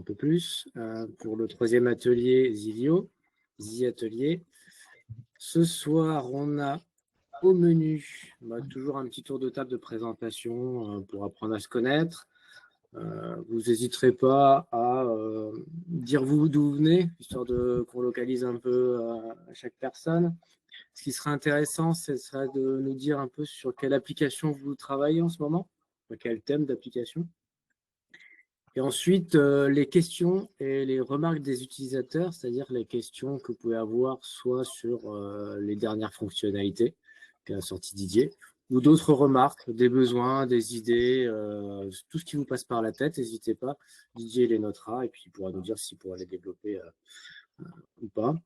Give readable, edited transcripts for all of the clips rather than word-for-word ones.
un peu plus. Pour le troisième atelier, Zi-Atelier. Ce soir, on a au menu, toujours un petit tour de table de présentation pour apprendre à se connaître. Vous n'hésiterez pas à dire d'où vous venez, histoire qu'on localise un peu à chaque personne. Ce qui serait intéressant, ce serait de nous dire un peu sur quelle application vous travaillez en ce moment, quel thème d'application. Et ensuite, les questions et les remarques des utilisateurs, c'est-à-dire les questions que vous pouvez avoir soit sur les dernières fonctionnalités qu'a sorti Didier, ou d'autres remarques, des besoins, des idées, tout ce qui vous passe par la tête, n'hésitez pas. Didier les notera et puis il pourra nous dire s'il pourra les développer ou pas.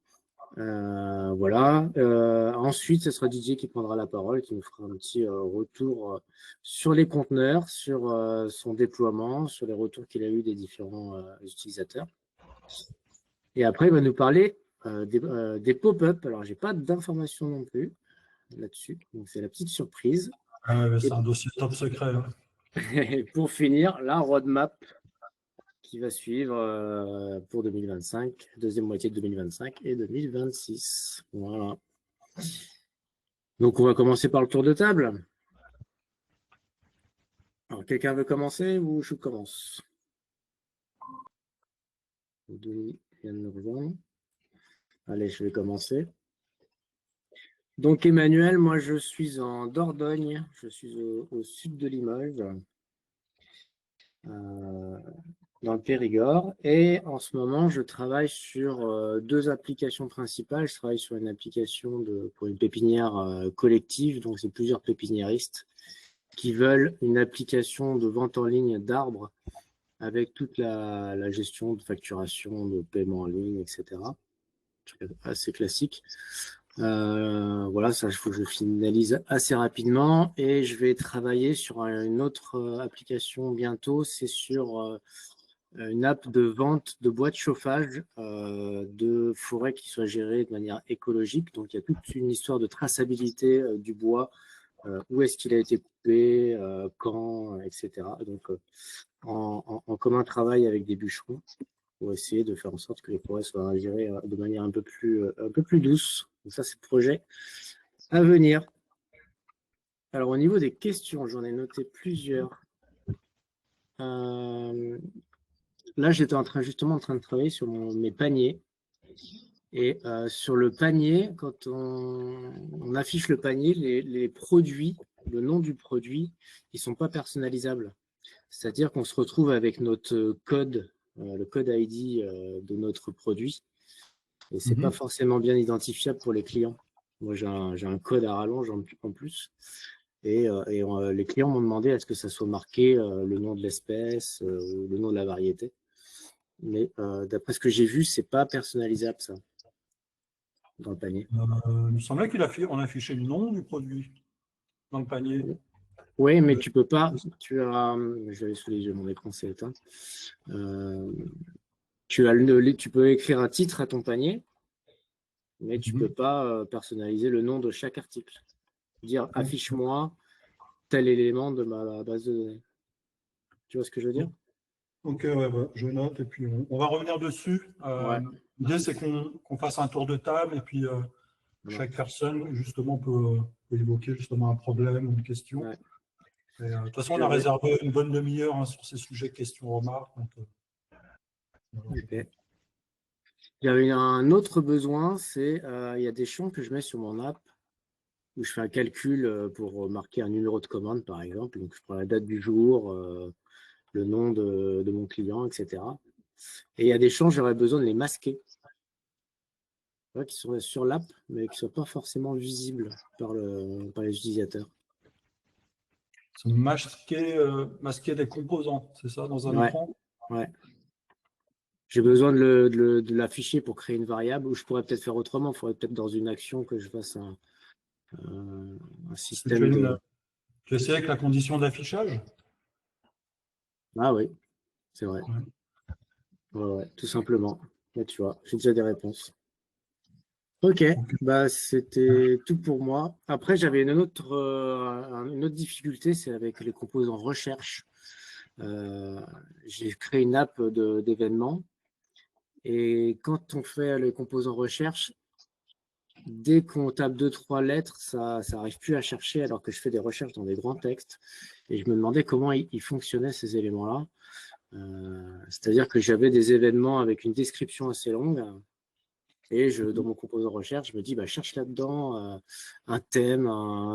Voilà. Ensuite, ce sera Didier qui prendra la parole et qui nous fera un petit retour sur les conteneurs, sur son déploiement, sur les retours qu'il a eu des différents utilisateurs. Et après, il va nous parler des pop-up. Alors, j'ai pas d'informations non plus là-dessus. Donc, c'est la petite surprise. C'est un dossier top secret. Hein. Et pour finir, la roadmap qui va suivre pour 2025, deuxième moitié de 2025 et 2026. Voilà. Donc, on va commencer par le tour de table. Alors, quelqu'un veut commencer ou je commence? Denis vient de nous rejoindre. Allez, je vais commencer. Donc, Emmanuel, moi, je suis en Dordogne. Je suis au sud de Limoges, dans le Périgord. Et en ce moment, je travaille sur deux applications principales. Je travaille sur une application pour une pépinière collective. Donc, c'est plusieurs pépiniéristes qui veulent une application de vente en ligne d'arbres avec toute la gestion de facturation, de paiement en ligne, etc. Assez classique. Voilà, ça, il faut que je finalise assez rapidement et je vais travailler sur une autre application bientôt. C'est sur une app de vente de bois de chauffage de forêt qui soit gérée de manière écologique. Donc, il y a toute une histoire de traçabilité du bois, où est-ce qu'il a été coupé, quand, etc. Donc, en commun travail avec des bûcherons pour essayer de faire en sorte que les forêts soient gérées de manière un peu plus douce. Donc ça, c'est le projet à venir. Alors, au niveau des questions, j'en ai noté plusieurs. Là, j'étais justement en train de travailler sur mes paniers. Et sur le panier, quand on affiche le panier, les produits, le nom du produit, ils ne sont pas personnalisables. C'est-à-dire qu'on se retrouve avec notre code, le code ID de notre produit, et ce n'est pas forcément bien identifiable pour les clients. Moi, j'ai un code à rallonge en plus, et les clients m'ont demandé est-ce que ça soit marqué le nom de l'espèce ou le nom de la variété. Mais d'après ce que j'ai vu, ce n'est pas personnalisable, ça, dans le panier. Il me semblait qu'on affichait le nom du produit dans le panier. Oui, mais tu peux pas. Je vais sous les yeux, mon écran s'est éteint. Tu peux écrire un titre à ton panier, mais tu ne peux pas personnaliser le nom de chaque article. Dire affiche-moi tel élément de ma base de données. Tu vois ce que je veux dire? Ok, ouais, je note et puis on va revenir dessus. Ouais. L'idée, c'est qu'on fasse un tour de table et puis chaque personne, justement, peut évoquer justement un problème ou une question. Ouais. De toute façon, on a réservé une bonne demi-heure sur ces sujets questions-remarques. Okay. Il y avait un autre besoin, c'est il y a des champs que je mets sur mon app où je fais un calcul pour marquer un numéro de commande, par exemple. Donc, je prends la date du jour, le nom de mon client, etc. Et il y a des champs, j'aurais besoin de les masquer, qui sont sur l'app, mais qui ne sont pas forcément visibles par les utilisateurs. Masquer des composants, c'est ça, dans un écran? Ouais. J'ai besoin de l'afficher pour créer une variable, ou je pourrais peut-être faire autrement. Il faudrait peut-être dans une action que je fasse un système. Tu essaies avec la condition d'affichage? Ah oui, c'est vrai. Ouais, tout simplement. Là, tu vois, j'ai déjà des réponses. Ok, bah, c'était tout pour moi. Après, j'avais une autre difficulté, c'est avec les composants recherche. j'ai créé une app d'événements. Et quand on fait les composants recherche, dès qu'on tape 2-3 lettres, ça n'arrive plus à chercher alors que je fais des recherches dans des grands textes. Et je me demandais comment ils fonctionnaient ces éléments-là. C'est-à-dire que j'avais des événements avec une description assez longue. Et dans mon composant recherche, je me dis, bah, cherche là-dedans un thème,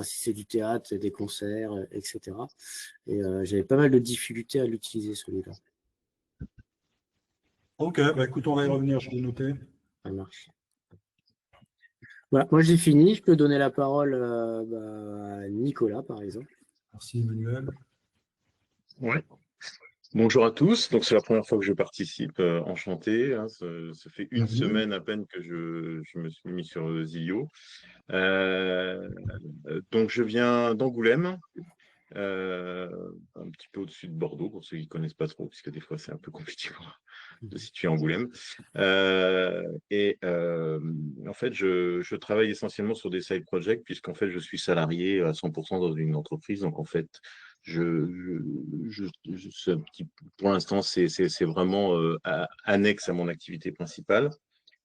si c'est du théâtre, des concerts, etc. Et j'avais pas mal de difficultés à l'utiliser, celui-là. Ok, bah écoute, on va y revenir, je l'ai noté. Ça marche. Voilà, moi j'ai fini. Je peux donner la parole à Nicolas, par exemple. Merci Emmanuel. Ouais. Bonjour à tous. Donc c'est la première fois que je participe. Enchanté. Hein. Ça fait une semaine à peine que je me suis mis sur Zilio. Donc je viens d'Angoulême, un petit peu au-dessus de Bordeaux pour ceux qui ne connaissent pas trop, puisque des fois c'est un peu compliqué de situer Angoulême. En fait, je travaille essentiellement sur des side projects, puisqu'en fait je suis salarié à 100% dans une entreprise. Donc en fait, pour l'instant, c'est vraiment annexe à mon activité principale.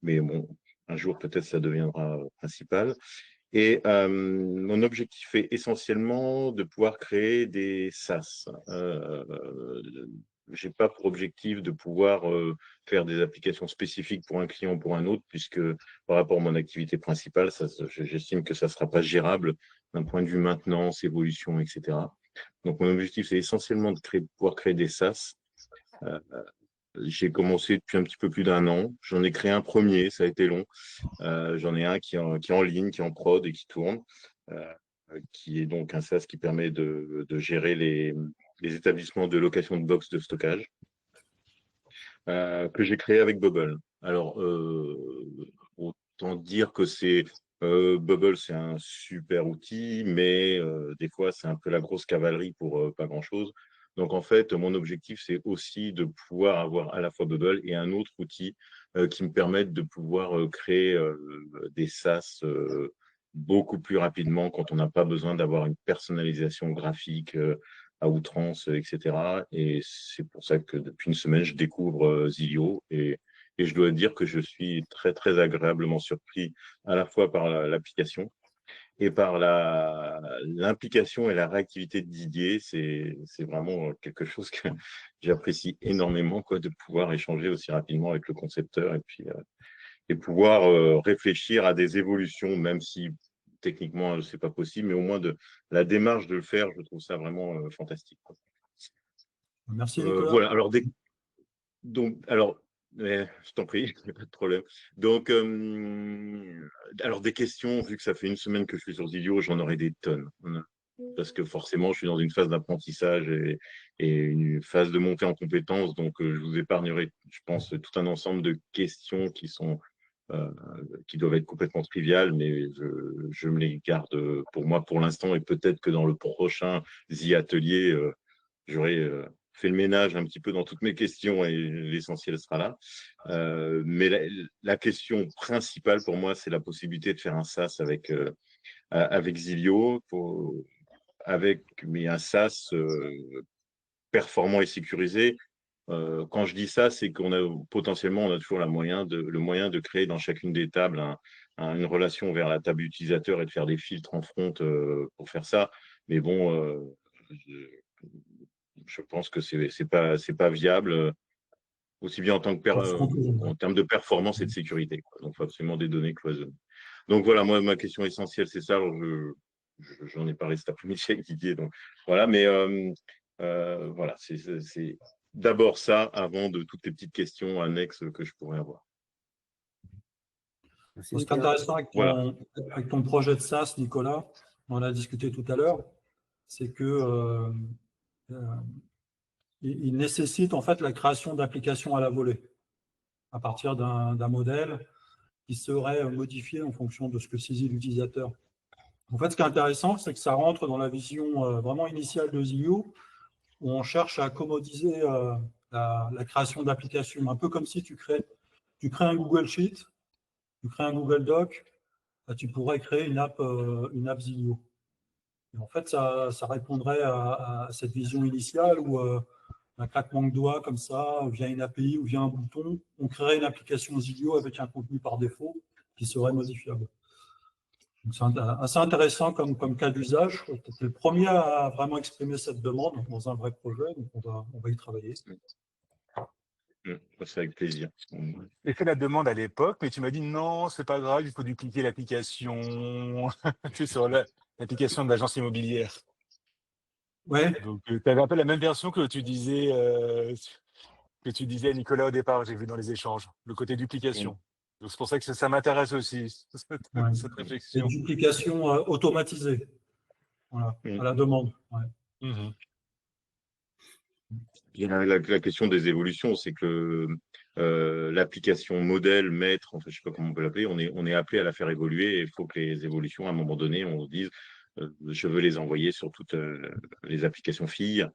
Mais bon, un jour, peut-être, ça deviendra principal. Et mon objectif est essentiellement de pouvoir créer des SaaS. Je n'ai pas pour objectif de pouvoir faire des applications spécifiques pour un client ou pour un autre, puisque par rapport à mon activité principale, j'estime que ça ne sera pas gérable d'un point de vue maintenance, évolution, etc. Donc, mon objectif, c'est essentiellement de pouvoir créer des SaaS. J'ai commencé depuis un petit peu plus d'1 an. J'en ai créé un premier, ça a été long. J'en ai un qui est en ligne, qui est en prod et qui tourne, qui est donc un SaaS qui permet de gérer les établissements de location de box de stockage, que j'ai créé avec Bubble. Alors, autant dire que Bubble, c'est un super outil, mais des fois, c'est un peu la grosse cavalerie pour pas grand-chose. Donc, en fait, mon objectif, c'est aussi de pouvoir avoir à la fois Bubble et un autre outil qui me permette de pouvoir créer des SaaS beaucoup plus rapidement quand on n'a pas besoin d'avoir une personnalisation graphique à outrance, etc. Et c'est pour ça que depuis une semaine, je découvre Zilio et je dois dire que je suis très, très agréablement surpris à la fois par l'application et par l'implication et la réactivité de Didier. C'est vraiment quelque chose que j'apprécie énormément, quoi, de pouvoir échanger aussi rapidement avec le concepteur et pouvoir réfléchir à des évolutions, même si techniquement, ce n'est pas possible, mais au moins la démarche de le faire, je trouve ça vraiment fantastique, quoi. Merci Nicolas. Voilà, je t'en prie, il n'y a pas de problème. Donc, alors des questions, vu que ça fait une semaine que je suis sur Zilio, j'en aurai des tonnes. Parce que forcément, je suis dans une phase d'apprentissage et une phase de montée en compétences. Donc, je vous épargnerai, je pense, tout un ensemble de questions qui doivent être complètement triviales, mais je me les garde pour moi pour l'instant. Et peut-être que dans le prochain Atelier, j'aurai fait le ménage un petit peu dans toutes mes questions et l'essentiel sera là. Mais la question principale pour moi, c'est la possibilité de faire un SaaS avec Zilio, mais un SaaS performant et sécurisé. Quand je dis ça, c'est qu'on a potentiellement, on a toujours le moyen de créer dans chacune des tables une relation vers la table utilisateur et de faire des filtres en front pour faire ça. Mais bon, je pense que c'est pas viable, aussi bien en termes de performance et de sécurité, quoi. Donc, il faut absolument des données cloisonnées. Donc voilà, moi, ma question essentielle, c'est ça. Alors, j'en ai parlé cet après-midi avec Didier. Donc voilà, mais voilà, c'est d'abord ça avant de toutes les petites questions annexes que je pourrais avoir. Ce qui est intéressant avec ton projet de SaaS, Nicolas, on en a discuté tout à l'heure, c'est que il nécessite en fait la création d'applications à la volée à partir d'un modèle qui serait modifié en fonction de ce que saisit l'utilisateur. En fait, ce qui est intéressant, c'est que ça rentre dans la vision vraiment initiale de Zilio, où on cherche à commodiser la création d'applications, un peu comme si tu crées un Google Sheet, tu crées un Google Doc, tu pourrais créer une app Zilio. Et en fait, ça répondrait à cette vision initiale où un claquement de doigts comme ça, via une API ou via un bouton, on créerait une application Zilio avec un contenu par défaut qui serait modifiable. C'est assez intéressant comme cas d'usage. C'est le premier à vraiment exprimer cette demande dans un vrai projet, donc on va y travailler. C'est avec plaisir. J'ai fait la demande à l'époque, mais tu m'as dit non, c'est pas grave, il faut dupliquer l'application. Tu sais, sur l'application de l'agence immobilière. Ouais, Donc, tu avais un peu la même version que tu disais à Nicolas au départ, j'ai vu dans les échanges, le côté duplication. Donc, c'est pour ça que ça m'intéresse aussi, ouais. cette Et réflexion. duplication automatisée, voilà, à la demande. Ouais. Mhm. Il y a la question des évolutions, c'est que l'application modèle, maître, enfin, je ne sais pas comment on peut l'appeler, on est appelé à la faire évoluer et il faut que les évolutions, à un moment donné, on se dise je veux les envoyer sur toutes les applications filles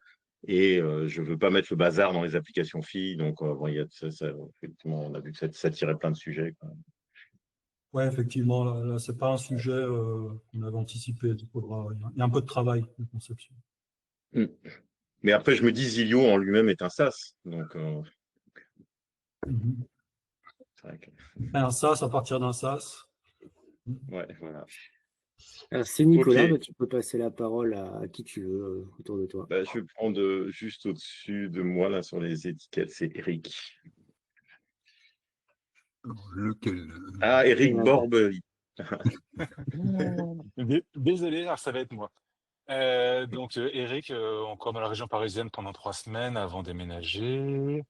et je ne veux pas mettre le bazar dans les applications filles. Donc, bon, il y a effectivement, on a vu que ça tirait plein de sujets, quoi. Ouais, effectivement, là c'est pas un sujet qu'on avait anticipé. Il y a un peu de travail de conception. Mm. Mais après, je me dis, Zilio en lui-même est un SaaS. Donc, Mhm. c'est vrai que... Un SaaS à partir d'un SaaS. Ouais, voilà. Alors, c'est Nicolas, Ok. tu peux passer la parole à qui tu veux autour de toi. Bah, je vais prendre juste au-dessus de moi, là, sur les étiquettes, c'est Eric. Lequel? Ah, Eric Borbely. Désolé, alors ça va être moi. Donc, Eric, encore dans la région parisienne pendant 3 semaines avant d'éménager.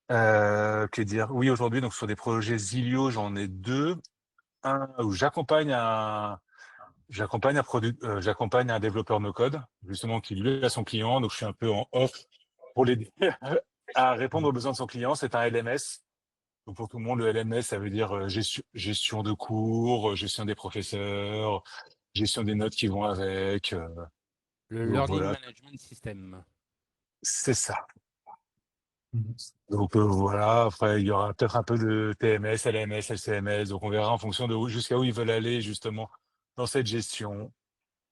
Que dire? Oui, aujourd'hui, donc sur des projets Zilio, j'en ai 2. Un où j'accompagne un développeur no-code, justement, qui lui a son client. Donc, je suis un peu en off pour l'aider à répondre aux besoins de son client. C'est un LMS. Donc, pour tout le monde, le LMS, ça veut dire gestion de cours, gestion des professeurs, gestion des notes qui vont avec. Le Donc, Learning voilà, Management System. c'est ça. Mhm. Donc, voilà. Après, il y aura peut-être un peu de TMS, LMS, LCMS. Donc, on verra en fonction de jusqu'à où ils veulent aller, justement, dans cette gestion.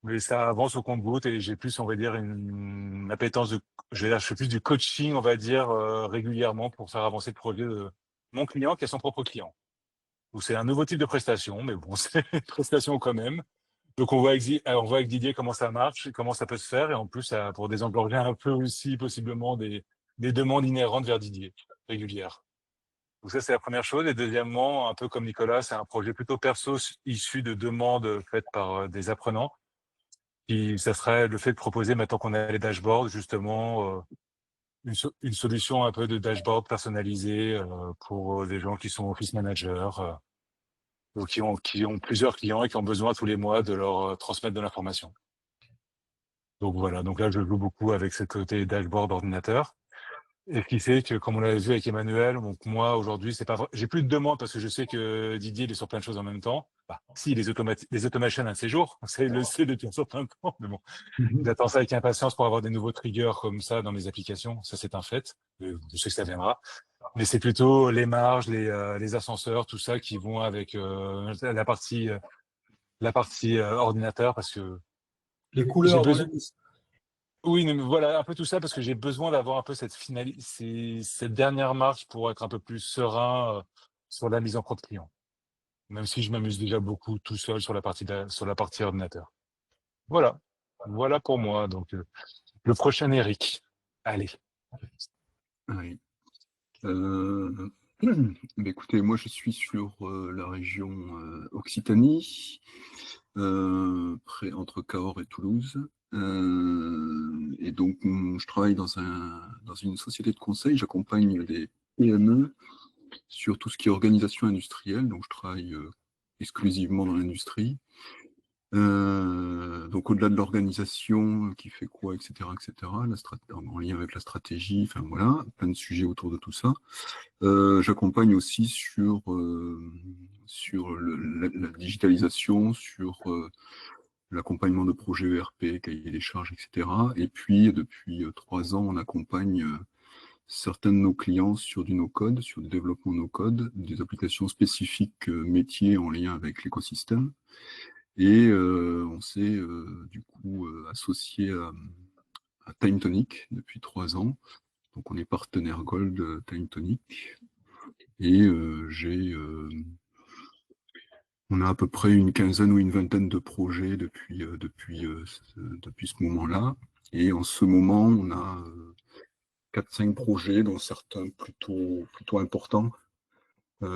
Mais ça avance au compte-gouttes et j'ai plus, on va dire, une appétence je fais plus du coaching, on va dire, régulièrement pour faire avancer le projet de mon client qui est son propre client. Donc, c'est un nouveau type de prestation, mais bon, c'est une prestation quand même. Donc, on voit avec Didier comment ça marche, comment ça peut se faire. Et en plus, pour désengorger un peu aussi, possiblement, des demandes inhérentes vers Didier, régulières. Donc, ça, c'est la première chose. Et deuxièmement, un peu comme Nicolas, c'est un projet plutôt perso issu de demandes faites par des apprenants. Ça serait le fait de proposer, maintenant qu'on a les dashboards, justement, une solution un peu de dashboard personnalisé pour des gens qui sont office managers, ou qui ont plusieurs clients et qui ont besoin tous les mois de leur transmettre de l'information. Donc voilà, donc là je joue beaucoup avec ce côté dashboard ordinateur. Et ce qui fait que, comme on l'a vu avec Emmanuel, donc moi aujourd'hui, c'est pas j'ai plus de demandes parce que je sais que Didier il est sur plein de choses en même temps. Bah, si les automations un de ces jours, ça il le sait depuis un certain temps, mais bon. Mhm. J'attends ça avec impatience pour avoir des nouveaux triggers comme ça dans mes applications. Ça, c'est un fait. Je sais que ça viendra. Mais c'est plutôt les marges, les ascenseurs, tout ça qui vont avec la partie ordinateur parce que Les j'ai couleurs dans besoin. les listes. Oui, mais voilà un peu tout ça parce que j'ai besoin d'avoir un peu cette dernière marche pour être un peu plus serein sur la mise en prod client. Même si je m'amuse déjà beaucoup tout seul sur la partie ordinateur. Voilà. Voilà pour moi. Donc, le prochain Eric. Allez. Oui. Écoutez, moi je suis sur la région Occitanie, entre Cahors et Toulouse. Et donc je travaille dans une société de conseil, j'accompagne les PME sur tout ce qui est organisation industrielle, donc je travaille exclusivement dans l'industrie. Donc au-delà de l'organisation, qui fait quoi, etc., en lien avec la stratégie, enfin voilà, plein de sujets autour de tout ça. J'accompagne aussi sur la digitalisation, sur l'accompagnement de projets ERP, cahier des charges, etc. Et puis depuis 3 ans, on accompagne certains de nos clients sur du no-code, sur du développement no-code, des applications spécifiques métiers en lien avec l'écosystème. Et on s'est du coup associé à TimeTonic depuis 3 ans, Donc on est partenaire Gold Time Tonic. Et on a à peu près une quinzaine ou une vingtaine de projets depuis ce moment-là. Et en ce moment, on a 4-5 projets, dont certains plutôt importants,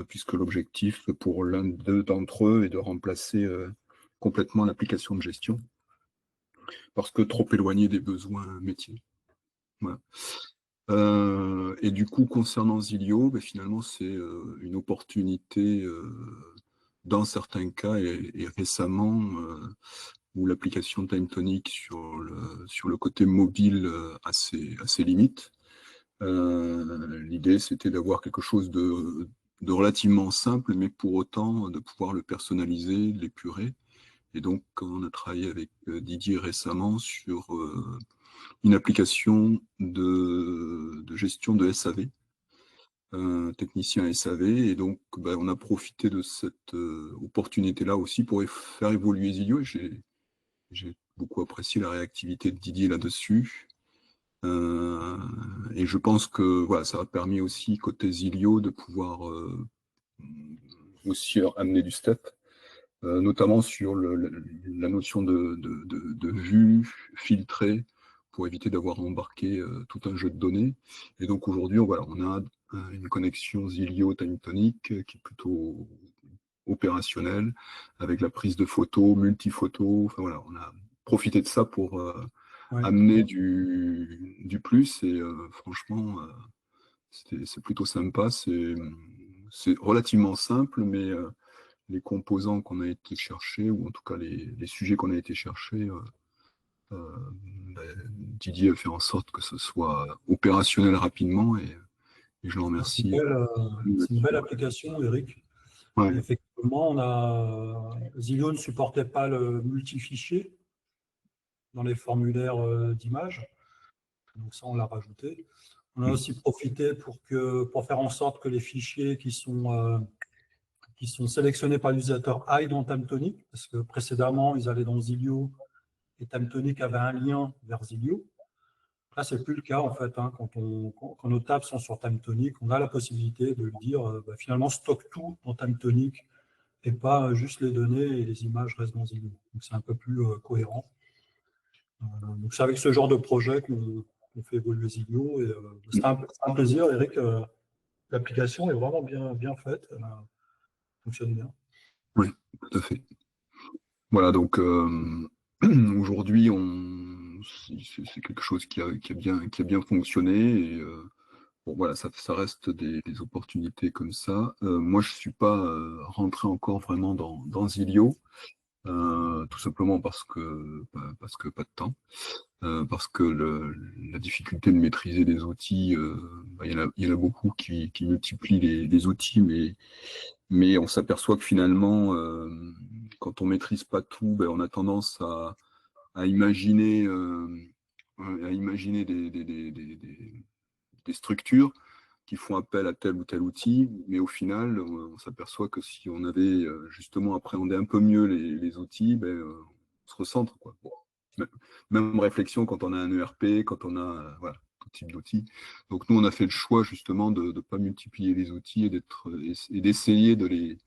puisque l'objectif pour l'un d'entre eux est de remplacer complètement l'application de gestion, parce que trop éloigné des besoins métiers. Voilà. Et du coup, concernant Zilio, finalement, c'est une opportunité dans certains cas et récemment où l'application Time Tonic sur le côté mobile a ses limites. L'idée, c'était d'avoir quelque chose de relativement simple, mais pour autant de pouvoir le personnaliser, l'épurer. Et donc, on a travaillé avec Didier récemment sur une application de gestion de SAV, technicien SAV, et donc on a profité de cette opportunité-là aussi pour faire évoluer Zilio, et j'ai beaucoup apprécié la réactivité de Didier là-dessus. Et je pense que voilà, ça a permis aussi côté Zilio de pouvoir aussi amener du step, notamment sur la notion de vue filtrée, pour éviter d'avoir embarqué tout un jeu de données. Et donc aujourd'hui, voilà, on a une connexion Zilio Time Tonic qui est plutôt opérationnelle, avec la prise de photos, multi-photos. Enfin voilà, on a profité de ça pour amener du plus. Et franchement, c'est plutôt sympa. C'est relativement simple, mais les composants qu'on a été chercher, ou en tout cas les sujets qu'on a été chercher, Didier a fait en sorte que ce soit opérationnel rapidement, et je le remercie. C'est une belle application, Eric. Ouais. Effectivement, Zilio ne supportait pas le multifichier dans les formulaires d'images. Donc ça, on l'a rajouté. On a aussi profité pour faire en sorte que les fichiers qui sont sélectionnés par l'utilisateur aillent dans Time Tonic, parce que précédemment, ils allaient dans Zilio et Time Tonic avait un lien vers Zilio. Là, c'est plus le cas, en fait. Hein. Quand nos tables sont sur Time Tonic, on a la possibilité de lui dire finalement, stocke tout dans Time Tonic et pas juste les données et les images restent dans Zilio. Donc, c'est un peu plus cohérent. Donc, c'est avec ce genre de projet qu'on fait évoluer Zilio. C'est un plaisir, Eric. L'application est vraiment bien faite. Elle fonctionne bien. Oui, tout à fait. Voilà, donc aujourd'hui, c'est quelque chose qui a bien fonctionné. Et bon, voilà, ça reste des opportunités comme ça. Moi, je ne suis pas rentré encore vraiment dans Zilio, tout simplement parce que pas de temps. Parce que la difficulté de maîtriser les outils, il y en a beaucoup qui multiplient les outils, mais on s'aperçoit que finalement, quand on maîtrise pas tout, on a tendance à imaginer des structures qui font appel à tel ou tel outil, mais au final, on s'aperçoit que si on avait justement appréhendé un peu mieux les outils, on se recentre, quoi. Bon. Même réflexion quand on a un ERP, quand on a voilà, tout type d'outils. Donc nous, on a fait le choix justement de ne pas multiplier les outils et d'essayer de les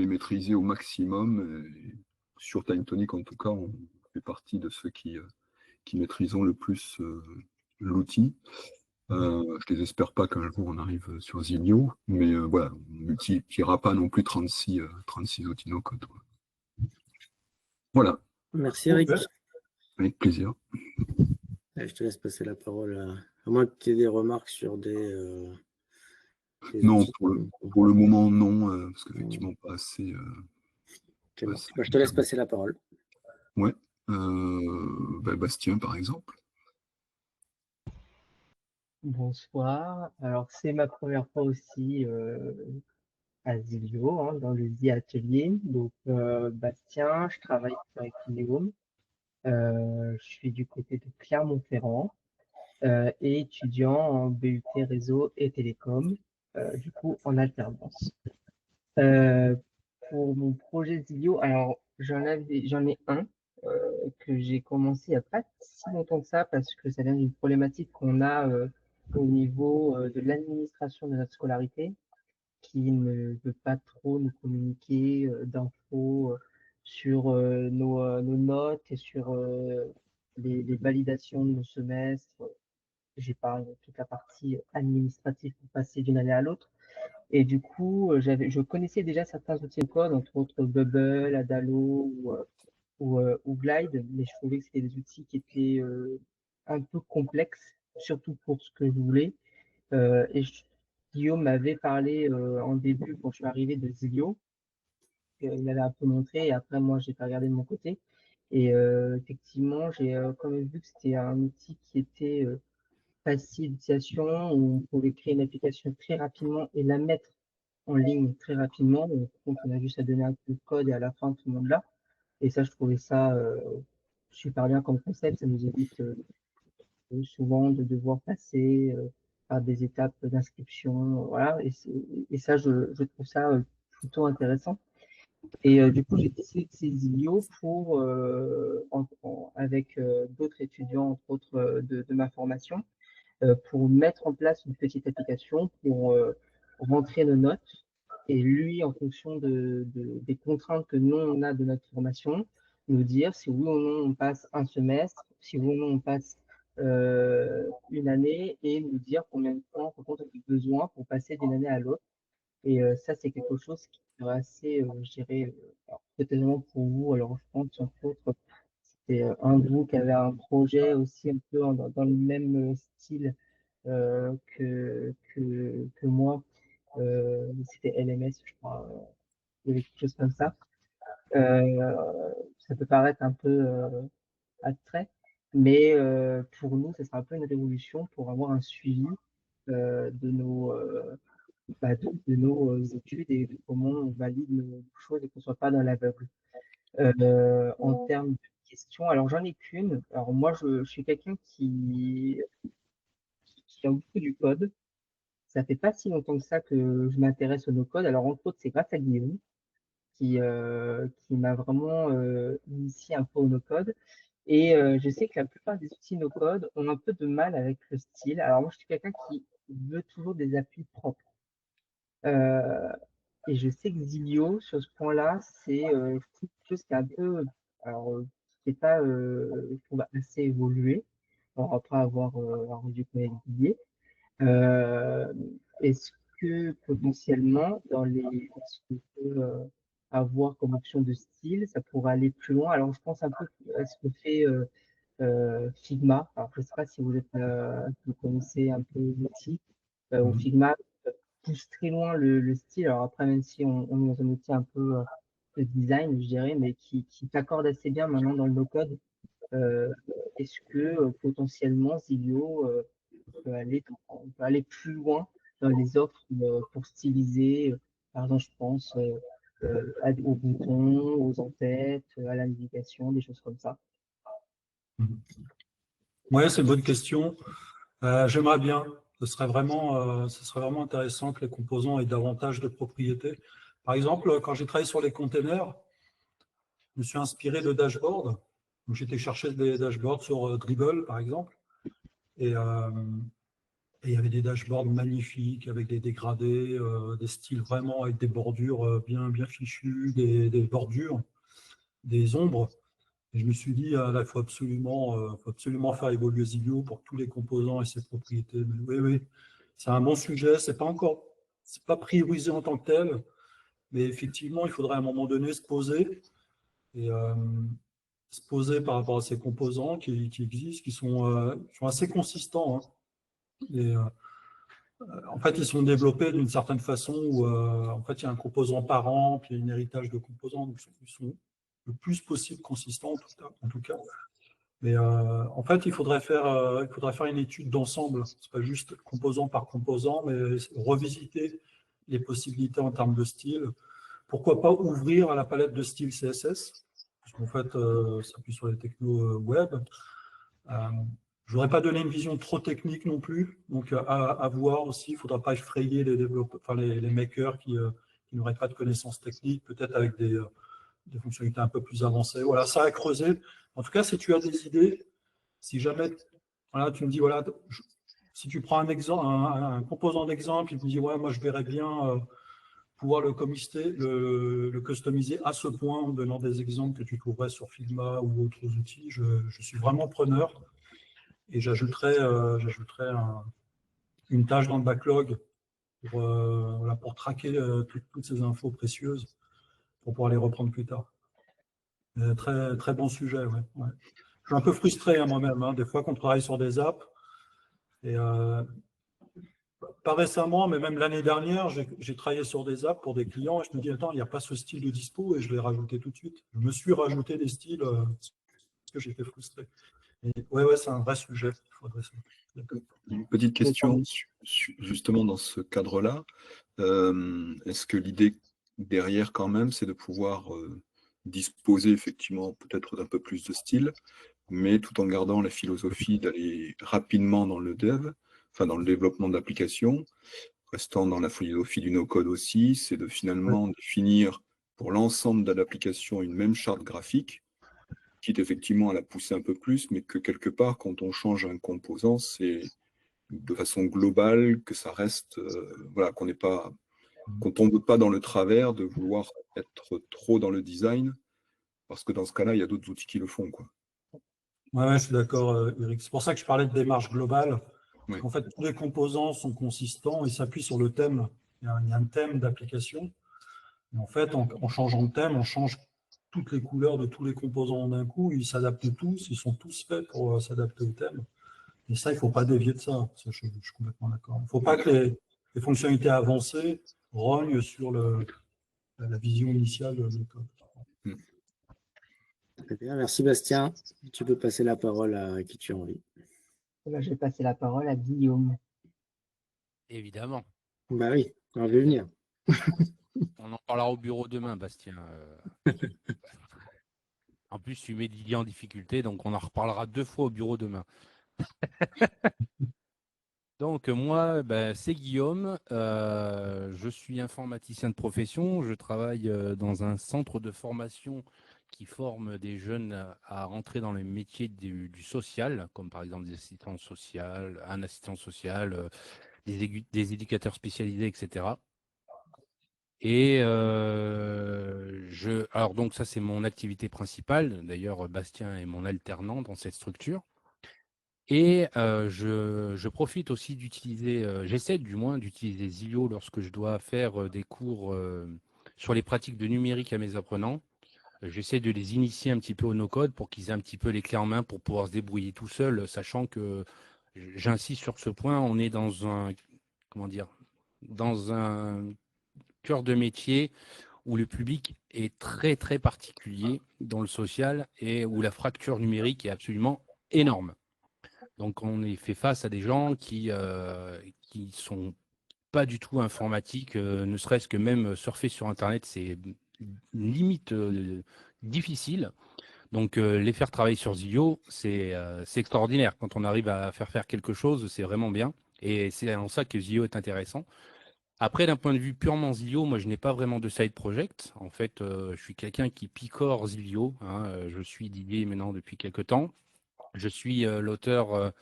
maîtriser au maximum. Et sur Time Tonic, en tout cas, on fait partie de ceux qui maîtrisons le plus l'outil. Je ne les espère pas qu'un jour on arrive sur Zilio, mais voilà, on ne multipliera pas non plus 36 outils no code. Voilà. Merci Eric. Okay. Avec plaisir. Je te laisse passer la parole à moins que tu aies des remarques sur des non, outils. pour le moment, non, parce qu'effectivement, pas assez. Bon. Je te laisse passer la parole. Ouais. Bastien, par exemple. Bonsoir. Alors, c'est ma première fois aussi à Zilio, hein, dans le Z Atelier. Donc, Bastien, je travaille avec Guillaume. Je suis du côté de Clermont-Ferrand et étudiant en BUT réseau et télécom, du coup en alternance. Pour mon projet Zilio, alors j'en ai un que j'ai commencé il n'y a pas si longtemps que ça parce que ça vient d'une problématique qu'on a au niveau de l'administration de notre scolarité, qui ne veut pas trop nous communiquer d'infos sur nos notes et sur les validations de nos semestres. J'épargne toute la partie administrative pour passer d'une année à l'autre. Et du coup, je connaissais déjà certains outils de code, entre autres Bubble, Adalo ou Glide, mais je trouvais que c'était des outils qui étaient un peu complexes, surtout pour ce que je voulais. Guillaume m'avait parlé en début, quand je suis arrivé, de Zilio. Il m'avait un peu montré, et après, moi, j'ai pas regardé de mon côté. Et effectivement, j'ai quand même vu que c'était un outil qui était facile d'utilisation, où on pouvait créer une application très rapidement et la mettre en ligne très rapidement. Donc, on a juste à donner un peu de code et à la fin, tout le monde l'a. Et ça, je trouvais ça super bien comme concept. Ça nous évite souvent de devoir passer par des étapes d'inscription. Voilà. Et ça, je trouve ça plutôt intéressant. Et du coup, j'ai décidé de ces IO pour, avec d'autres étudiants, entre autres de ma formation, pour mettre en place une petite application pour rentrer nos notes. Et lui, en fonction des contraintes que nous, on a de notre formation, nous dire si oui ou non on passe un semestre, si oui ou non on passe une année, et nous dire combien de temps on a besoin pour passer d'une année à l'autre. Et ça, c'est quelque chose qui serait assez, je dirais, peut-être pour vous, alors je pense entre autres, c'était un de vous qui avait un projet aussi un peu dans le même style que moi. C'était LMS, je crois. Il y avait quelque chose comme ça. Ça peut paraître un peu abstrait, mais pour nous, ce sera un peu une révolution pour avoir un suivi de nos études et de comment on valide nos choses et qu'on ne soit pas dans l'aveugle. En termes de questions, alors j'en ai qu'une. Alors moi, je suis quelqu'un qui aime beaucoup du code. Ça fait pas si longtemps que ça que je m'intéresse au no-code. Alors entre autres, c'est grâce à Guillaume qui m'a vraiment initié un peu au no-code. Et je sais que la plupart des outils no-code ont un peu de mal avec le style. Alors moi, je suis quelqu'un qui veut toujours des applis propres. Euh, et je sais que Zilio, sur ce point-là, c'est quelque chose qui est un peu, alors, qui n'est pas, je trouve, assez évolué. Alors, après avoir rendu avec Guillet. Euh, Est-ce que potentiellement, dans ce qu'on peut avoir comme option de style, ça pourrait aller plus loin? Alors, je pense un peu à ce que fait Figma. Alors, je ne sais pas si vous connaissez un peu l'outil. Ou Figma pousse très loin le style. Alors après, même si on est dans un outil un peu de design, je dirais, mais qui t'accorde assez bien maintenant dans le no-code, euh, est-ce que potentiellement Zilio on peut aller plus loin dans les offres pour styliser, par exemple, je pense aux boutons, aux en-têtes, à la navigation, des choses comme ça. Oui, c'est une bonne question. J'aimerais bien. Ce serait vraiment intéressant que les composants aient davantage de propriétés. Par exemple, quand j'ai travaillé sur les containers, je me suis inspiré de dashboards. J'étais chercher des dashboards sur Dribble, par exemple. Et il y avait des dashboards magnifiques avec des dégradés, des styles vraiment avec des bordures bien fichues, des bordures, des ombres. Et je me suis dit, là, il faut absolument faire évoluer Zilio pour tous les composants et ses propriétés. Mais oui, c'est un bon sujet. C'est pas priorisé en tant que tel, mais effectivement, il faudrait à un moment donné se poser et se poser par rapport à ces composants qui existent, qui sont assez consistants. Hein. Et, en fait, ils sont développés d'une certaine façon où en fait, il y a un composant parent, puis il y a un héritage de composants. Donc, ils sont le plus possible consistants, en tout cas. Mais en fait, il faudrait faire une étude d'ensemble. Ce n'est pas juste composant par composant, mais revisiter les possibilités en termes de style. Pourquoi pas ouvrir à la palette de style CSS, parce qu'en fait, ça appuie sur les technos web. Je ne voudrais pas donner une vision trop technique non plus, donc à voir aussi. Il ne faudra pas effrayer les développeurs, enfin les makers qui n'auraient pas de connaissances techniques, peut-être avec des fonctionnalités un peu plus avancées. Voilà, ça à creuser. En tout cas, si tu as des idées, si jamais voilà, tu me dis, voilà, si tu prends un composant d'exemple, il te dit, ouais, moi, je verrais bien pouvoir le customiser à ce point en donnant des exemples que tu trouverais sur Figma ou autres outils. Je suis vraiment preneur et j'ajouterai une tâche dans le backlog voilà, pour traquer toutes ces infos précieuses pour pouvoir les reprendre plus tard. Très, très bon sujet, ouais. Je suis un peu frustré hein, moi-même, hein, des fois qu'on travaille sur des apps. Et pas récemment, mais même l'année dernière, j'ai travaillé sur des apps pour des clients et je me dis, attends, il n'y a pas ce style de dispo et je l'ai rajouté tout de suite. Je me suis rajouté des styles parce que j'étais frustré. Et ouais, c'est un vrai sujet. Il faut adresser. Une petite question justement dans ce cadre-là. Est-ce que l'idée derrière quand même, c'est de pouvoir disposer effectivement peut-être d'un peu plus de style, mais tout en gardant la philosophie d'aller rapidement dans le dev, enfin dans le développement d'applications, restant dans la philosophie du no-code aussi, c'est de finalement définir pour l'ensemble de l'application une même charte graphique, quitte effectivement à la pousser un peu plus, mais que quelque part, quand on change un composant, c'est de façon globale, que ça reste, voilà, qu'on tombe pas dans le travers de vouloir être trop dans le design, parce que dans ce cas-là, il y a d'autres outils qui le font, quoi. Ouais, je suis d'accord, Eric. C'est pour ça que je parlais de démarche globale. Oui. En fait, tous les composants sont consistants et s'appuient sur le thème. Il y a un thème d'application. Et en fait, en changeant de thème, on change toutes les couleurs de tous les composants d'un coup. Ils s'adaptent tous, ils sont tous faits pour s'adapter au thème. Et ça, il ne faut pas dévier de ça. Ça, je suis complètement d'accord. Il ne faut pas que les fonctionnalités avancées rognent sur la vision initiale du code. Très bien, merci Bastien. Tu peux passer la parole à qui tu as envie. Là, je vais passer la parole à Guillaume. Évidemment. Bah oui, on va venir. On en parlera au bureau demain, Bastien. En plus, tu mets Didier en difficulté, donc on en reparlera 2 fois au bureau demain. Donc moi, c'est Guillaume. Je suis informaticien de profession. Je travaille dans un centre de formation qui forme des jeunes à rentrer dans les métiers du social, comme par exemple des assistants sociaux, un assistant social, des éducateurs spécialisés, etc. Et alors donc ça c'est mon activité principale. D'ailleurs, Bastien est mon alternant dans cette structure. Et je profite aussi d'utiliser, j'essaie du moins d'utiliser Zilio lorsque je dois faire des cours sur les pratiques de numérique à mes apprenants. J'essaie de les initier un petit peu au no-code pour qu'ils aient un petit peu les clés en main pour pouvoir se débrouiller tout seuls, sachant que, j'insiste sur ce point, on est dans dans un cœur de métier où le public est très très particulier dans le social et où la fracture numérique est absolument énorme. Donc, on est fait face à des gens qui sont pas du tout informatiques, ne serait-ce que même surfer sur Internet, c'est limite difficile. Donc, les faire travailler sur Zilio, c'est extraordinaire. Quand on arrive à faire quelque chose, c'est vraiment bien. Et c'est en ça que Zilio est intéressant. Après, d'un point de vue purement Zilio, moi, je n'ai pas vraiment de side project. En fait, je suis quelqu'un qui picore Zilio, hein. Je suis Didier maintenant depuis quelques temps. Je suis l'auteur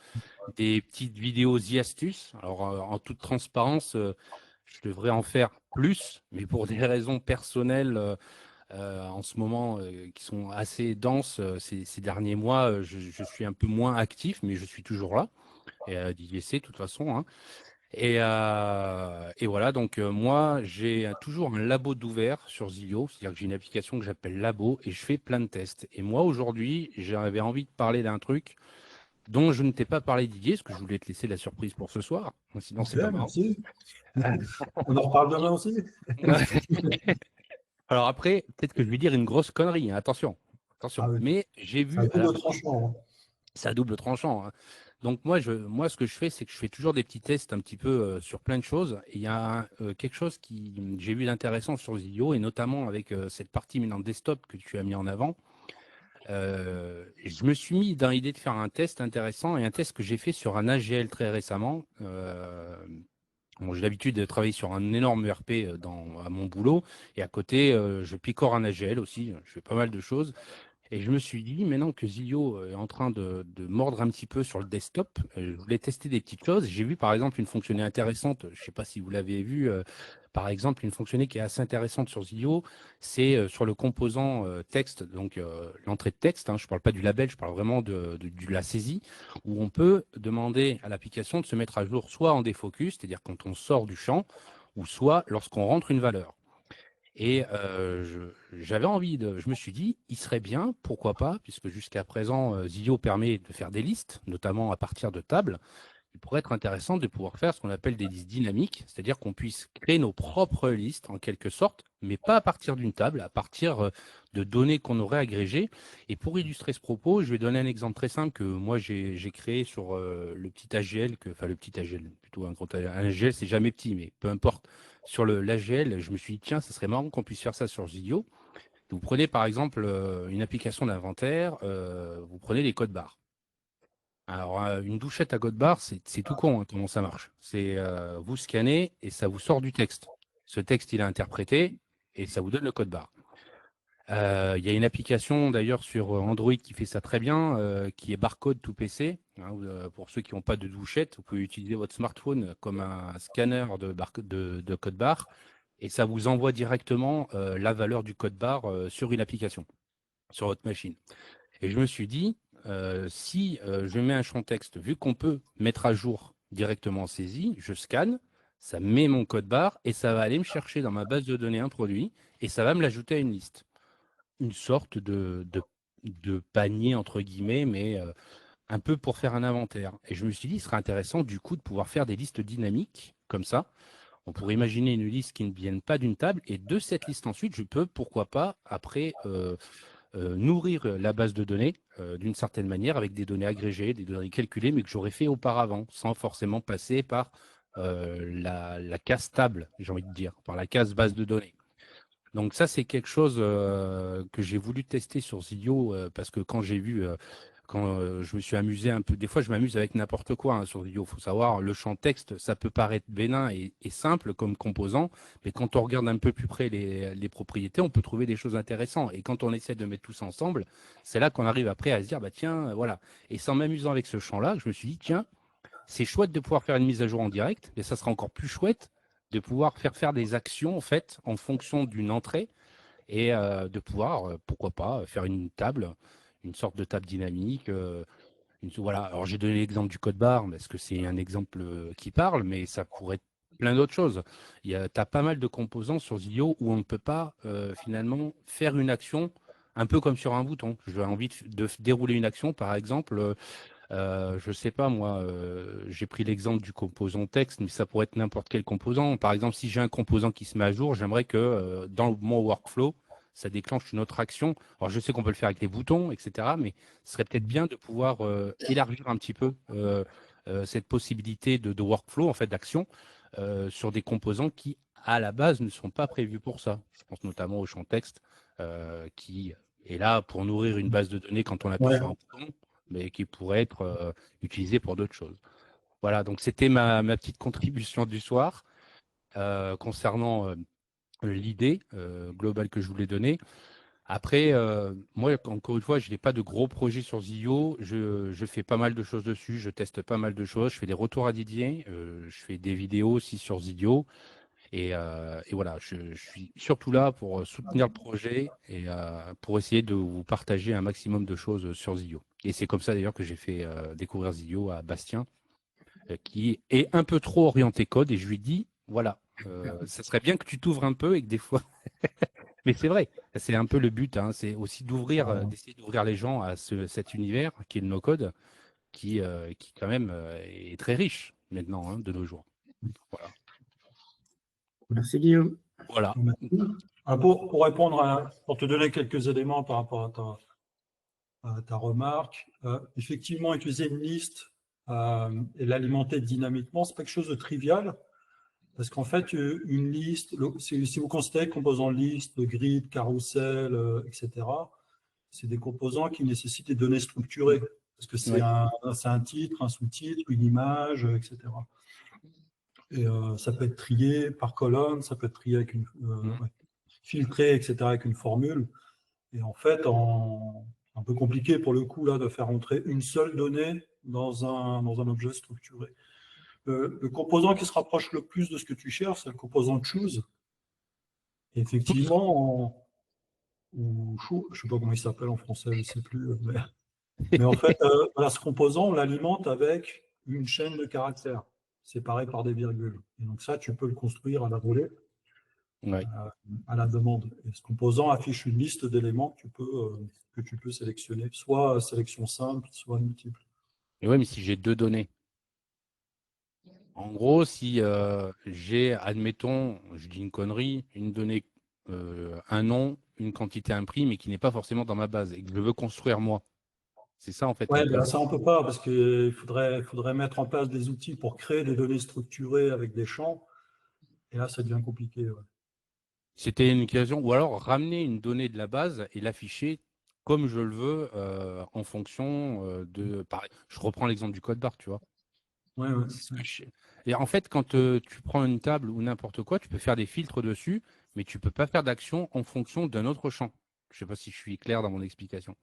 des petites vidéos e-astuces. Alors, en toute transparence, je devrais en faire plus, mais pour des raisons personnelles en ce moment qui sont assez denses ces derniers mois, je suis un peu moins actif, mais je suis toujours là. Et Didier sait, de toute façon, hein. Et voilà, donc moi, j'ai toujours un labo d'ouvert sur Zilio, c'est-à-dire que j'ai une application que j'appelle Labo et je fais plein de tests. Et moi, aujourd'hui, j'avais envie de parler d'un truc dont je ne t'ai pas parlé, Didier, parce que je voulais te laisser la surprise pour ce soir. Sinon, c'est pas marrant. Merci. On en reparle demain aussi. Alors après, peut-être que je vais dire une grosse connerie, hein. Attention. Ah oui. Mais j'ai vu... C'est un double tranchant. C'est à double tranchant, hein. Donc moi, ce que je fais, c'est que je fais toujours des petits tests un petit peu sur plein de choses. Et il y a quelque chose qui j'ai vu d'intéressant sur Zilio, et notamment avec cette partie maintenant desktop que tu as mis en avant. Je me suis mis dans l'idée de faire un test intéressant, et un test que j'ai fait sur un AGL très récemment. J'ai l'habitude de travailler sur un énorme ERP à mon boulot, et à côté, je picore un AGL aussi. Je fais pas mal de choses. Et je me suis dit, maintenant que Zilio est en train de mordre un petit peu sur le desktop, je voulais tester des petites choses. J'ai vu par exemple une fonctionnalité intéressante, je ne sais pas si vous l'avez vu, par exemple une fonctionnalité qui est assez intéressante sur Zilio, c'est sur le composant texte, donc l'entrée de texte, hein, je ne parle pas du label, je parle vraiment de la saisie, où on peut demander à l'application de se mettre à jour soit en défocus, c'est-à-dire quand on sort du champ, ou soit lorsqu'on rentre une valeur. Et j'avais envie je me suis dit, il serait bien, pourquoi pas, puisque jusqu'à présent, Zilio permet de faire des listes, notamment à partir de tables. Il pourrait être intéressant de pouvoir faire ce qu'on appelle des listes dynamiques, c'est-à-dire qu'on puisse créer nos propres listes en quelque sorte, mais pas à partir d'une table, à partir de données qu'on aurait agrégées. Et pour illustrer ce propos, je vais donner un exemple très simple que moi j'ai créé sur le petit AGL, enfin le petit AGL, plutôt un AGL, c'est jamais petit, mais peu importe. Sur l'AGL, je me suis dit, tiens, ça serait marrant qu'on puisse faire ça sur Zilio. Vous prenez par exemple une application d'inventaire, vous prenez les codes barres. Alors, une douchette à code barre, c'est tout con, hein, comment ça marche. C'est vous scannez et ça vous sort du texte. Ce texte, il est interprété et ça vous donne le code barre. Il y a une application d'ailleurs sur Android qui fait ça très bien, qui est Barcode to PC. Hein, pour ceux qui n'ont pas de douchette, vous pouvez utiliser votre smartphone comme un scanner de code barre et ça vous envoie directement la valeur du code barre sur une application, sur votre machine. Et je me suis dit, si je mets un champ texte, vu qu'on peut mettre à jour directement en saisie, je scanne, ça met mon code barre et ça va aller me chercher dans ma base de données un produit et ça va me l'ajouter à une liste. Une sorte de panier, entre guillemets, mais un peu pour faire un inventaire. Et je me suis dit, il serait intéressant du coup de pouvoir faire des listes dynamiques comme ça. On pourrait imaginer une liste qui ne vienne pas d'une table et de cette liste ensuite, je peux, pourquoi pas, après nourrir la base de données d'une certaine manière avec des données agrégées, des données calculées, mais que j'aurais fait auparavant, sans forcément passer par la case table, j'ai envie de dire, par la case base de données. Donc ça, c'est quelque chose que j'ai voulu tester sur Zilio parce que quand j'ai vu, quand je me suis amusé un peu, des fois je m'amuse avec n'importe quoi hein, sur Zilio. Il faut savoir, le champ texte, ça peut paraître bénin et simple comme composant, mais quand on regarde un peu plus près les propriétés, on peut trouver des choses intéressantes. Et quand on essaie de mettre tout ça ensemble, c'est là qu'on arrive après à se dire, bah tiens, voilà. Et sans m'amusant avec ce champ-là, je me suis dit, tiens, c'est chouette de pouvoir faire une mise à jour en direct, mais ça sera encore plus chouette de pouvoir faire des actions en fait en fonction d'une entrée et de pouvoir, pourquoi pas, faire une table, une sorte de table dynamique. Voilà. Alors j'ai donné l'exemple du code barre parce que c'est un exemple qui parle, mais ça pourrait être plein d'autres choses. Tu as pas mal de composants sur Zilio où on ne peut pas finalement faire une action un peu comme sur un bouton. J'ai envie de dérouler une action, par exemple. Je ne sais pas, moi, j'ai pris l'exemple du composant texte, mais ça pourrait être n'importe quel composant. Par exemple, si j'ai un composant qui se met à jour, j'aimerais que dans mon workflow, ça déclenche une autre action. Alors, je sais qu'on peut le faire avec des boutons, etc., mais ce serait peut-être bien de pouvoir élargir un petit peu cette possibilité de workflow, en fait, d'action, sur des composants qui, à la base, ne sont pas prévus pour ça. Je pense notamment au champ texte, qui est là pour nourrir une base de données quand on appuie Ouais. sur un bouton, mais qui pourrait être utilisé pour d'autres choses. Voilà, donc c'était ma petite contribution du soir concernant l'idée globale que je voulais donner. Après, moi, encore une fois, je n'ai pas de gros projets sur Zilio. Je fais pas mal de choses dessus, je teste pas mal de choses. Je fais des retours à Didier, je fais des vidéos aussi sur Zilio. Et voilà, je suis surtout là pour soutenir le projet et pour essayer de vous partager un maximum de choses sur Zilio. Et c'est comme ça d'ailleurs que j'ai fait découvrir Zilio à Bastien, qui est un peu trop orienté code. Et je lui dis, voilà, ça serait bien que tu t'ouvres un peu et que des fois... Mais c'est vrai, c'est un peu le but, hein, c'est aussi d'ouvrir, d'essayer d'ouvrir les gens à cet univers qui est le no-code, qui quand même est très riche maintenant, hein, de nos jours. Voilà. Merci Guillaume. Voilà. Pour répondre pour te donner quelques éléments par rapport à ta remarque, effectivement, utiliser une liste et l'alimenter dynamiquement, ce n'est pas quelque chose de trivial, parce qu'en fait, une liste, si vous considérez composants liste, grid, carrousel, etc., c'est des composants qui nécessitent des données structurées, parce que c'est un titre, un sous-titre, une image, etc. Et ça peut être trié par colonne, ça peut être trié avec filtré, etc., avec une formule. Et en fait, un peu compliqué pour le coup là, de faire entrer une seule donnée dans un objet structuré. Le composant qui se rapproche le plus de ce que tu cherches, c'est le composant choose. Et effectivement, ou chou, je ne sais pas comment il s'appelle en français, je ne sais plus. Mais en fait, voilà, ce composant, on l'alimente avec une chaîne de caractères séparée par des virgules. Et donc ça, tu peux le construire à la volée, Ouais. à la demande. Et ce composant affiche une liste d'éléments que tu peux sélectionner, soit sélection simple, soit multiple. Et ouais, mais si j'ai deux données. En gros, si j'ai, admettons, je dis une connerie, une donnée, un nom, une quantité, un prix, mais qui n'est pas forcément dans ma base et que je veux construire moi. C'est ça, en fait, Ouais, la ben base. ça, on ne peut pas parce qu'il faudrait mettre en place des outils pour créer des données structurées avec des champs. Et là, ça devient compliqué. Ouais. C'était une occasion, ou alors ramener une donnée de la base et l'afficher comme je le veux en fonction de. Je reprends l'exemple du code barre, tu vois. Ouais, ouais. C'est ce que Et en fait, quand tu prends une table ou n'importe quoi, tu peux faire des filtres dessus, mais tu ne peux pas faire d'action en fonction d'un autre champ. Je ne sais pas si je suis clair dans mon explication.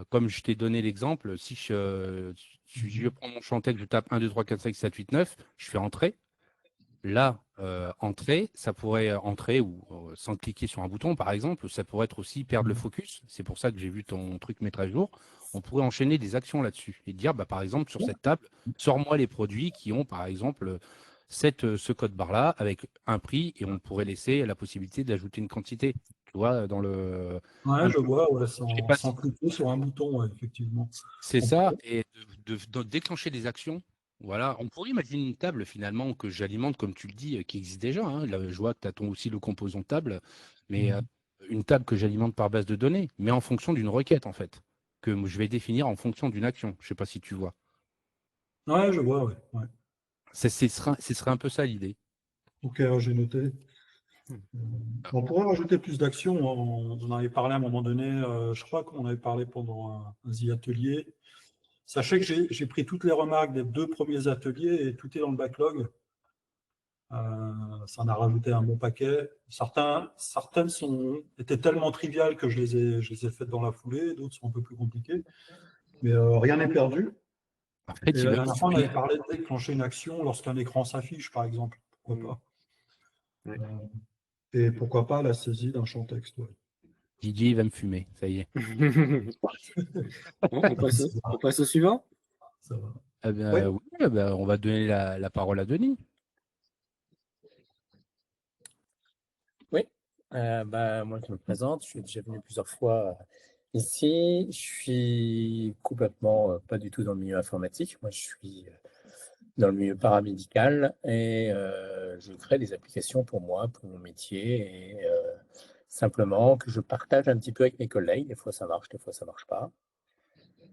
Comme je t'ai donné l'exemple, si je prends mon champ texte, je tape 1, 2, 3, 4, 5, 7, 8, 9, je fais entrer. Là, entrer, ça pourrait entrer ou sans cliquer sur un bouton, par exemple, ça pourrait être aussi perdre le focus. C'est pour ça que j'ai vu ton truc mettre à jour. On pourrait enchaîner des actions là-dessus et dire, bah, par exemple, sur cette table, sors-moi les produits qui ont, par exemple, ce code barre-là avec un prix et on pourrait laisser la possibilité d'ajouter une quantité. Tu vois, dans le. Ouais, Un je peu. vois, ouais, Je sais sans, pas sans cliquer sur un bouton, ouais, effectivement. C'est On ça, pourrait- et de déclencher des actions. Voilà, on pourrait imaginer une table finalement que j'alimente, comme tu le dis, qui existe déjà. Hein. Là, je vois que tu as aussi le composant table, mais une table que j'alimente par base de données, mais en fonction d'une requête en fait, que je vais définir en fonction d'une action. Je ne sais pas si tu vois. Ouais, je vois, ouais. Ouais. Ce serait un peu ça l'idée. Ok, j'ai noté. On pourrait rajouter plus d'actions. On en avait parlé à un moment donné. Je crois qu'on avait parlé pendant un The atelier. Sachez que j'ai pris toutes les remarques des 2 premiers ateliers et tout est dans le backlog. Ça en a rajouté un bon paquet. Certaines étaient tellement triviales que je les ai faites dans la foulée, d'autres sont un peu plus compliquées. Mais rien n'est perdu. Après, Et tu la vas dernière fois, on avait parlé de déclencher une action lorsqu'un écran s'affiche, par exemple. Pourquoi pas. Ouais. Et pourquoi pas la saisie d'un champ texte. Ouais. Didier va me fumer, ça y est. Bon, on passe au suivant. Ça va. Eh bien, Ouais. oui, eh ben, on va donner la parole à Denis. Oui, moi je me présente, je suis déjà venu plusieurs fois ici. Je suis complètement pas du tout dans le milieu informatique. Moi, je suis dans le milieu paramédical et je crée des applications pour moi, pour mon métier et simplement que je partage un petit peu avec mes collègues. Des fois ça marche, des fois ça marche pas.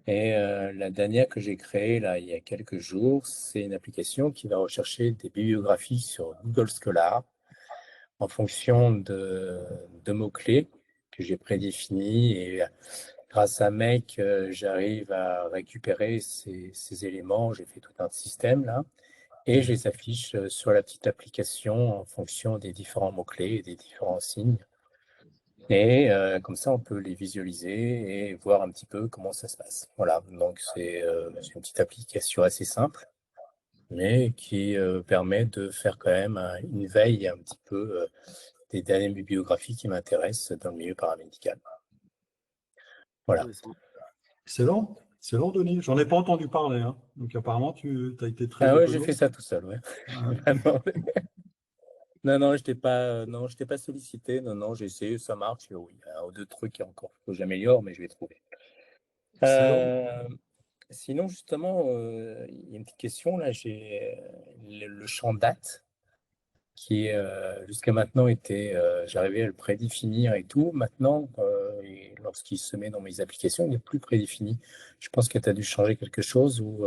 Et la dernière que j'ai créée là il y a quelques jours, c'est une application qui va rechercher des bibliographies sur Google Scholar en fonction de mots-clés que j'ai prédéfinis. Et grâce à Make, j'arrive à récupérer ces éléments. J'ai fait tout un système là. Et je les affiche sur la petite application en fonction des différents mots-clés et des différents signes. Et comme ça, on peut les visualiser et voir un petit peu comment ça se passe. Voilà, donc c'est une petite application assez simple, mais qui permet de faire quand même une veille un petit peu des dernières bibliographies qui m'intéressent dans le milieu paramédical. Voilà. Excellent. Excellent, Denis. J'en ai pas entendu parler. Hein. Donc apparemment, tu as été très Ah ouais, j'ai autonome. fait ça tout seul, ouais. Vraiment. Non, je t'ai pas sollicité. Non, j'ai essayé, ça marche. Oui, il y a un ou deux trucs qui encore que j'améliore, mais je vais trouver. Sinon, justement, il y a une petite question là. J'ai le champ date qui jusqu'à maintenant était, j'arrivais à le prédéfinir et tout. Maintenant, lorsqu'il se met dans mes applications, il n'est plus prédéfini. Je pense que tu as dû changer quelque chose ou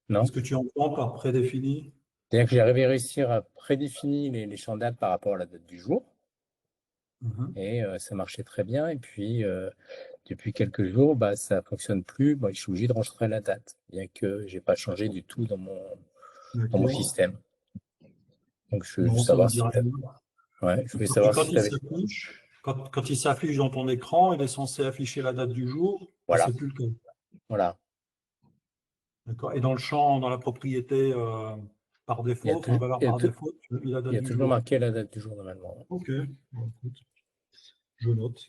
non? Est-ce que tu entends par prédéfini? C'est-à-dire que j'arrivais à réussir à prédéfinir les champs dates par rapport à la date du jour. Et ça marchait très bien. Et puis, depuis quelques jours, ça ne fonctionne plus. Je suis obligé de enregistrer la date, bien que je n'ai pas changé du tout dans mon système. Donc, je veux savoir si tu avais... Ouais, je voulais savoir si tu avais... Quand il s'affiche dans ton écran, il est censé afficher la date du jour. Voilà. C'est plus le cas. Voilà. D'accord. Et dans le champ, dans la propriété par Il y a défaut, tout- enfin, valeur il y a par tout- défaut, il a la il y date a du toujours jour. marqué la date du jour normalement. Ok. Bon, écoute, je note.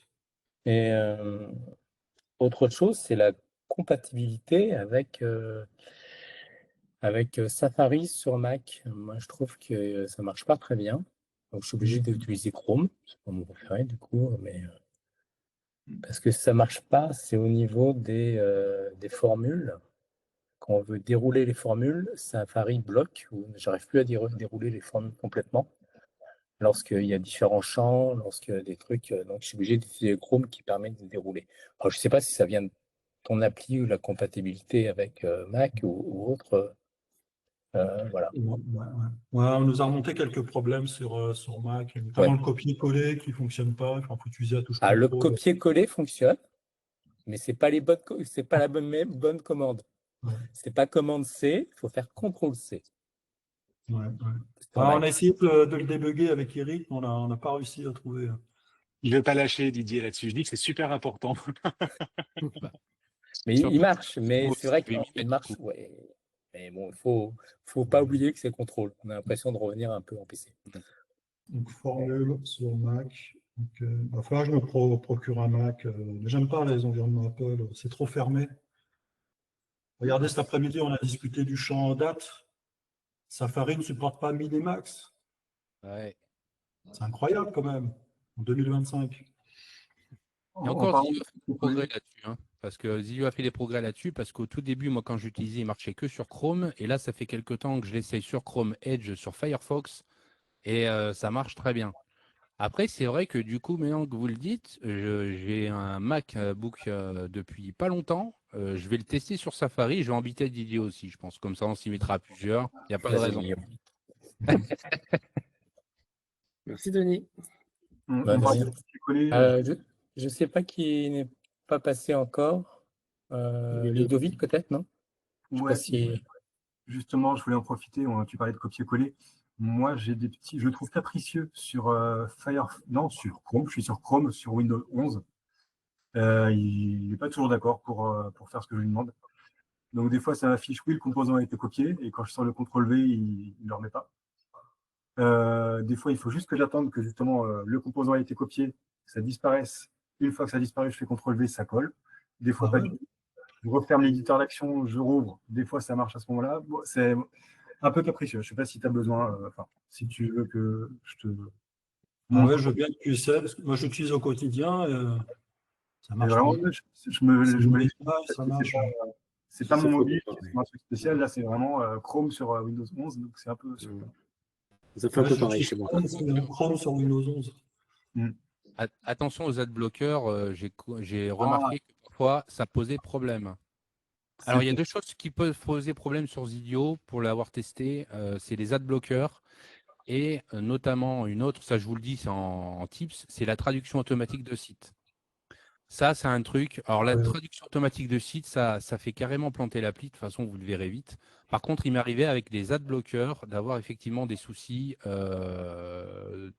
Et autre chose, c'est la compatibilité avec Safari sur Mac. Moi, je trouve que ça marche pas très bien. Donc, je suis obligé d'utiliser Chrome. C'est pas mon préféré, du coup, mais parce que ça marche pas, c'est au niveau des formules. Quand on veut dérouler les formules, Safari bloque, ou j'arrive plus à dérouler les formules complètement. Lorsqu'il y a différents champs, lorsqu'il y a des trucs, donc je suis obligé d'utiliser Chrome qui permet de dérouler. Alors, je sais pas si ça vient de ton appli ou la compatibilité avec Mac ou autre. Voilà. Ouais, on nous a remonté quelques problèmes sur Mac, notamment Ouais. le copier-coller qui ne fonctionne pas. Il faut utiliser la touche Ah, le contrôle. copier-coller fonctionne, mais c'est pas c'est pas la bonne commande. Ouais. C'est pas commande C, il faut faire CTRL C. Ouais. Sur On Mac. a essayé de le débugger avec Eric, mais on n'a pas réussi à trouver. Il ne veut pas lâcher Didier là-dessus. Je dis que c'est super important. Mais Surtout il marche, mais moi c'est aussi, vrai je vais m'y qu'il mettre, marche. du coup. Ouais. Mais bon, faut pas oublier que c'est contrôle. On a l'impression de revenir un peu en PC. Donc, formule sur Mac. Donc, il va falloir que je me procure un Mac. J'aime pas les environnements Apple, c'est trop fermé. Regardez, cet après-midi, on a discuté du champ date. Safari ne supporte pas Minimax. Ouais. C'est incroyable quand même, en 2025. Et encore, Zio a fait des progrès là-dessus. Hein, parce que Zio a fait des progrès là-dessus parce qu'au tout début, moi, quand j'utilisais, il marchait que sur Chrome. Et là, ça fait quelques temps que je l'essaye sur Chrome, Edge, sur Firefox. Et ça marche très bien. Après, c'est vrai que du coup, maintenant que vous le dites, j'ai un MacBook depuis pas longtemps. Je vais le tester sur Safari. Je vais embêter Didier aussi, je pense. Comme ça, on s'y mettra à plusieurs. Il n'y a pas de Vas-y, raison. Guillaume. Merci, Denis. Bah, On de parle rien. de copier-coller. Je ne sais pas qui n'est pas passé encore. Ludovic, peut-être, non? Je sais pas Ouais, si. justement, je voulais en profiter. Tu parlais de copier-coller. Moi, j'ai des petits, je le trouve capricieux sur non, sur Chrome. Je suis sur Chrome, sur Windows 11. Il n'est pas toujours d'accord pour faire ce que je lui demande. Donc, des fois, ça affiche oui, le composant a été copié, et quand je sors le CTRL V, il ne le remet pas. Des fois, il faut juste que j'attende que justement le composant a été copié, que ça disparaisse. Une fois que ça disparaît, je fais CTRL V, ça colle. Des fois, pas du tout. Je referme l'éditeur d'action, je rouvre. Des fois, ça marche à ce moment-là. Bon, c'est un peu capricieux. Je ne sais pas si tu as besoin, si tu veux que je te montre. Ouais, je veux bien que tu essaies, parce que moi, j'utilise au quotidien. Ça Mais marche vraiment, bien. je me laisse. Ça marche. C'est pas mon C'est faux, mobile, pareil. c'est un truc spécial. Là, c'est vraiment Chrome sur Windows 11, donc c'est un peu. Ça fait un Ouais, peu pareil j'utilise chez moi. Chrome sur Windows 11. Attention aux adblockers, j'ai remarqué que parfois ça posait problème. Alors, il y a deux choses qui peuvent poser problème sur Zydio pour l'avoir testé, c'est les adblockers et notamment une autre, ça je vous le dis, c'est en tips, c'est la traduction automatique de site. Ça, c'est un truc. Alors, la traduction automatique de site, ça fait carrément planter l'appli. De toute façon, vous le verrez vite. Par contre, il m'arrivait avec des adblockers d'avoir effectivement des soucis de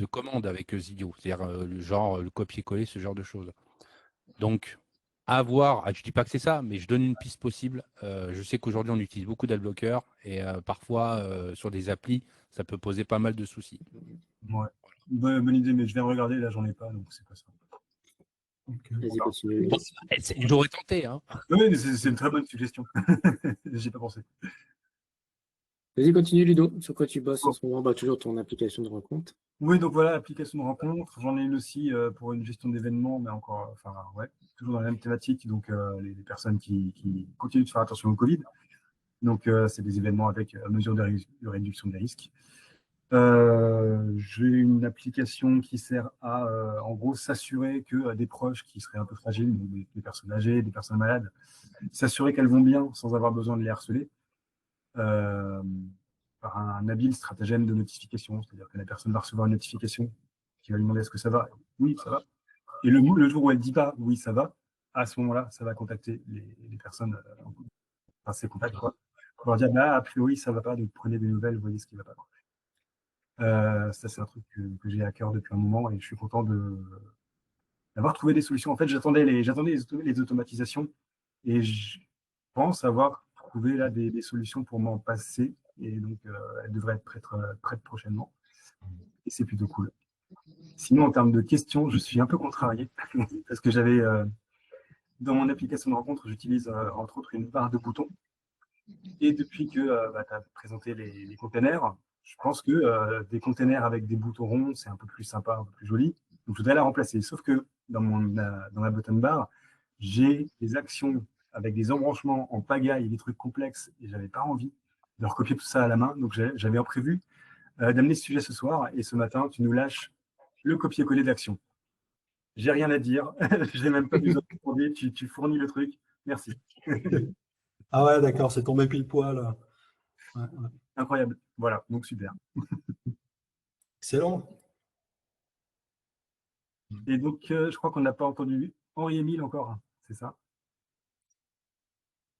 commande avec Zydio. C'est-à-dire genre le copier-coller, ce genre de choses. Donc, à voir. Je ne dis pas que c'est ça, mais je donne une piste possible. Je sais qu'aujourd'hui, on utilise beaucoup d'adblockers et parfois, sur des applis, ça peut poser pas mal de soucis. Ouais. Bonne idée, mais je viens de regarder, là, j'en ai pas, donc c'est pas ça. Vas-y, continue. Bon, j'aurais tenté. Hein. Oui, mais c'est une très bonne suggestion. J'y ai pas pensé. Vas-y, continue, Ludo. Sur quoi tu bosses en ce moment? Bah, toujours ton application de rencontre. Oui, donc voilà, application de rencontre. J'en ai une aussi pour une gestion d'événements, mais encore, enfin, ouais, toujours dans la même thématique. Donc, les personnes qui continuent de faire attention au Covid. Donc, c'est des événements avec mesure de réduction des risques. J'ai une application qui sert à, en gros, s'assurer que des proches qui seraient un peu fragiles, donc des personnes âgées, des personnes malades, s'assurer qu'elles vont bien sans avoir besoin de les harceler. Par un habile stratagème de notification, c'est-à-dire que la personne va recevoir une notification qui va lui demander est-ce que ça va? Oui, ça va. Et le jour où elle ne dit pas oui, ça va, à ce moment-là, ça va contacter les personnes, enfin ses contacts, quoi, pour leur dire bah, a priori, ça ne va pas, donc prenez des nouvelles, voyez ce qui ne va pas. Ça, c'est un truc que j'ai à cœur depuis un moment et je suis content d'avoir trouvé des solutions. En fait, j'attendais les automatisations et je pense avoir trouvé là des solutions pour m'en passer. Et donc, elles devraient être prêtes prochainement. Et c'est plutôt cool. Sinon, en termes de questions, je suis un peu contrarié parce que j'avais dans mon application de rencontre, j'utilise entre autres une barre de boutons. Et depuis que tu as présenté les containers, je pense que des containers avec des boutons ronds, c'est un peu plus sympa, un peu plus joli. Donc, je voudrais la remplacer. Sauf que dans ma button bar, j'ai des actions avec des embranchements en pagaille et des trucs complexes et j'avais pas envie de recopier tout ça à la main. Donc, j'avais prévu d'amener ce sujet ce soir et ce matin, tu nous lâches le copier-coller d'action. J'ai rien à dire. J'ai même pas besoin de demander. Tu fournis le truc. Merci. Ah ouais, d'accord, c'est tombé pile poil. Ouais, ouais. Incroyable. Voilà, donc super. Excellent. Et donc, je crois qu'on n'a pas entendu Henri-Émile encore, c'est ça?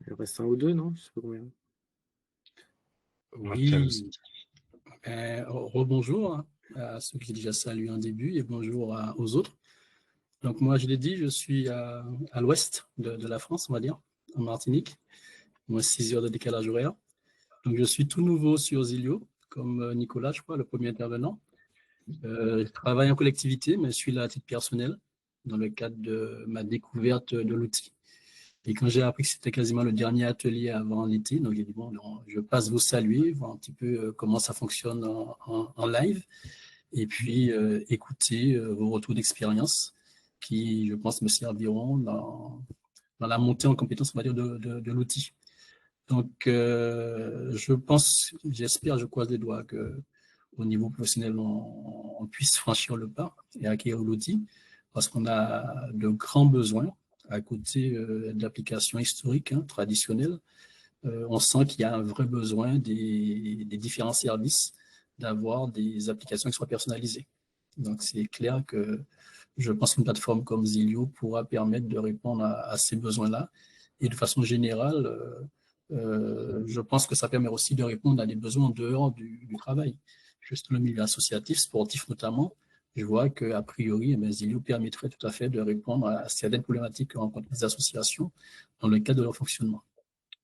Il en reste un ou deux, non? Je sais pas combien. Oui, rebonjour à ceux que j'ai déjà salués en début et bonjour aux autres. Donc moi, je l'ai dit, je suis à l'ouest de la France, on va dire, en Martinique, moins 6 heures de décalage horaire. Donc je suis tout nouveau sur Zilio, comme Nicolas, je crois, le premier intervenant. Je travaille en collectivité, mais je suis là à titre personnel, dans le cadre de ma découverte de l'outil. Et quand j'ai appris que c'était quasiment le dernier atelier avant l'été, donc j'ai dit, bon, je passe vous saluer, voir un petit peu comment ça fonctionne en live, et puis écouter vos retours d'expérience qui, je pense, me serviront dans la montée en compétence, on va dire, de l'outil. Donc, je pense, j'espère, je croise les doigts qu'au niveau professionnel, on puisse franchir le pas et acquérir l'outil, parce qu'on a de grands besoins à côté d'applications historiques, traditionnelles. On sent qu'il y a un vrai besoin des différents services d'avoir des applications qui soient personnalisées. Donc, c'est clair que je pense qu'une plateforme comme Zilio pourra permettre de répondre à ces besoins-là. Et de façon générale, je pense que ça permet aussi de répondre à des besoins en dehors du travail. Juste le milieu associatif, sportif notamment, je vois qu'a priori, Zilio permettrait tout à fait de répondre à certaines problématiques que rencontrent les associations dans le cadre de leur fonctionnement.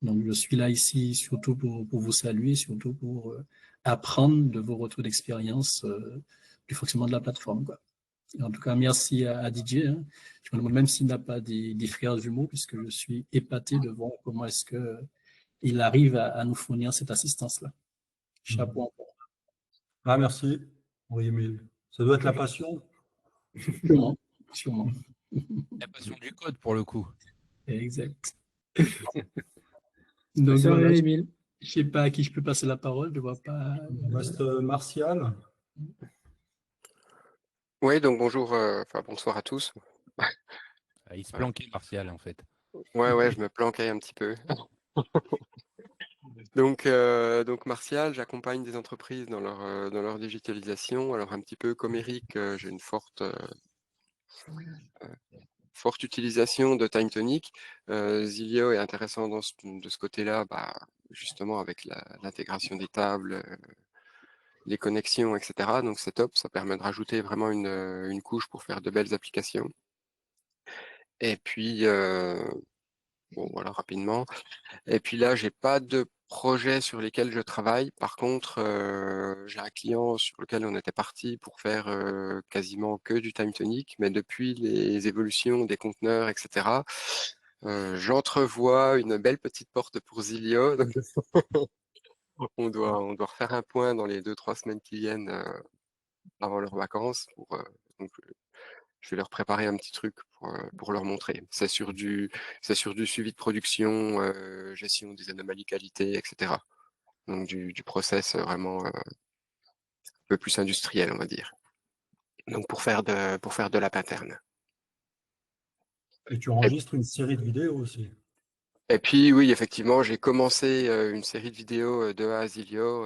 Donc, je suis là ici surtout pour vous saluer, surtout pour apprendre de vos retours d'expérience du fonctionnement de la plateforme, quoi. Et en tout cas, merci à DJ. Hein. Je me demande même s'il n'a pas des frères jumeaux, puisque je suis épaté de voir comment est-ce qu'il arrive à nous fournir cette assistance-là. Chapeau encore. Ah, merci, Henri-Émile. Ça doit être la passion. Sûrement, sûrement. La passion du code, pour le coup. Exact. Donc Merci, voilà, je Henri-Émile. ne sais pas à qui je peux passer la parole, je ne vois pas. Il reste Martial. Oui, donc bonjour, bonsoir à tous. Il se planquait, Martial, en fait. Ouais, je me planquais un petit peu. Donc Martial, j'accompagne des entreprises dans leur digitalisation. Alors un petit peu comme Eric, j'ai une forte utilisation de TimeTonic. Zilio est intéressant de ce côté-là, justement avec l'intégration des tables, les connexions, etc. Donc c'est top, ça permet de rajouter vraiment une couche pour faire de belles applications. Et puis, bon voilà, rapidement. Et puis là, j'ai pas de projet sur lesquels je travaille. Par contre, j'ai un client sur lequel on était parti pour faire quasiment que du TimeTonic, mais depuis les évolutions des conteneurs, etc., j'entrevois une belle petite porte pour Zilio. Donc on doit refaire un point dans les 2-3 semaines qui viennent avant leurs vacances. Donc, je vais leur préparer un petit truc pour leur montrer. C'est sur du suivi de production, gestion des anomalies qualité, etc. Donc du process vraiment un peu plus industriel, on va dire. Donc pour faire de la pattern. Et tu enregistres une série de vidéos aussi. Et puis oui, effectivement, j'ai commencé une série de vidéos de A à Zilio.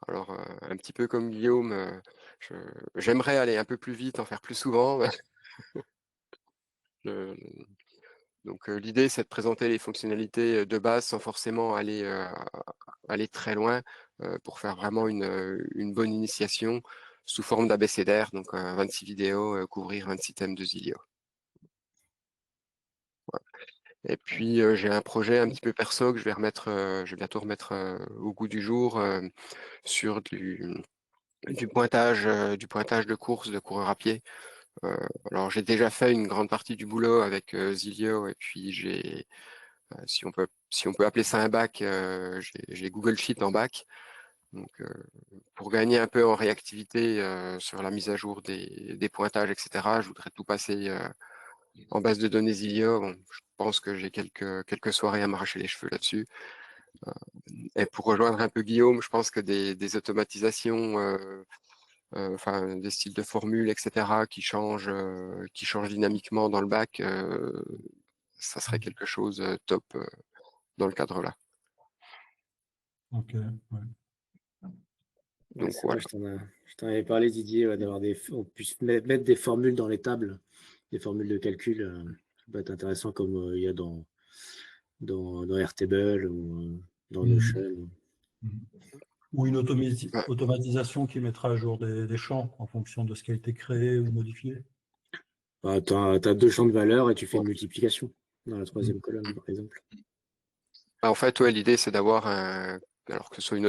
Alors un petit peu comme Guillaume, j'aimerais aller un peu plus vite, en faire plus souvent. Donc l'idée, c'est de présenter les fonctionnalités de base sans forcément aller très loin. pour faire vraiment une bonne initiation sous forme d'abécédaire, donc 26 vidéos, couvrir 26 thèmes de Zilio. Voilà. Et puis j'ai un projet un petit peu perso que je vais bientôt remettre au goût du jour sur du pointage de course de coureurs à pied. Alors j'ai déjà fait une grande partie du boulot avec Zilio, et puis j'ai si on peut appeler ça un bac, j'ai Google Sheet en bac. Donc pour gagner un peu en réactivité sur la mise à jour des pointages, etc., je voudrais tout passer en base de données Zilio. Bon, je pense que j'ai quelques soirées à m'arracher les cheveux là-dessus. Et pour rejoindre un peu Guillaume, je pense que des automatisations, enfin des styles de formules, etc., qui changent dynamiquement dans le bac, ça serait quelque chose top dans le cadre là. Ok, ouais. Donc C'est voilà. vrai, je t'en avais parlé, Didier, d'avoir on puisse mettre des formules dans les tables, des formules de calcul. Ça peut être intéressant comme il y a dans Airtable ou dans Notion. Ou une automatisation qui mettra à jour des champs en fonction de ce qui a été créé ou modifié. Bah, tu as 2 champs de valeur et tu fais une multiplication dans la 3e colonne, par exemple. En fait, ouais, l'idée, c'est d'avoir alors que ce soit une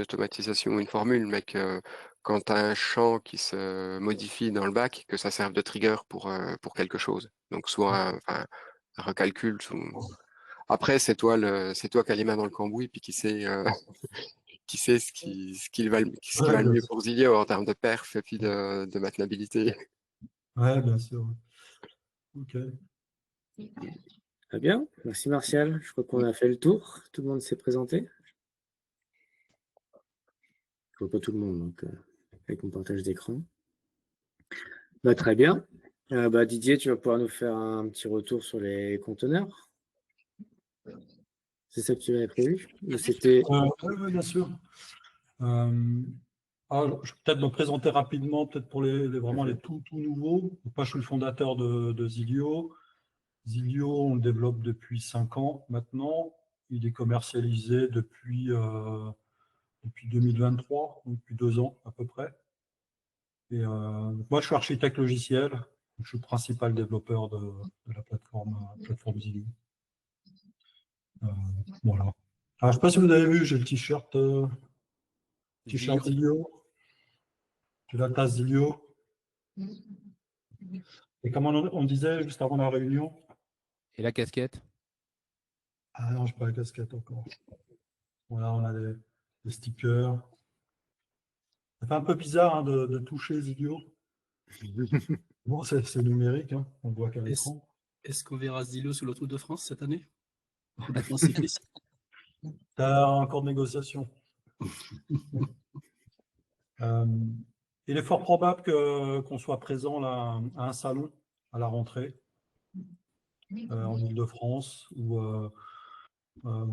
automatisation ou une formule, mais que quand tu as un champ qui se modifie dans le bac, que ça serve de trigger pour quelque chose. Donc, soit un recalcul. Après, c'est toi qui as les mains dans le cambouis, puis qui sait, ce qui va le mieux pour Zilio en termes de perf et puis de maintenabilité. Ouais, bien sûr. Ok. Très bien, merci Martial. Je crois qu'on a fait le tour. Tout le monde s'est présenté. Je vois pas tout le monde, donc avec mon partage d'écran. Bah, très bien. Didier, tu vas pouvoir nous faire un petit retour sur les conteneurs. C'est ça que tu avais prévu? C'était... Oui, bien sûr. Je vais peut-être me présenter rapidement, peut-être pour vraiment les tout nouveaux. Moi, je suis le fondateur de Zilio. Zilio, on le développe depuis 5 ans maintenant. Il est commercialisé depuis 2023, donc depuis 2 ans à peu près. Et moi, je suis architecte logiciel. Je suis le principal développeur de la plateforme Zilio. Voilà. Alors, je ne sais pas si vous avez vu, j'ai le t-shirt Zilio. J'ai la tasse Zilio. Et comme on disait juste avant la réunion. Et la casquette? Ah non, je n'ai pas la casquette encore. Voilà, on a des stickers. Ça fait un peu bizarre hein, de toucher Zilio. Bon, c'est numérique, hein. On voit qu'à l'écran. Est-ce qu'on verra Zilio sur le Tour de France cette année? Complètement cycliste. Tu as encore de négociations. Il est fort probable qu'on soit présent là, à un salon à la rentrée en Ile-de-France où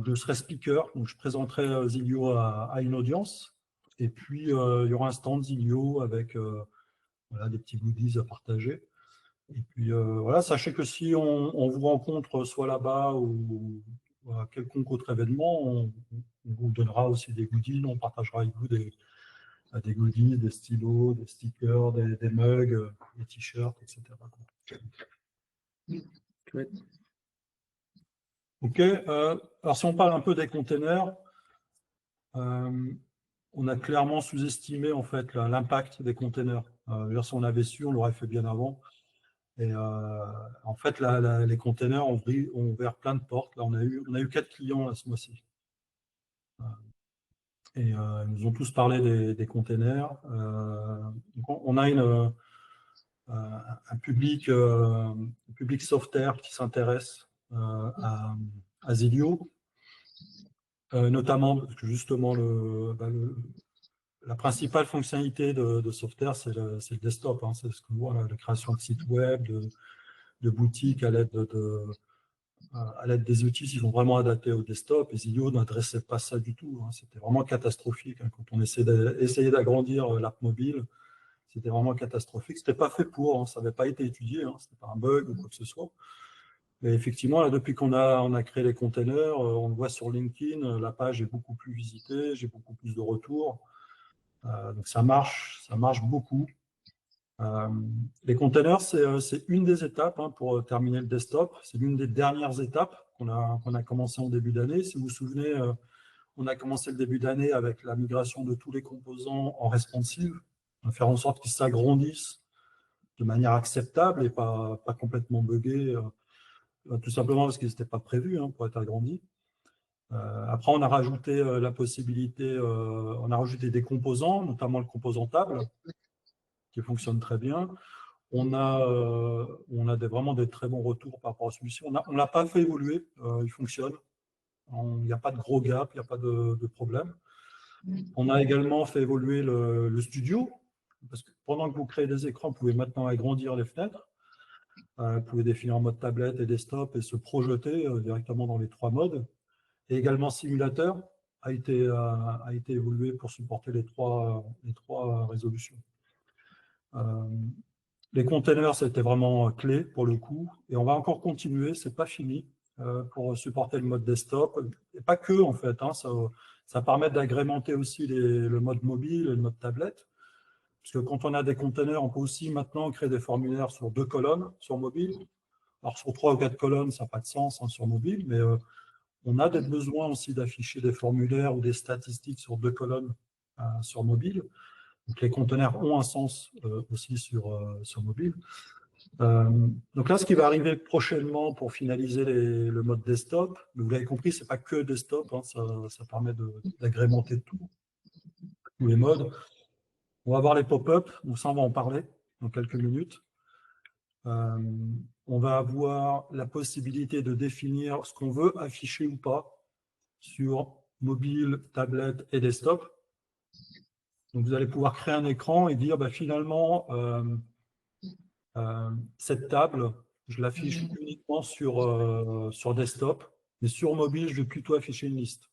je serai speaker, donc je présenterai Zilio à une audience. Et puis, il y aura un stand Zilio avec voilà, des petits goodies à partager. Et puis, voilà, sachez que si on vous rencontre soit là-bas ou à quelconque autre événement, on vous donnera aussi des goodies. On partagera avec vous des goodies, des stylos, des stickers, des mugs, des t-shirts, etc. Ouais. Ok, alors si on parle un peu des containers, on a clairement sous-estimé en fait l'impact des containers. Si on avait su, on l'aurait fait bien avant. Et en fait, les containers ont ouvert plein de portes. Là, on a eu 4 clients là, ce mois-ci. Et ils nous ont tous parlé des containers. Donc on a un public software qui s'intéresse à Zilio, notamment parce que justement la principale fonctionnalité de software, c'est le desktop. Hein, c'est ce qu'on voit, la création de sites web, de boutiques à l'aide des outils qui sont vraiment adaptés au desktop. Et Zilio n'adressait pas ça du tout. Hein, c'était vraiment catastrophique. Hein, quand on essayait d'agrandir l'app mobile, c'était vraiment catastrophique. C'était pas fait pour, hein, ça n'avait pas été étudié, hein, c'était pas un bug ou quoi que ce soit. Mais effectivement, là, depuis qu'on a créé les containers, on le voit sur LinkedIn, la page est beaucoup plus visitée, j'ai beaucoup plus de retours. Donc ça marche beaucoup. Les containers, c'est une des étapes pour terminer le desktop. C'est l'une des dernières étapes qu'on a commencé en début d'année. Si vous vous souvenez, on a commencé le début d'année avec la migration de tous les composants en responsive, faire en sorte qu'ils s'agrandissent de manière acceptable et pas complètement buggés, tout simplement parce qu'ils n'étaient pas prévus pour être agrandis. Après, on a rajouté la possibilité, on a rajouté des composants, notamment le composant table, qui fonctionne très bien. On a vraiment des très bons retours par rapport à celui-ci. On ne l'a pas fait évoluer, il fonctionne. Il n'y a pas de gros gap, il n'y a pas de problème. On a également fait évoluer le studio, parce que pendant que vous créez des écrans, vous pouvez maintenant agrandir les fenêtres. Vous pouvez définir en mode tablette et desktop et se projeter directement dans les 3 modes. Et également simulateur a été évolué pour supporter les trois résolutions. Les containers, c'était vraiment clé pour le coup. Et on va encore continuer, c'est pas fini, pour supporter le mode desktop. Et pas que, en fait. Ça permet d'agrémenter aussi le mode mobile et le mode tablette. Parce que quand on a des containers, on peut aussi maintenant créer des formulaires sur 2 colonnes sur mobile. Alors sur 3 ou 4 colonnes, ça n'a pas de sens sur mobile, mais on a des besoins aussi d'afficher des formulaires ou des statistiques sur 2 colonnes sur mobile. Donc les conteneurs ont un sens aussi sur mobile. Donc là, ce qui va arriver prochainement pour finaliser le mode desktop, vous l'avez compris, ce n'est pas que desktop, ça permet d'agrémenter tous les modes. On va voir les pop-up, donc ça on va en parler dans quelques minutes. On va avoir la possibilité de définir ce qu'on veut afficher ou pas sur mobile, tablette et desktop. Donc, vous allez pouvoir créer un écran et dire, finalement, cette table, je l'affiche uniquement sur desktop, mais sur mobile, je vais plutôt afficher une liste,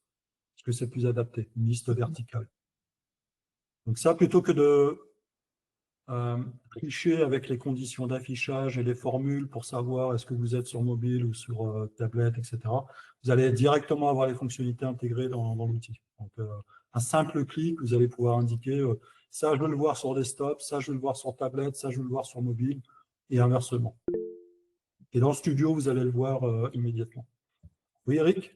parce que c'est plus adapté, une liste verticale. Donc ça, plutôt que de tricher avec les conditions d'affichage et les formules pour savoir est-ce que vous êtes sur mobile ou sur tablette, etc., vous allez directement avoir les fonctionnalités intégrées dans l'outil. Donc, un simple clic, vous allez pouvoir indiquer ça, je veux le voir sur desktop, ça, je veux le voir sur tablette, ça, je veux le voir sur mobile, et inversement. Et dans le studio, vous allez le voir immédiatement. Oui, Eric?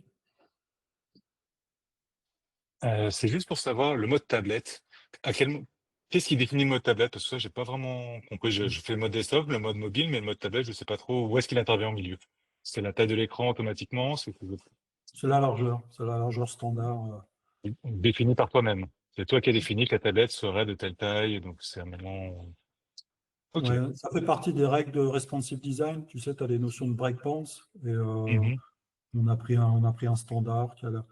C'est juste pour savoir le mode tablette. Qu'est-ce qui définit le mode tablette? Parce que ça, j'ai pas vraiment compris. Je fais le mode desktop, le mode mobile, mais le mode tablette, je ne sais pas trop où est-ce qu'il intervient au milieu. C'est la taille de l'écran automatiquement? C'est la largeur standard. Défini par toi-même. C'est toi qui as défini que la tablette serait de telle taille, donc c'est un moment. Ok. Ouais, ça fait partie des règles de responsive design. Tu sais, tu as les notions de breakpoints. Et on a pris un standard qui a l'air.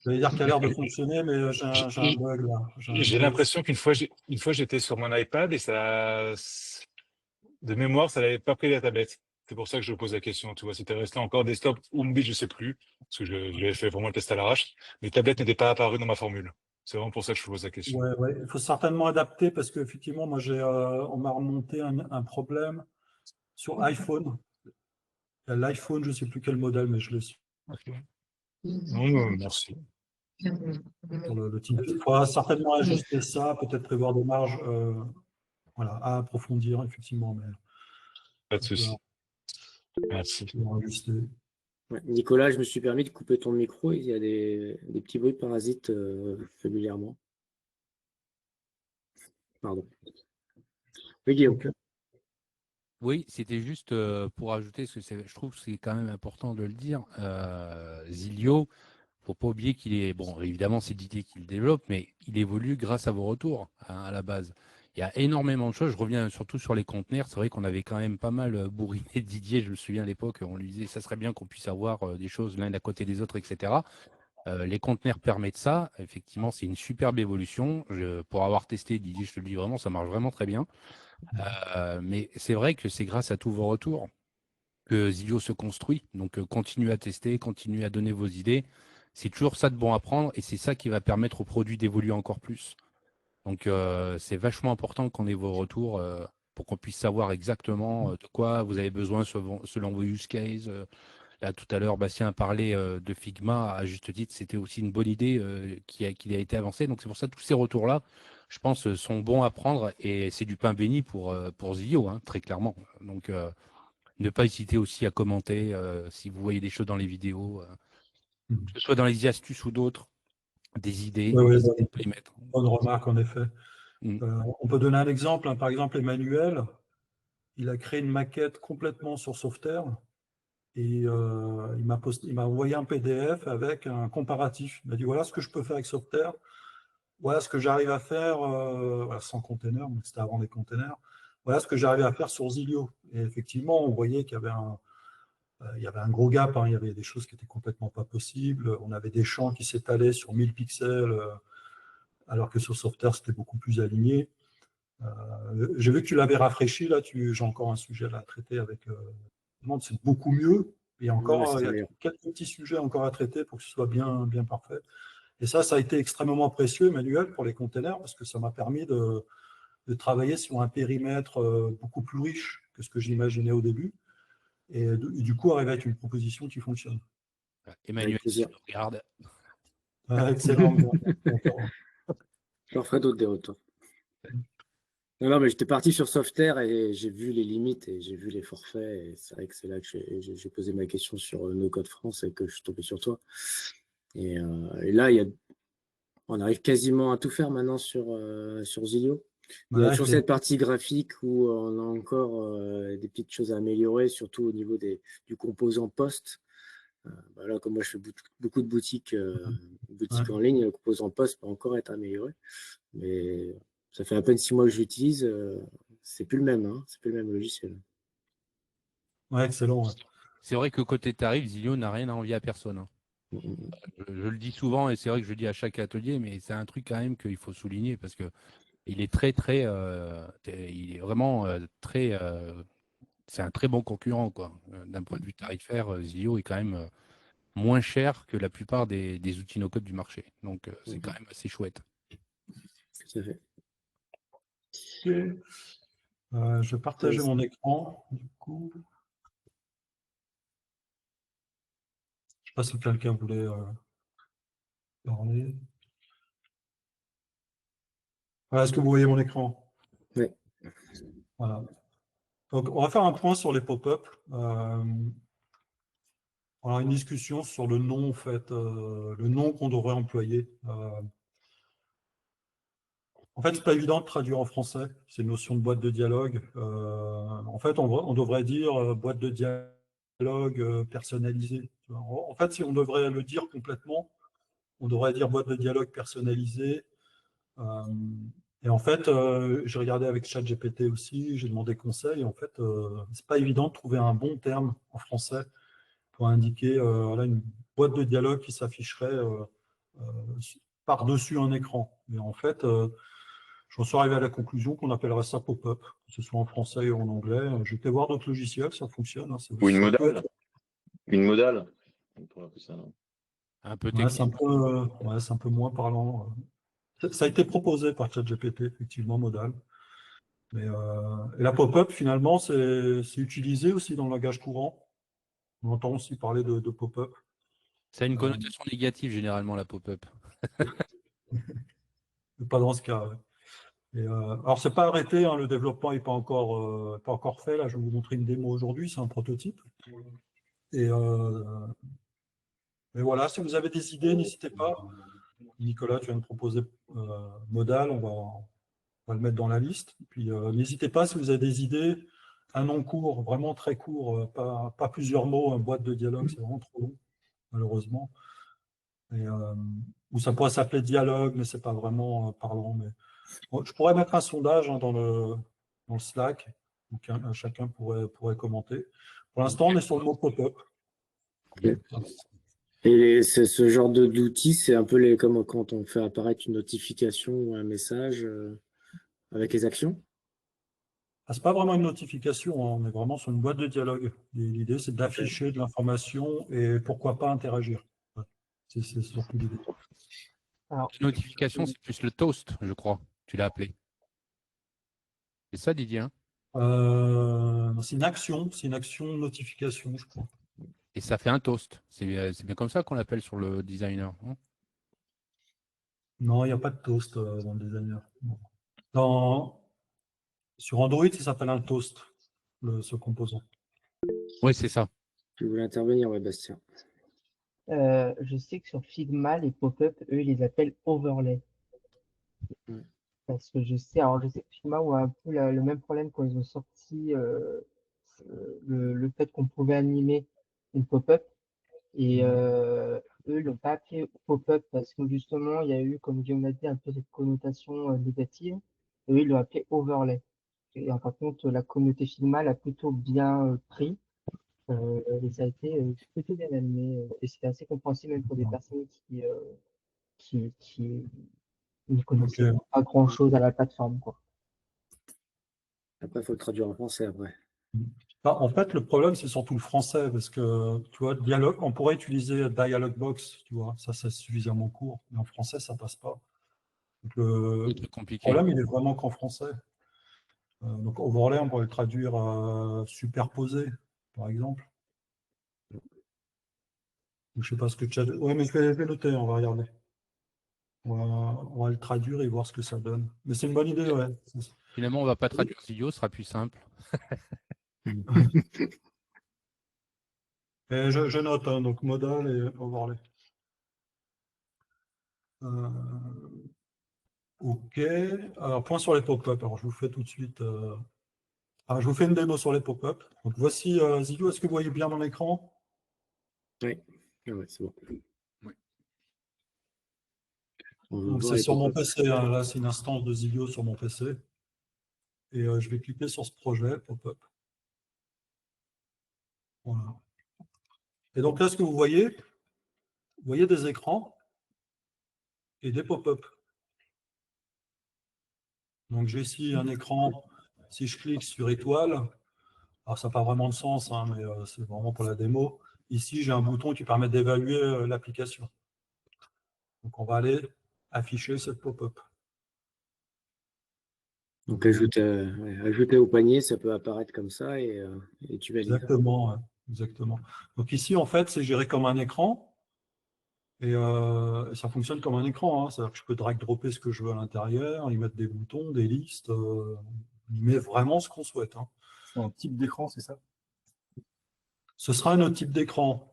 J'allais dire qu'il a l'air de fonctionner, mais j'ai un bug là. J'ai l'impression qu'une fois, j'étais sur mon iPad et ça, de mémoire, ça n'avait pas pris la tablette. C'est pour ça que je pose la question. Tu vois, c'était resté encore desktop ou mobile, je ne sais plus, parce que j'avais fait vraiment le test à l'arrache. Mais tablette n'était pas apparue dans ma formule. C'est vraiment pour ça que je pose la question. Ouais. Il faut certainement adapter parce qu'effectivement, moi, on m'a remonté un problème sur iPhone. L'iPhone, je ne sais plus quel modèle, mais je le suis. Okay. Non, merci. Il faudra certainement ajuster ça, peut-être prévoir des marges à approfondir, effectivement. Mais pas de souci. Merci. Ouais, Nicolas, je me suis permis de couper ton micro. Il y a des petits bruits parasites familièrement. Pardon. Oui, Guillaume. Okay. Oui, c'était juste pour ajouter, parce que je trouve que c'est quand même important de le dire. Zilio, il ne faut pas oublier qu'il est, bon, évidemment, c'est Didier qui le développe, mais il évolue grâce à vos retours à la base. Il y a énormément de choses. Je reviens surtout sur les conteneurs. C'est vrai qu'on avait quand même pas mal bourriné Didier. Je me souviens à l'époque, on lui disait ça serait bien qu'on puisse avoir des choses l'un à côté des autres, etc. Les conteneurs permettent ça. Effectivement, c'est une superbe évolution. Pour avoir testé Didier, je te le dis vraiment, ça marche vraiment très bien. Mais c'est vrai que c'est grâce à tous vos retours que Zilio se construit. Donc, continuez à tester, continuez à donner vos idées. C'est toujours ça de bon à prendre et c'est ça qui va permettre au produit d'évoluer encore plus. Donc, c'est vachement important qu'on ait vos retours pour qu'on puisse savoir exactement de quoi vous avez besoin selon vos use cases. Là, tout à l'heure, Bastien a parlé de Figma, à juste titre, c'était aussi une bonne idée qui a été avancée. Donc, c'est pour ça que tous ces retours-là, je pense, sont bons à prendre et c'est du pain béni pour Zio, hein, très clairement. Donc, ne pas hésiter aussi à commenter si vous voyez des choses dans les vidéos, que ce soit dans les astuces ou d'autres, des idées, Oui, on peut les mettre. bonne remarque, en effet. On peut donner un exemple, hein. Par exemple, Emmanuel, il a créé une maquette complètement sur Sauveterre et il m'a envoyé un PDF avec un comparatif. Il m'a dit, voilà ce que je peux faire avec Sauveterre, voilà ce que j'arrive à faire, voilà, sans container, mais c'était avant les containers, voilà ce que j'arrivais à faire sur Zilio. Et effectivement, on voyait qu'il y avait un gros gap, hein. Il y avait des choses qui étaient complètement pas possibles. On avait des champs qui s'étalaient sur 1000 pixels, alors que sur Sauveterre, c'était beaucoup plus aligné. J'ai vu que tu l'avais rafraîchi, là, j'ai encore un sujet à traiter avec c'est beaucoup mieux. Et encore, il y a quelques petits sujets encore à traiter pour que ce soit bien, bien parfait. Et ça a été extrêmement précieux, Emmanuel, pour les containers, parce que ça m'a permis de travailler sur un périmètre beaucoup plus riche que ce que j'imaginais au début. Et du coup, arriver avec une proposition qui fonctionne. Emmanuel, si tu regardes. Excellent. J'en ferai d'autres des retours. Non, mais j'étais parti sur Sauveterre et j'ai vu les limites et j'ai vu les forfaits. Et c'est vrai que c'est là que j'ai posé ma question sur No Code France et que je suis tombé sur toi. Et là, on arrive quasiment à tout faire maintenant sur Zilio. Il y a toujours cette partie graphique où on a encore des petites choses à améliorer, surtout au niveau du composant post. Là, comme moi, je fais beaucoup de boutiques en ligne, le composant post peut encore être amélioré. Mais ça fait à peine 6 mois que j'utilise, c'est plus le même, hein, c'est plus le même logiciel. Ouais, excellent. Ouais. C'est vrai que côté tarif, Zilio n'a rien à envier à personne. Hein. Je le dis souvent et c'est vrai que je le dis à chaque atelier, mais c'est un truc quand même qu'il faut souligner parce que il est il est vraiment très, c'est un très bon concurrent quoi. D'un point de vue tarifaire, Zilio est quand même moins cher que la plupart des outils no-code du marché. Donc c'est quand même assez chouette. Tout à fait. Okay. Je vais partager mon écran du coup. Je ne sais pas si quelqu'un voulait parler. Est-ce que vous voyez mon écran? Oui. Voilà. Donc, on va faire un point sur les pop-up. On a une discussion sur le nom, en fait, le nom qu'on devrait employer. En fait, ce n'est pas évident de traduire en français. C'est une notion de boîte de dialogue. En fait, on devrait dire boîte de dialogue personnalisée. En fait, si on devrait le dire complètement, on devrait dire boîte de dialogue personnalisée. Et en fait, j'ai regardé avec ChatGPT aussi, j'ai demandé conseil. Et en fait, c'est pas évident de trouver un bon terme en français pour indiquer une boîte de dialogue qui s'afficherait par-dessus un écran. Mais en fait, j'en suis arrivé à la conclusion qu'on appellerait ça pop-up, que ce soit en français ou en anglais. J'ai été voir d'autres logiciels, ça fonctionne. Hein, ou une modale. Une modale. On pourrait appeler ça, non? Un peu technique. C'est un peu moins parlant. Ça a été proposé par ChatGPT, effectivement, modal. Mais, et la pop-up, finalement, c'est utilisé aussi dans le langage courant. On entend aussi parler de pop-up. Ça a une connotation négative, généralement, la pop-up. Pas dans ce cas. Ouais. Alors, c'est pas arrêté, hein, le développement n'est pas encore fait. Là, je vais vous montrer une démo aujourd'hui, c'est un prototype. Et voilà, si vous avez des idées, n'hésitez pas. Nicolas, tu viens de proposer modal, on va le mettre dans la liste. Puis n'hésitez pas si vous avez des idées, un nom court, vraiment très court, pas plusieurs mots, une boîte de dialogue, c'est vraiment trop long, malheureusement. Ou ça pourrait s'appeler dialogue, mais c'est pas vraiment parlant. Mais bon, je pourrais mettre un sondage hein, dans le Slack, donc chacun pourrait commenter. Pour l'instant, on est sur le mot pop-up. Okay. Et ce genre d'outil, c'est un peu comme quand on fait apparaître une notification ou un message avec les actions? Ce n'est pas vraiment une notification, hein, on est vraiment sur une boîte de dialogue. L'idée, c'est d'afficher de l'information et pourquoi pas interagir. Ouais. C'est surtout l'idée. La notification, c'est plus le toast, je crois. Tu l'as appelé. C'est ça, Didier hein? C'est une action notification, je crois. Et ça fait un toast. C'est bien comme ça qu'on l'appelle sur le designer. Hein. Non, il n'y a pas de toast dans le designer. Sur Android, ça s'appelle un toast, ce composant. Oui, c'est ça. Tu voulais intervenir, ouais, Bastien. Je sais que sur Figma, les pop-up, eux, ils les appellent overlay. Mm. Parce que je sais que Figma a un peu le même problème quand ils ont sorti le fait qu'on pouvait animer une pop-up. Et eux, ils l'ont pas appelé pop-up parce que justement, il y a eu, comme Guillaume l'a dit, un peu cette connotation négative. Et eux, ils l'ont appelé overlay. Et par contre, la communauté Figma l'a plutôt bien pris. Et ça a été plutôt bien animé. Et c'était assez compréhensible même pour des personnes qui ne connaissaient Ok. pas grand-chose à la plateforme, quoi. Après, il faut le traduire en français après. En fait, le problème, c'est surtout le français, parce que, tu vois, dialogue, on pourrait utiliser Dialogbox, tu vois, ça c'est suffisamment court, mais en français, ça passe pas. Donc, le C'est compliqué. problème, il est vraiment qu'en français. Donc, overlay, on pourrait le traduire superposé, par exemple. Je sais pas ce que tu as. Ouais, mais je vais noter, on va regarder. On va le traduire et voir ce que ça donne. Mais c'est une bonne idée, ouais. Finalement, on ne va pas traduire Zilio, ce sera plus simple. Et je note, hein, donc modal et overlay. Ok. Alors, point sur les pop-up. Alors, je vous fais tout de suite. Je vous fais une démo sur les pop-up. Donc, voici Zilio. Est-ce que vous voyez bien dans l'écran? Oui, ouais, c'est bon. Oui. Donc, c'est sur mon PC. Hein. Là, c'est une instance de Zilio sur mon PC. Et je vais cliquer sur ce projet pop-up. Voilà. Et donc là, ce que vous voyez des écrans et des pop-up. Donc j'ai ici un écran, si je clique sur étoile, alors ça n'a pas vraiment de sens, hein, mais c'est vraiment pour la démo. Ici, j'ai un bouton qui permet d'évaluer l'application. Donc on va aller afficher cette pop-up. Donc ajouter au panier, ça peut apparaître comme ça et tu valides. Exactement, ouais, exactement. Donc ici, en fait, c'est géré comme un écran. Et ça fonctionne comme un écran, hein. C'est-à-dire que je peux drag-dropper ce que je veux à l'intérieur, y mettre des boutons, des listes, y met vraiment ce qu'on souhaite. Hein. C'est un type d'écran, c'est ça? Ce sera un autre type d'écran.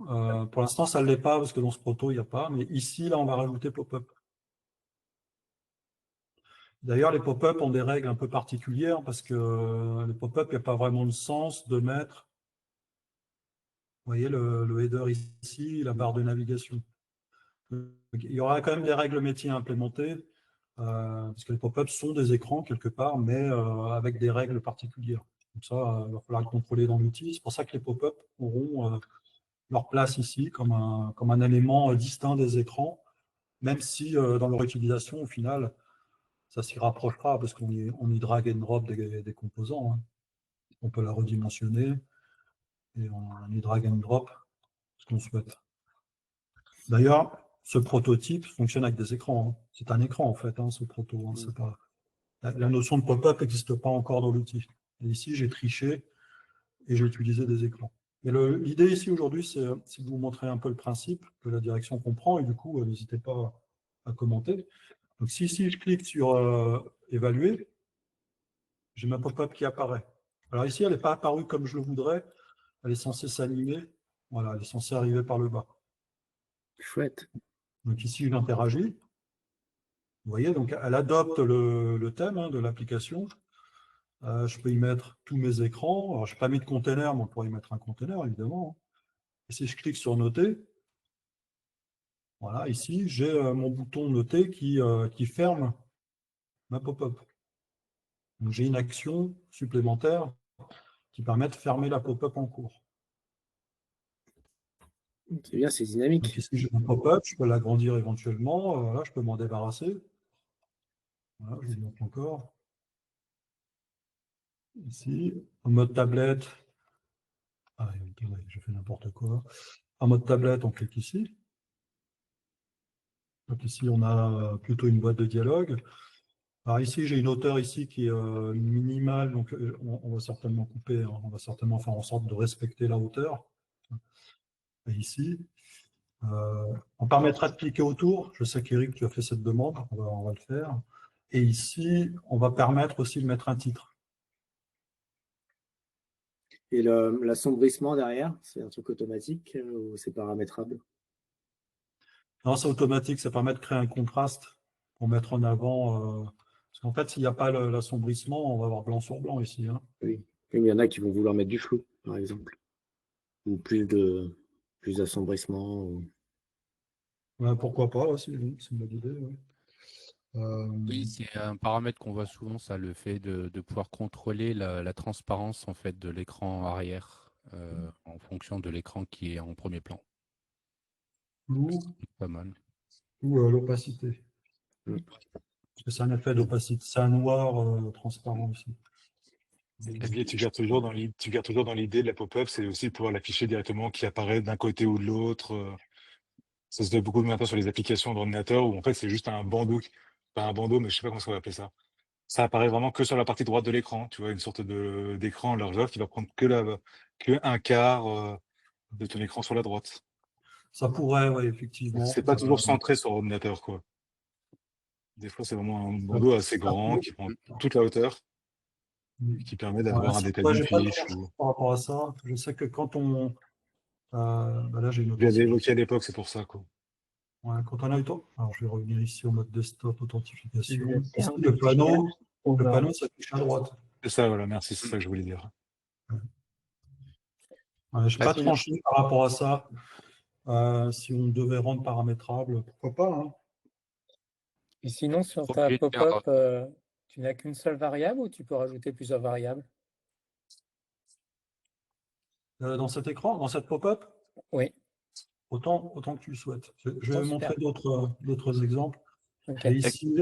Pour l'instant, ça ne l'est pas, parce que dans ce proto, il n'y a pas. Mais ici, là, on va rajouter pop-up. D'ailleurs, les pop-up ont des règles un peu particulières, parce que les pop-up, il n'y a pas vraiment de sens de mettre, vous voyez, le header ici, la barre de navigation. Il y aura quand même des règles métiers implémentées, parce que les pop-ups sont des écrans quelque part, mais avec des règles particulières. Donc ça, il va falloir le contrôler dans l'outil. C'est pour ça que les pop-up auront leur place ici comme un élément distinct des écrans, même si dans leur utilisation, au final, ça s'y rapprochera, parce qu'on y drag and drop des composants. Hein. On peut la redimensionner, et on y drag and drop ce qu'on souhaite. D'ailleurs, ce prototype fonctionne avec des écrans. Hein. C'est un écran, en fait, hein, ce proto. Hein. C'est pas... La notion de pop-up n'existe pas encore dans l'outil. Et ici, j'ai triché et j'ai utilisé des écrans. Et l'idée ici, aujourd'hui, c'est de vous montrer un peu le principe, que la direction comprend, et du coup, n'hésitez pas à commenter. Donc, si ici, je clique sur évaluer, j'ai ma pop-up qui apparaît. Alors ici, elle n'est pas apparue comme je le voudrais. Elle est censée s'aligner. Voilà, elle est censée arriver par le bas. Chouette. Donc ici, je l'interagis. Vous voyez, donc elle adopte le thème hein, de l'application. Je peux y mettre tous mes écrans. Alors, je n'ai pas mis de container, mais on pourrait y mettre un container, évidemment. Et si je clique sur noter, voilà, ici, j'ai mon bouton noter qui ferme ma pop-up. Donc j'ai une action supplémentaire qui permet de fermer la pop-up en cours. C'est bien, c'est dynamique. Donc ici, j'ai ma pop-up, je peux l'agrandir éventuellement. Voilà, je peux m'en débarrasser. Voilà, je vous montre encore. Ici, en mode tablette. Je fais n'importe quoi. En mode tablette, on clique ici. Donc ici, on a plutôt une boîte de dialogue. Alors ici, j'ai une hauteur ici qui est minimale, donc on va certainement couper, hein, on va certainement faire en sorte de respecter la hauteur. Et ici, on permettra de cliquer autour. Je sais qu'Éric, tu as fait cette demande, on va le faire. Et ici, on va permettre aussi de mettre un titre. Et l'assombrissement derrière, c'est un truc automatique ou c'est paramétrable? Non, c'est automatique, ça permet de créer un contraste pour mettre en avant. Parce qu'en fait, s'il n'y a pas l'assombrissement, on va avoir blanc sur blanc ici. Hein. Oui. Il y en a qui vont vouloir mettre du flou, par exemple. Ou plus d'assombrissement. Ouais, pourquoi pas aussi, c'est une bonne idée. Ouais. Oui, c'est un paramètre qu'on voit souvent, ça, le fait de pouvoir contrôler la transparence en fait de l'écran arrière en fonction de l'écran qui est en premier plan. Pas mal. Ou l'opacité. Parce que c'est un effet d'opacité, c'est un noir transparent aussi. Et tu gardes toujours dans l'idée de la pop-up, c'est aussi de pouvoir l'afficher directement qui apparaît d'un côté ou de l'autre. Ça se fait beaucoup maintenant sur les applications d'ordinateur où en fait c'est juste un bandeau, pas un bandeau, mais je sais pas comment on va appeler ça. Ça apparaît vraiment que sur la partie droite de l'écran, tu vois, une sorte d'écran largeur qui va prendre que un quart de ton écran sur la droite. Ça pourrait, oui, effectivement. C'est pas toujours centré sur l'ordinateur, quoi. Des fois, c'est vraiment un bandeau assez grand qui prend toute la hauteur et qui permet d'avoir un détail J'ai pas de riche. par rapport à ça. Je sais que quand on... là, j'ai une Je l'avais évoqué à l'époque, c'est pour ça, quoi. Ouais, quand on a eu temps. Alors, je vais revenir ici au mode desktop authentification. Le Ici, terme le panneau s'affiche à droite. C'est ça, voilà, merci, c'est ça que je voulais dire. Ouais, je n'ai pas tranché par rapport à ça. Si on devait rendre paramétrable, pourquoi pas. Hein. Et sinon, sur Faut ta obligé de faire, pop-up, tu n'as qu'une seule variable ou tu peux rajouter plusieurs variables? Dans cet écran, dans cette pop-up, Oui. autant que tu le souhaites. Je vais Oh, montrer super. d'autres exemples. Ok. Et ici,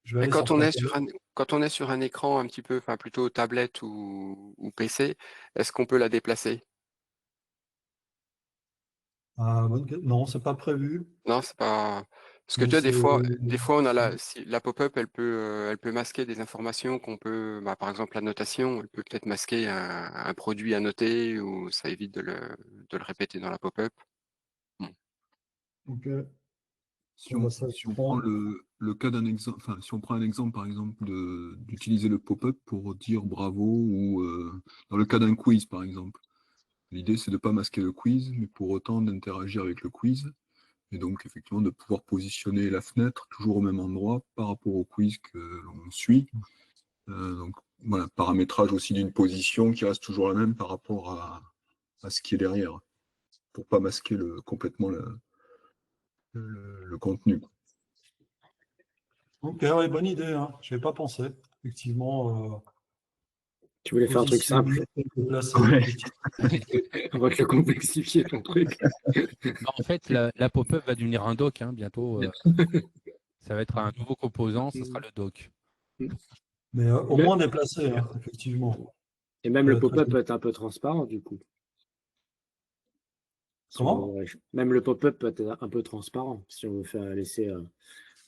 je vais Et aller quand sur on est catalogue. quand on est sur un écran un petit peu, enfin plutôt tablette ou PC, est-ce qu'on peut la déplacer? Non, c'est pas prévu. Non, c'est pas. Parce que Mais tu vois, c'est- des fois, on a la pop-up, elle peut masquer des informations qu'on peut, bah, par exemple, la notation, elle peut peut-être masquer un produit à noter ou ça évite de le répéter dans la pop-up. Ok. Si on, si on prend le cas d'un exemple, enfin, si on prend un exemple, par exemple, d'utiliser le pop-up pour dire bravo, ou dans le cas d'un quiz, par exemple. L'idée, c'est de ne pas masquer le quiz, mais pour autant d'interagir avec le quiz, et donc effectivement de pouvoir positionner la fenêtre toujours au même endroit par rapport au quiz que l'on suit. Donc voilà, paramétrage aussi d'une position qui reste toujours la même par rapport à ce qui est derrière, pour ne pas masquer complètement le contenu. Ok, ouais, bonne idée. Hein. Je n'y avais pas pensé. Effectivement. Tu voulais faire un truc simple. On va te le complexifier ton truc. En fait, la pop-up va devenir un doc hein, bientôt. Ça va être un nouveau composant, ce sera le doc. Mais au moins déplacé, hein, effectivement. Et même le pop-up peut être un peu transparent, du coup. Comment? Même le pop-up peut être un peu transparent, si on veut faire laisser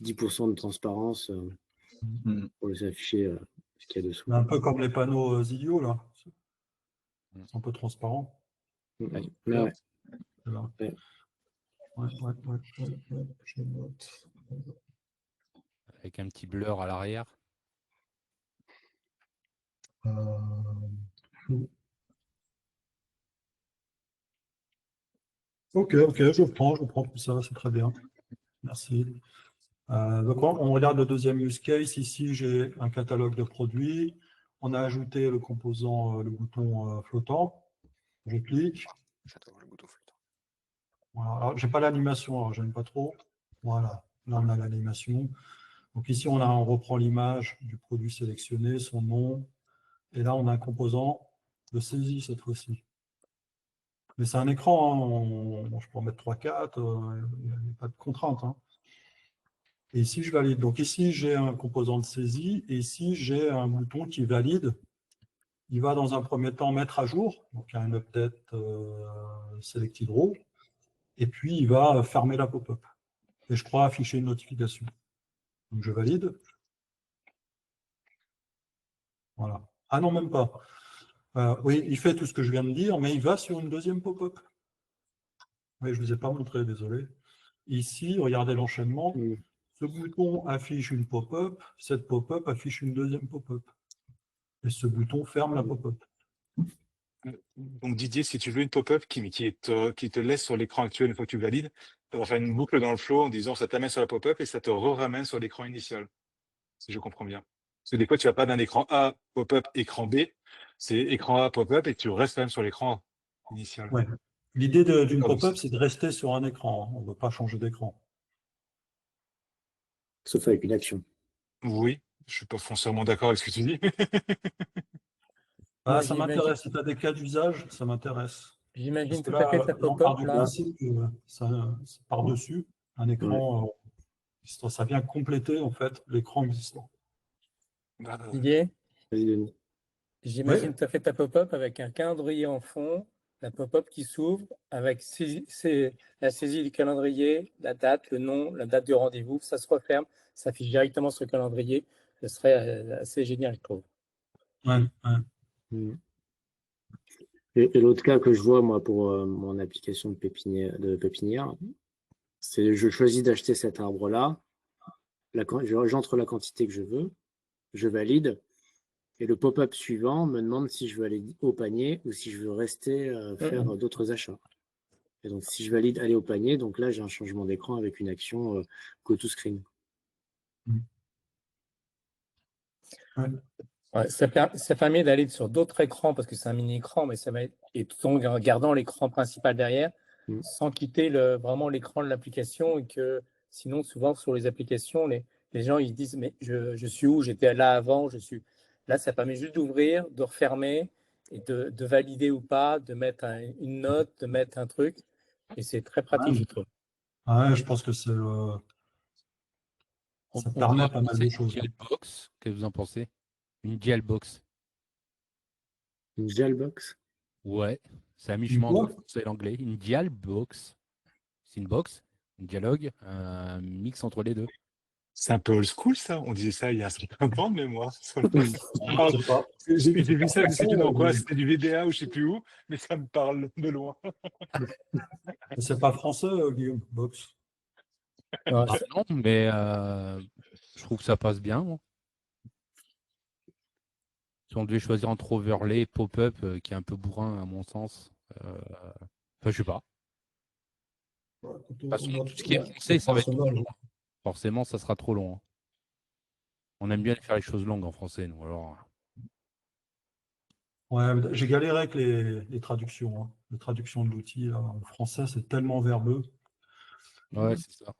10% de transparence pour laisser afficher ce qu'il y a dessous. Un peu comme les panneaux Zilio, là. C'est un peu transparent. Ouais. Ouais. Ouais. Je note. Avec un petit blur à l'arrière. Ok, je prends tout ça, c'est très bien. Merci. Donc on regarde le deuxième use case. Ici, j'ai un catalogue de produits. On a ajouté le composant, le bouton flottant. Je clique. J'adore le bouton flottant. Voilà. Alors, j'ai pas l'animation, alors j'aime pas trop. Voilà, là on a l'animation. Donc ici, on reprend l'image du produit sélectionné, son nom. Et là, on a un composant de saisie cette fois-ci. Mais c'est un écran, hein. Je peux en mettre 3-4, il n'y a pas de contrainte. Hein. Et ici, je valide. Donc ici, j'ai un composant de saisie, et ici, j'ai un bouton qui valide. Il va dans un premier temps mettre à jour, donc il y a un update selected row, et puis il va fermer la pop-up. Et je crois afficher une notification. Donc je valide. Voilà. Ah non, même pas. Oui, il fait tout ce que je viens de dire, mais il va sur une deuxième pop-up. Oui, je ne vous ai pas montré, désolé. Ici, regardez l'enchaînement. Ce bouton affiche une pop-up, cette pop-up affiche une deuxième pop-up. Et ce bouton ferme la pop-up. Donc Didier, si tu veux une pop-up qui te laisse sur l'écran actuel une fois que tu valides, tu vas faire une boucle dans le flow en disant ça t'amène sur la pop-up et ça te ramène sur l'écran initial, si je comprends bien. Parce que des fois, tu vas pas d'un écran A, pop-up, écran B, c'est écran A, pop-up et tu restes quand même sur l'écran initial. Ouais. L'idée d'une D'accord, pop-up, c'est de rester sur un écran. On ne veut pas changer d'écran. Sauf avec une action. oui, je suis pas foncièrement d'accord avec ce que tu dis. Ah, ça m'intéresse. Si tu as des cas d'usage, ça m'intéresse. J'imagine Parce que tout à fait là, ta on part pop-up du là. principe que ça, c'est par-dessus un écran, ça vient compléter en fait l'écran existant. Didier, Vas-y, Denis. j'imagine Ouais. tout à fait ta pop-up avec un calendrier en fond, la pop-up qui s'ouvre avec la saisie du calendrier, la date, le nom, la date du rendez-vous, ça se referme, ça affiche directement sur le calendrier. Ce serait assez génial, je trouve. Ouais, ouais. Et l'autre cas que je vois, moi, pour mon application de pépinière, c'est je choisis d'acheter cet arbre-là, j'entre la quantité que je veux, je valide, et le pop-up suivant me demande si je veux aller au panier ou si je veux rester faire d'autres achats. Et donc, si je valide aller au panier, donc là, j'ai un changement d'écran avec une action go to screen. Ouais, ça permet d'aller sur d'autres écrans parce que c'est un mini-écran, mais et tout en gardant l'écran principal derrière, sans quitter vraiment l'écran de l'application. Et que sinon, souvent sur les applications, les gens ils se disent mais je suis où? J'étais là avant, je suis. Là, ça permet juste d'ouvrir, de refermer et de valider ou pas, de mettre une note, de mettre un truc. Et c'est très pratique, je trouve. Ouais, je pense que ça permet pas mal de Une choses. Dialbox, qu'est-ce que vous en pensez? Une Dialbox. Une Dialbox? Ouais, c'est un mi-chemin entre le français et l'anglais. Une Dialbox. C'est une box, un dialogue, un mix entre les deux. C'est un peu old school, ça. On disait ça il y a un certain temps de mémoire. J'ai vu ça, je sais plus dans quoi. C'était du VDA ou je sais plus où, mais ça me parle de loin. C'est pas français, Guillaume, box. Non, mais je trouve que ça passe bien. Moi. Si on devait choisir entre overlay et pop-up, qui est un peu bourrin à mon sens, enfin, je sais pas. De toute façon, tout ce qui est français, ça va être trop long. Forcément, ça sera trop long. Hein. On aime bien faire les choses longues en français, nous. Alors... Ouais, j'ai galéré avec les traductions. Hein. Les traductions de l'outil en français, c'est tellement verbeux. Ouais, c'est ça.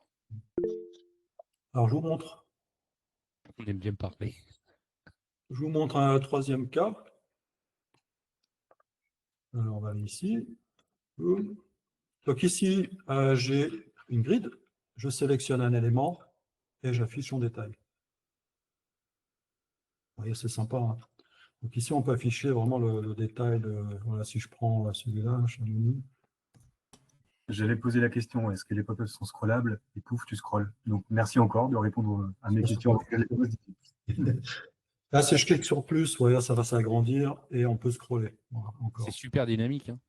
Alors, je vous montre. On aime bien parler. Je vous montre un troisième cas. Alors, on va aller ici. Donc ici, j'ai une grid. Je sélectionne un élément et j'affiche son détail. Vous voyez, c'est sympa. Hein. Donc ici, on peut afficher vraiment le détail. Voilà, si je prends celui-là, j'allais poser la question, est-ce que les pop-ups sont scrollables? Et pouf, tu scrolles. Donc, merci encore de répondre à mes questions. Là, si je clique sur plus, voyez, ça va s'agrandir et on peut scroller. Voilà, c'est super dynamique. Hein.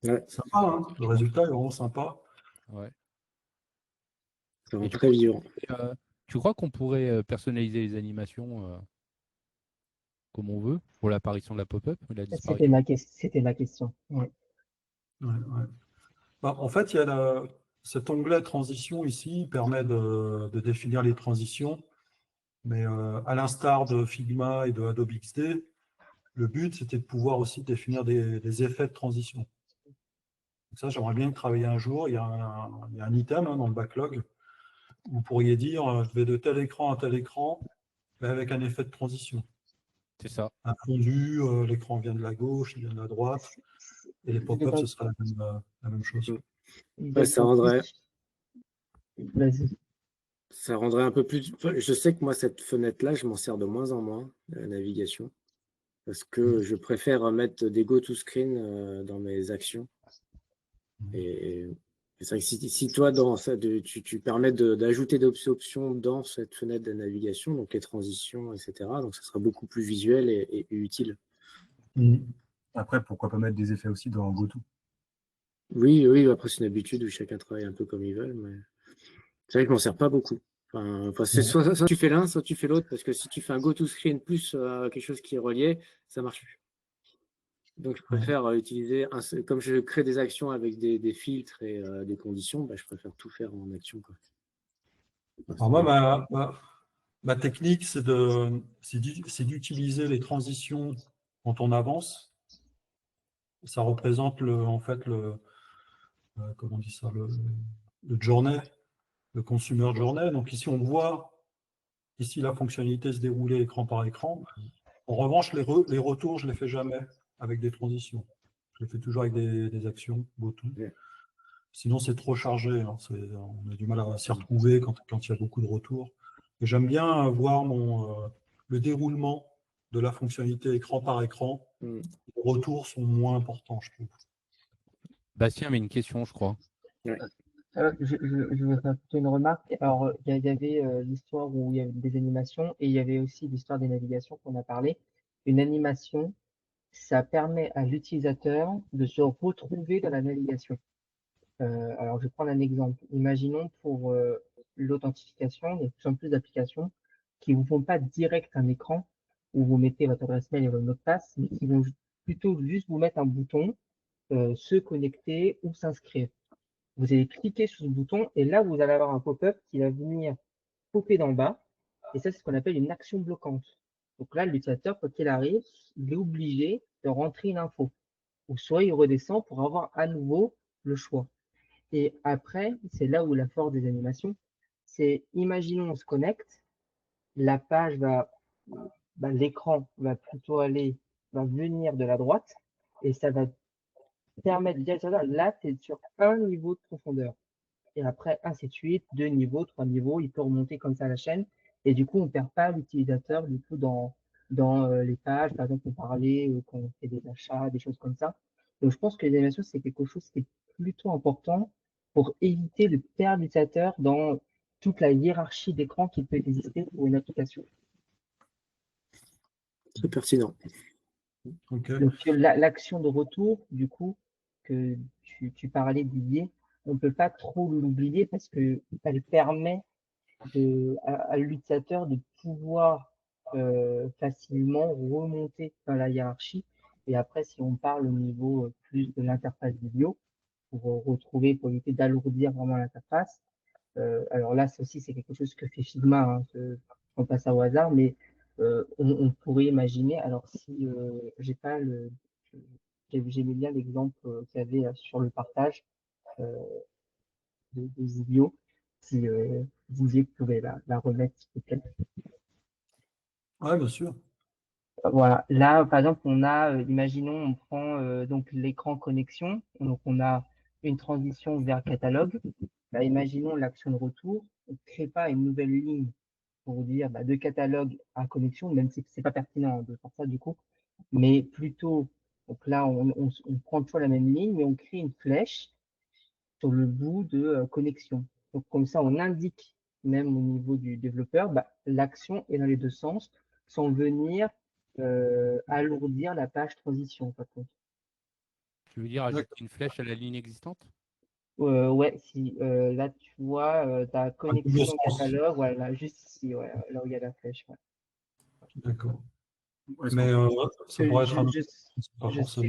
Ouais. Sympa, hein, le résultat est vraiment sympa. Ouais. Ça rend très vivant. Tu crois qu'on pourrait personnaliser les animations comme on veut pour l'apparition de la pop-up et la disparition? C'était ma question. Ouais. Ouais. Bah, en fait, il y a cet onglet transition ici permet de définir les transitions, mais à l'instar de Figma et de Adobe XD, le but c'était de pouvoir aussi définir des effets de transition. Donc ça, j'aimerais bien travailler un jour. Il y a un item dans le backlog où vous pourriez dire je vais de tel écran à tel écran, mais avec un effet de transition. C'est ça. Un fondu, l'écran vient de la gauche, il vient de la droite, et les pop-ups, ce sera la même chose. Ouais, ça rendrait un peu plus. Je sais que moi, cette fenêtre-là, je m'en sers de moins en moins, la navigation, parce que je préfère mettre des go-to-screen dans mes actions. Et C'est vrai que si toi, dans ça, tu permets d'ajouter des options dans cette fenêtre de navigation, donc les transitions, etc., donc ça sera beaucoup plus visuel et utile. Après, pourquoi pas mettre des effets aussi dans GoTo? Oui, oui, après c'est une habitude où chacun travaille un peu comme ils veulent, mais c'est vrai que je m'en sers pas beaucoup. Enfin, c'est soit tu fais l'un, soit tu fais l'autre, parce que si tu fais un go-to-screen plus quelque chose qui est relié, ça marche plus. Donc je préfère utiliser, comme je crée des actions avec des filtres et des conditions, bah, je préfère tout faire en action, quoi. Alors moi, ma technique, c'est d'utiliser les transitions quand on avance. Ça représente en fait comment on dit ça, le journey, le consumer journey. Donc ici, on voit ici la fonctionnalité se dérouler écran par écran. En revanche, les retours, je ne les fais jamais avec des transitions. Je les fais toujours avec des actions, GoTo. Sinon, c'est trop chargé. Hein. On a du mal à s'y retrouver quand il y a beaucoup de retours. Et j'aime bien voir le déroulement de la fonctionnalité écran par écran. Les retours sont moins importants, je trouve. Bastien avait une question, je crois. Je veux faire plutôt une remarque. Alors, il y avait l'histoire où il y avait des animations et il y avait aussi l'histoire des navigations qu'on a parlé. Une animation, ça permet à l'utilisateur de se retrouver dans la navigation. Alors, je vais prendre un exemple. Imaginons pour l'authentification, il y a de plus en plus d'applications qui ne vous font pas direct un écran où vous mettez votre adresse mail et votre mot de passe, mais qui vont plutôt juste vous mettre un bouton, se connecter ou s'inscrire. Vous allez cliquer sur ce bouton et là, vous allez avoir un pop-up qui va venir popper d'en bas. Et ça, c'est ce qu'on appelle une action bloquante. Donc là, l'utilisateur, quand il arrive, il est obligé de rentrer une info. Ou soit il redescend pour avoir à nouveau le choix. Et après, c'est là où la force des animations, c'est, imaginons, on se connecte, la page l'écran va venir de la droite et ça va permettre de dire, là, tu es sur un niveau de profondeur. Et après, ainsi de suite, 2 niveaux, 3 niveaux, il peut remonter comme ça la chaîne. Et du coup, on ne perd pas l'utilisateur du coup dans les pages. Par exemple, on parlait quand on fait des achats, des choses comme ça. Donc, je pense que les animations, c'est quelque chose qui est plutôt important pour éviter de perdre l'utilisateur dans toute la hiérarchie d'écran qui peut exister pour une application. C'est pertinent. Okay. Donc, l'action de retour, du coup, que tu parlais d'Didier, on ne peut pas trop l'oublier parce qu'elle permet à l'utilisateur de pouvoir facilement remonter dans la hiérarchie. Et après, si on parle au niveau plus de l'interface vidéo, pour retrouver, pour éviter d'alourdir vraiment l'interface, alors là, ça aussi, c'est quelque chose que fait Figma, hein, on passe au hasard, mais on pourrait imaginer, alors si j'ai pas j'aimais bien l'exemple qu'il y avait sur le partage de Zilio, si Didier pouvait la remettre, s'il vous plaît. Oui, bien sûr. Voilà, là, par exemple, on a, imaginons, on prend donc l'écran connexion, donc on a une transition vers catalogue. Bah, imaginons l'action de retour, on ne crée pas une nouvelle ligne pour dire de catalogue à connexion, même si c'est pas pertinent de faire ça du coup, mais plutôt, donc là, on prend toujours la même ligne, mais on crée une flèche sur le bout de connexion. Donc comme ça, on indique même au niveau du développeur, l'action est dans les deux sens, sans venir alourdir la page transition. Par contre. Tu veux dire ajouter une flèche à la ligne existante? Ouais, si là tu vois ta connexion catalogue, voilà, juste ici, ouais, là où il y a la flèche. Ouais. D'accord. Mais ça pourrait être je sais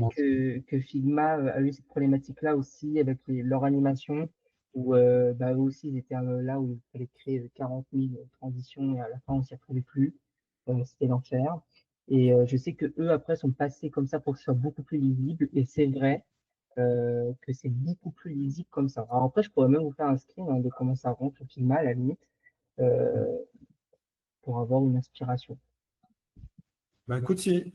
que Figma a eu cette problématique-là aussi avec leur animation, où eux aussi ils étaient là où il fallait créer 40 000 transitions et à la fin on s'y retrouvait plus. C'était l'enfer. Et je sais que eux après sont passés comme ça pour que ce soit beaucoup plus lisible. Et c'est vrai que c'est beaucoup plus lisible comme ça. Alors après, je pourrais même vous faire un screen de comment ça rentre sur Figma à la limite pour avoir une inspiration. Écoute, si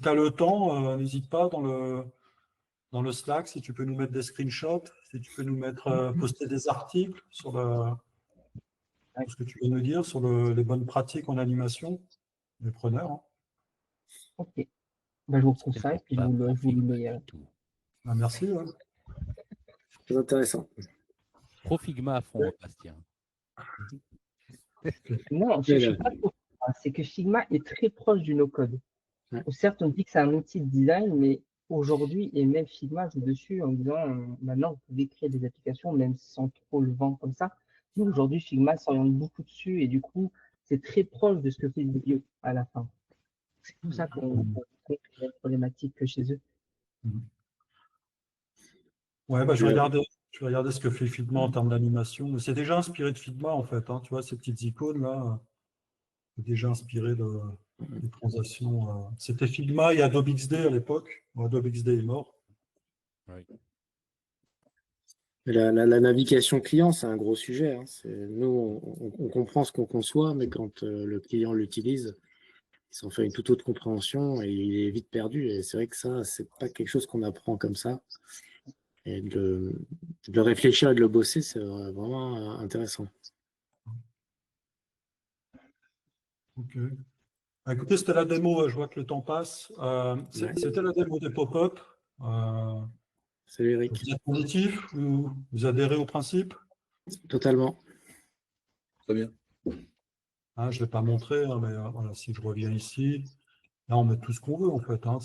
tu as le temps, n'hésite pas dans le Slack, si tu peux nous mettre des screenshots, si tu peux nous mettre poster des articles sur ce que tu veux nous dire, sur les bonnes pratiques en animation, les preneurs. Hein. Ok. Je vous retrouve ça et puis je vous le mets. Merci. Ouais. Très intéressant. Pro Figma à fond, Bastien. Non, je ne suis pas trop. C'est que Figma est très proche du no-code. Ouais. Certes, on dit que c'est un outil de design, mais aujourd'hui, et même Figma joue dessus en disant maintenant, vous pouvez créer des applications même sans trop le vendre comme ça. Donc aujourd'hui, Figma s'oriente beaucoup dessus et du coup, c'est très proche de ce que fait Vidéo à la fin. C'est pour ça qu'on qu'il y a une problématique que chez eux. Ouais, bah, je vais regarder ce que fait Figma en termes d'animation. Mais c'est déjà inspiré de Figma, en fait. Hein. Tu vois, ces petites icônes là, c'est déjà inspiré des transactions. C'était Figma et Adobe XD à l'époque. Bon, Adobe XD est mort. Oui. La navigation client, c'est un gros sujet. Hein. Nous, on comprend ce qu'on conçoit, mais quand le client l'utilise, il s'en fait une toute autre compréhension et il est vite perdu. Et c'est vrai que ça, c'est pas quelque chose qu'on apprend comme ça. Et de le réfléchir et de le bosser, c'est vraiment intéressant. Ok. Écoutez, c'était la démo. Je vois que le temps passe. Ouais. C'était la démo des pop-up. Salut Eric. Vous êtes positif? Vous adhérez au principe? Totalement. Très bien. Hein, je ne l'ai pas montré, hein, mais voilà, si je reviens ici, là, on met tout ce qu'on veut, en fait. Hein,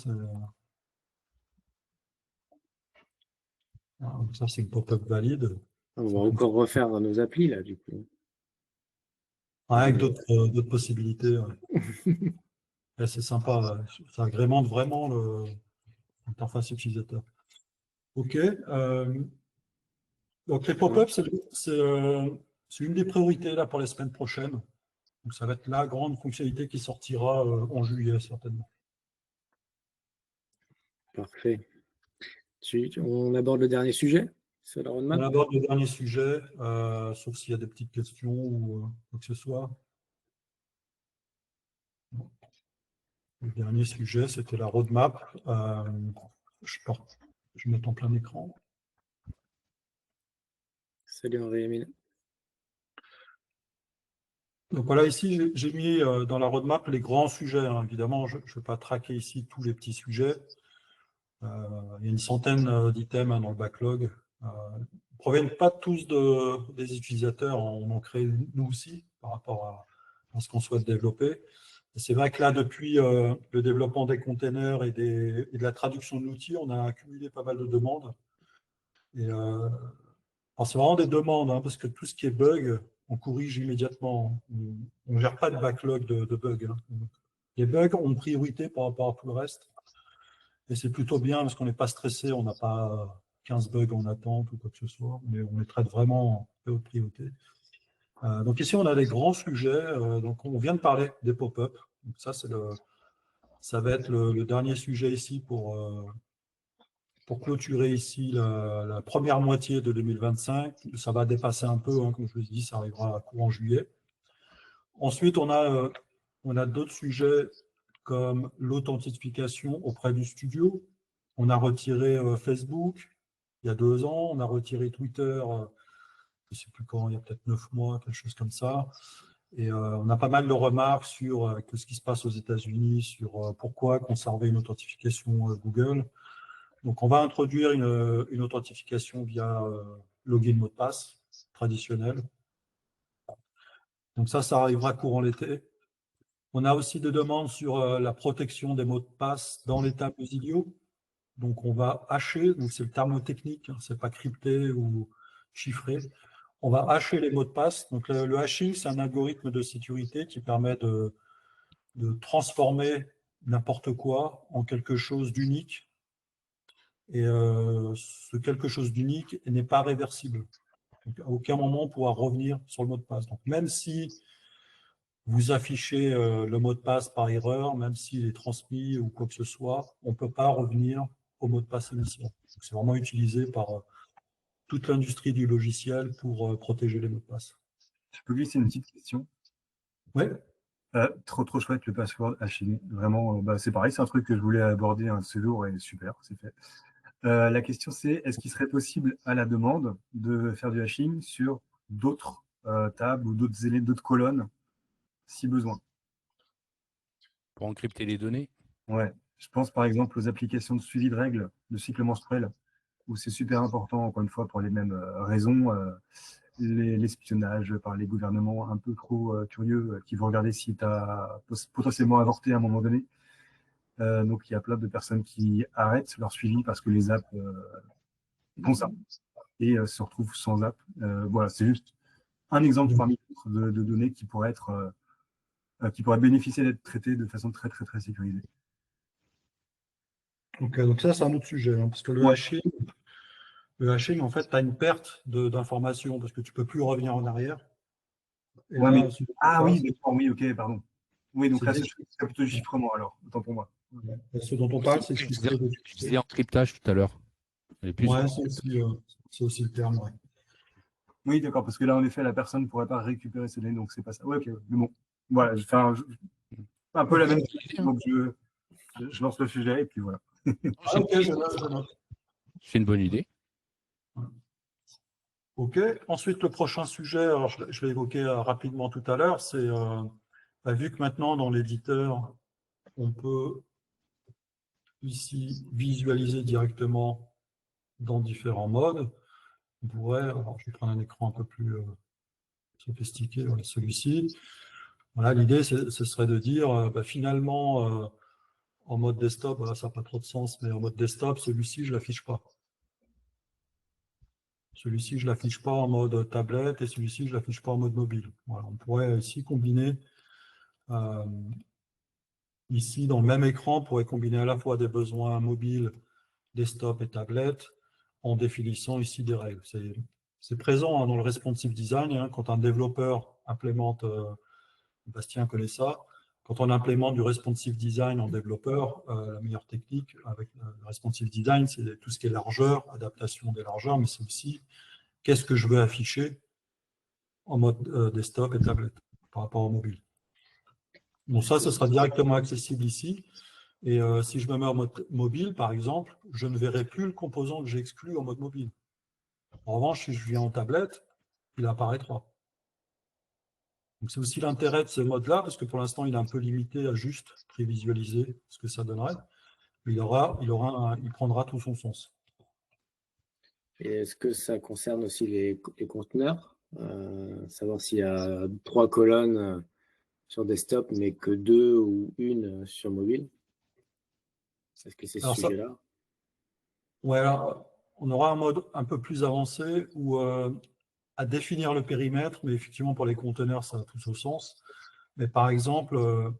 ça, c'est une pop-up valide. On va encore refaire nos applis, là, du coup. Avec d'autres possibilités. Ouais. Et c'est sympa. Ça agrémente vraiment l'interface utilisateur. OK. Donc, les pop-up, c'est une des priorités là, pour les semaines prochaines. Donc, ça va être la grande fonctionnalité qui sortira en juillet, certainement. Parfait. On aborde le dernier sujet sur la roadmap. On aborde le dernier sujet, sauf s'il y a des petites questions ou quoi que ce soit. Le dernier sujet, c'était la roadmap. Je mets en plein écran. Salut Henri-Emile. Donc voilà, ici, j'ai mis dans la roadmap les grands sujets. Hein. Évidemment, je ne vais pas traquer ici tous les petits sujets. Il y a une centaine d'items hein, dans le backlog. Ils ne proviennent pas tous des utilisateurs. On en crée nous aussi par rapport à ce qu'on souhaite développer. C'est vrai que là, depuis le développement des containers et de la traduction de l'outil, on a accumulé pas mal de demandes. Et c'est vraiment des demandes, hein, parce que tout ce qui est bug, on corrige immédiatement. On ne gère pas de backlog de bugs. Hein. Les bugs ont priorité par rapport à tout le reste. Et c'est plutôt bien parce qu'on n'est pas stressé, on n'a pas 15 bugs en attente ou quoi que ce soit, mais on les traite vraiment en haute priorité. Donc ici, on a des grands sujets. Donc on vient de parler des pop-up. Donc ça va être le dernier sujet ici pour clôturer ici la première moitié de 2025. Ça va dépasser un peu, hein, comme je vous ai dit, ça arrivera à courant juillet. Ensuite, on a d'autres sujets comme l'authentification auprès du studio. On a retiré Facebook il y a 2 ans, on a retiré Twitter, je ne sais plus quand, il y a peut-être 9 mois, quelque chose comme ça. Et on a pas mal de remarques sur ce qui se passe aux États-Unis, sur pourquoi conserver une authentification Google. Donc, on va introduire une authentification via login mot de passe traditionnel. Donc ça arrivera courant l'été. On a aussi des demandes sur la protection des mots de passe dans les tables Zilio. Donc, on va hasher, donc c'est le terme technique, hein, c'est pas crypté ou chiffré. On va hasher les mots de passe. Donc, le hashing, c'est un algorithme de sécurité qui permet de transformer n'importe quoi en quelque chose d'unique. Et ce quelque chose d'unique n'est pas réversible. Donc, à aucun moment, on pourra revenir sur le mot de passe. Donc, même si vous affichez le mot de passe par erreur, même s'il est transmis ou quoi que ce soit, on ne peut pas revenir au mot de passe initial. C'est vraiment utilisé par toute l'industrie du logiciel pour protéger les mots de passe. Je peux glisser une petite question? Oui. Trop chouette le password hashing. Vraiment, c'est pareil, c'est un truc que je voulais aborder un de ces jours et super, c'est fait. La question c'est, est-ce qu'il serait possible à la demande de faire du hashing sur d'autres tables ou d'autres colonnes si besoin? Pour encrypter les données? Ouais. Je pense par exemple aux applications de suivi de règles de cycle menstruel où c'est super important, encore une fois, pour les mêmes raisons, l'espionnage par les gouvernements un peu trop curieux qui vont regarder si tu as potentiellement avorté à un moment donné. Donc, il y a plein de personnes qui arrêtent leur suivi parce que les apps font ça et se retrouvent sans app. Voilà, c'est juste un exemple parmi d'autres de données qui pourraient bénéficier d'être traitées de façon très, très, très sécurisée. Ok, donc ça, c'est un autre sujet, hein, parce que le hashing, en fait, tu as une perte d'informations parce que tu ne peux plus revenir en arrière. Et Ouais, là, oui, d'accord, oui, ok, pardon. Oui, donc là, c'est plutôt du chiffrement, alors, autant pour moi. Ce dont on parle, c'est chiffrer. Je disais encryptage tout à l'heure. Ouais, c'est aussi le terme, ouais. Oui, d'accord, parce que là, en effet, la personne ne pourrait pas récupérer ces données, donc c'est pas ça. Ouais, ok, mais bon, voilà, je fais un peu la même chose, donc je lance le sujet et puis voilà. Ok, je note. C'est une bonne idée. Ok, ensuite, le prochain sujet, alors je l'ai évoqué rapidement tout à l'heure, c'est vu que maintenant, dans l'éditeur, on peut ici visualiser directement dans différents modes. On pourrait, alors je vais prendre un écran un peu plus sophistiqué, voilà, celui-ci. Voilà, l'idée, ce serait de dire, finalement, en mode desktop, voilà, ça n'a pas trop de sens, mais en mode desktop, celui-ci, je ne l'affiche pas. Celui-ci, je ne l'affiche pas en mode tablette et celui-ci, je ne l'affiche pas en mode mobile. Voilà, on pourrait ici combiner, ici, dans le même écran, on pourrait combiner à la fois des besoins mobiles, desktop et tablette, en définissant ici des règles. C'est présent, hein, dans le responsive design, hein, quand un développeur implémente, Bastien connaît ça, quand on implémente du responsive design en développeur, la meilleure technique avec le responsive design, c'est tout ce qui est largeur, adaptation des largeurs, mais c'est aussi qu'est-ce que je veux afficher en mode desktop et tablette par rapport au mobile. Donc ça, ce sera directement accessible ici. Et si je me mets en mode mobile, par exemple, je ne verrai plus le composant que j'ai exclu en mode mobile. En revanche, si je viens en tablette, il apparaîtra. Donc c'est aussi l'intérêt de ce mode-là, parce que pour l'instant, il est un peu limité à juste prévisualiser ce que ça donnerait. Mais il prendra tout son sens. Et est-ce que ça concerne aussi les conteneurs? Savoir s'il y a 3 colonnes sur desktop, mais que 2 ou 1 sur mobile? Est-ce que c'est ce sujet-là? Ouais, alors, on aura un mode un peu plus avancé où à définir le périmètre, mais effectivement pour les conteneurs, ça a tout son sens. Mais par exemple,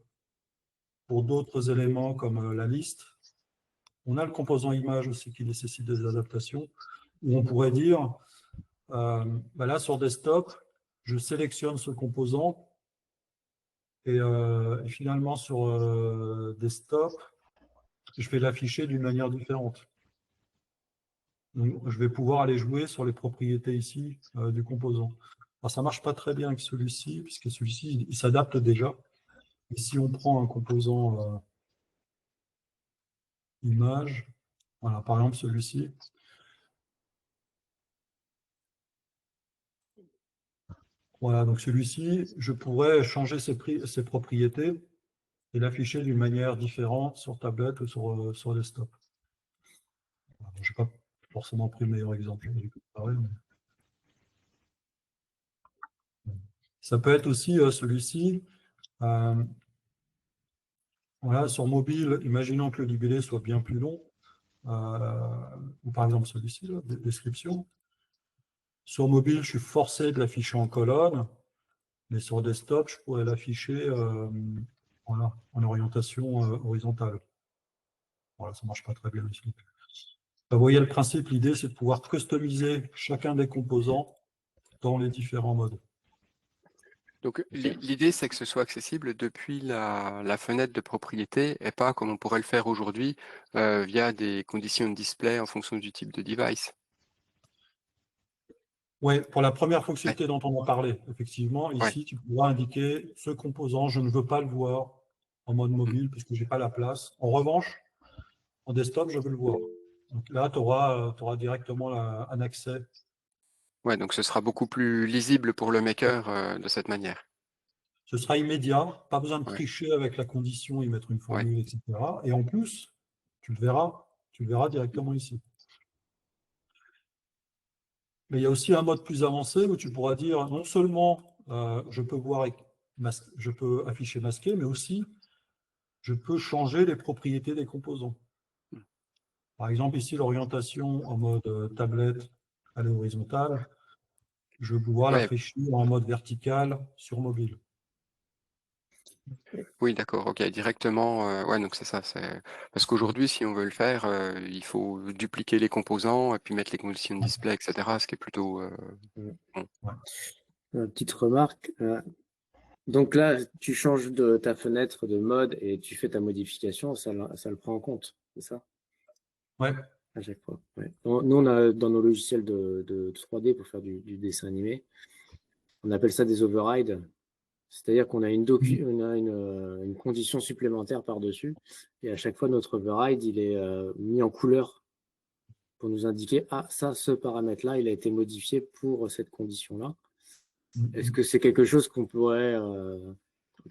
pour d'autres éléments comme la liste, on a le composant image aussi qui nécessite des adaptations, où on pourrait dire, là sur desktop, je sélectionne ce composant et finalement sur desktop, je vais l'afficher d'une manière différente. Donc, je vais pouvoir aller jouer sur les propriétés ici du composant. Alors, ça ne marche pas très bien avec celui-ci, puisque celui-ci, il s'adapte déjà. Et si on prend un composant image, voilà, par exemple celui-ci, voilà, donc celui-ci, je pourrais changer ses propriétés et l'afficher d'une manière différente sur tablette ou sur desktop. Voilà, je n'ai pas forcément pris le meilleur exemple. Ça peut être aussi celui-ci. Voilà, sur mobile, imaginons que le libellé soit bien plus long, ou par exemple celui-ci, description. Sur mobile, je suis forcé de l'afficher en colonne, mais sur desktop, je pourrais l'afficher voilà, en orientation horizontale. Voilà, ça ne marche pas très bien ici. Vous voyez le principe, l'idée, c'est de pouvoir customiser chacun des composants dans les différents modes. Donc l'idée, c'est que ce soit accessible depuis la fenêtre de propriété et pas comme on pourrait le faire aujourd'hui via des conditions de display en fonction du type de device. Oui, pour la première fonctionnalité dont on a parlé, effectivement, ici, tu pourras indiquer ce composant, je ne veux pas le voir en mode mobile puisque je n'ai pas la place. En revanche, en desktop, je veux le voir. Donc là, tu auras directement un accès. Ouais, donc ce sera beaucoup plus lisible pour le maker de cette manière. Ce sera immédiat, pas besoin de tricher avec la condition, y mettre une formule, etc. Et en plus, tu le verras directement ici. Mais il y a aussi un mode plus avancé où tu pourras dire non seulement je peux afficher masqué, mais aussi je peux changer les propriétés des composants. Par exemple, ici, l'orientation en mode tablette à l'horizontale, je vais pouvoir Ouais. l'afficher en mode vertical sur mobile. Oui, d'accord, ok, directement. Ouais, donc c'est ça. Parce qu'aujourd'hui, si on veut le faire, il faut dupliquer les composants et puis mettre les conditions de display, etc. Ce qui est plutôt bon. Petite remarque. Donc là, tu changes de ta fenêtre de mode et tu fais ta modification, ça le prend en compte, c'est ça? Ouais. À chaque fois. Ouais. Nous, on a dans nos logiciels de 3D pour faire du dessin animé, on appelle ça des overrides. C'est-à-dire qu'on a une condition supplémentaire par-dessus, et à chaque fois, notre override, il est mis en couleur pour nous indiquer, ah, ça, ce paramètre-là, il a été modifié pour cette condition-là. Est-ce que c'est quelque chose auquel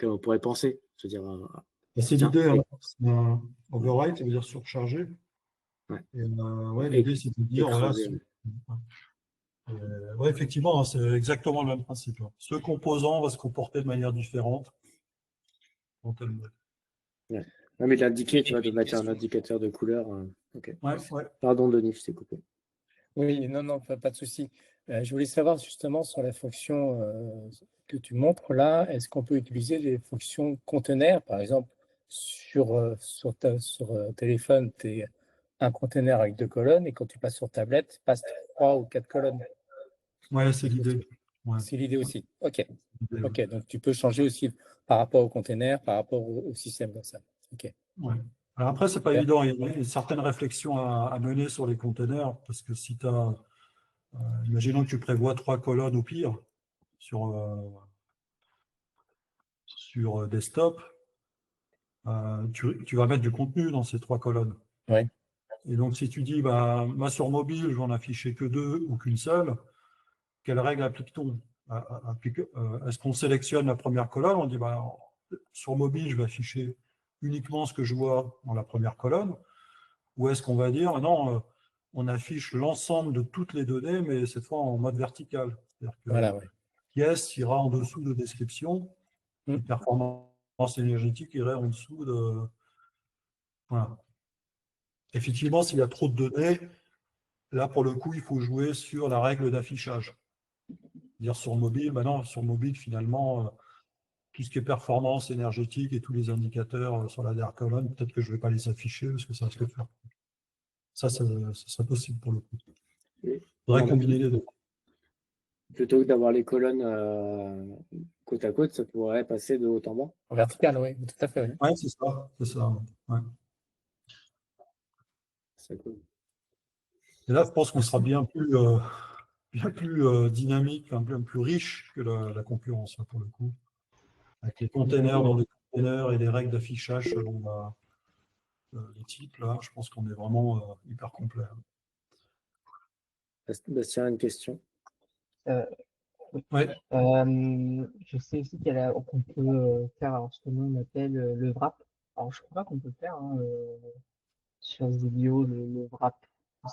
on pourrait penser? C'est-à-dire, c'est tiens, l'idée, hein. C'est un override, ça veut dire surcharger. Ouais. Et, ouais, l'idée, c'est de dire, voilà, ouais, effectivement, hein, c'est exactement le même principe. Hein. Ce composant va se comporter de manière différente dans tel mode. Ouais. Non, mais l'indiquer, tu vois, de mettre un indicateur de couleur. Ok. Ouais, ouais. Pardon, Denis, je t'ai coupé. Oui, non, pas de souci. Je voulais savoir justement sur la fonction que tu montres là, est-ce qu'on peut utiliser les fonctions conteneurs, par exemple, sur téléphone, tu es un conteneur avec 2 colonnes, et quand tu passes sur tablette, passe 3 ou 4 colonnes. Ouais, c'est l'idée. Ouais. C'est l'idée aussi. Ok. Ok, donc tu peux changer aussi par rapport au conteneur, par rapport au système comme ça. Ok. Ouais. Alors après, c'est pas évident. Il y a une certaine réflexion à mener sur les containers, parce que si tu as, imaginons que tu prévois 3 colonnes au pire sur desktop, tu vas mettre du contenu dans ces 3 colonnes. Ouais. Et donc, si tu dis, bah, moi sur mobile, je vais en afficher que 2 ou qu'une seule, quelle règle applique-t-on? Est-ce qu'on sélectionne la première colonne? On dit, bah, sur mobile, je vais afficher uniquement ce que je vois dans la première colonne. Ou est-ce qu'on va dire, non, on affiche l'ensemble de toutes les données, mais cette fois en mode vertical. C'est-à-dire que voilà, ouais. pièce ira en dessous de description, et performance énergétique irait en dessous de... Voilà. Effectivement, s'il y a trop de données, là, pour le coup, il faut jouer sur la règle d'affichage. Dire sur mobile, maintenant, sur mobile, finalement, tout ce qui est performance énergétique et tous les indicateurs sur la dernière colonne, peut-être que je ne vais pas les afficher parce que ça risque de faire. Ça serait possible pour le coup. Il faudrait combiner les deux. Plutôt que d'avoir les colonnes côte à côte, ça pourrait passer de haut en bas. En vertical, oui, tout à fait. Oui. Ouais, c'est ça. C'est ça. Ouais. C'est cool. Et là, je pense qu'on sera bien plus dynamique, bien plus riche que la concurrence, là, pour le coup. Avec les containers dans des containers et les règles d'affichage selon les types, là, je pense qu'on est vraiment hyper complet. Bastien a une question. Oui. Ouais. Je sais aussi qu'on peut faire alors, ce que nous on appelle le wrap. Alors je crois qu'on peut faire sur Zilio le wrap.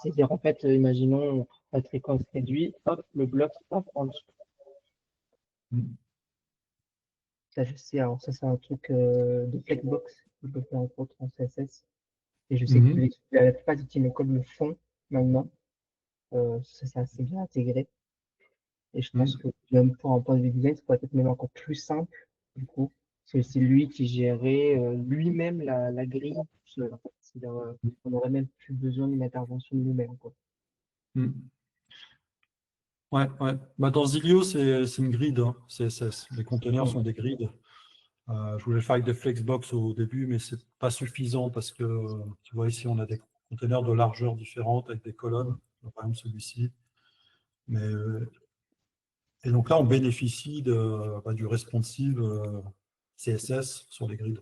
C'est-à-dire en fait, imaginons la fréquence réduite, hop, le bloc hop, en dessous. Ça je sais, alors ça c'est un truc de Flexbox que je peux faire entre autres en CSS. Et je sais que la plupart des team code le font maintenant. Ça c'est assez bien intégré. Et je pense que même pour un point de vue design, ça pourrait être même encore plus simple, du coup. Parce que c'est lui qui gérait lui-même la grille. C'est-à-dire, on n'aurait même plus besoin d'une intervention de nous-mêmes. Ouais. Bah, dans Zilio, c'est une grid, hein, CSS. Les conteneurs sont des grids. Je voulais le faire avec des Flexbox au début, mais c'est pas suffisant parce que, tu vois, ici, on a des conteneurs de largeur différentes avec des colonnes, par exemple celui-ci. Et donc là, on bénéficie du responsive CSS sur les grids.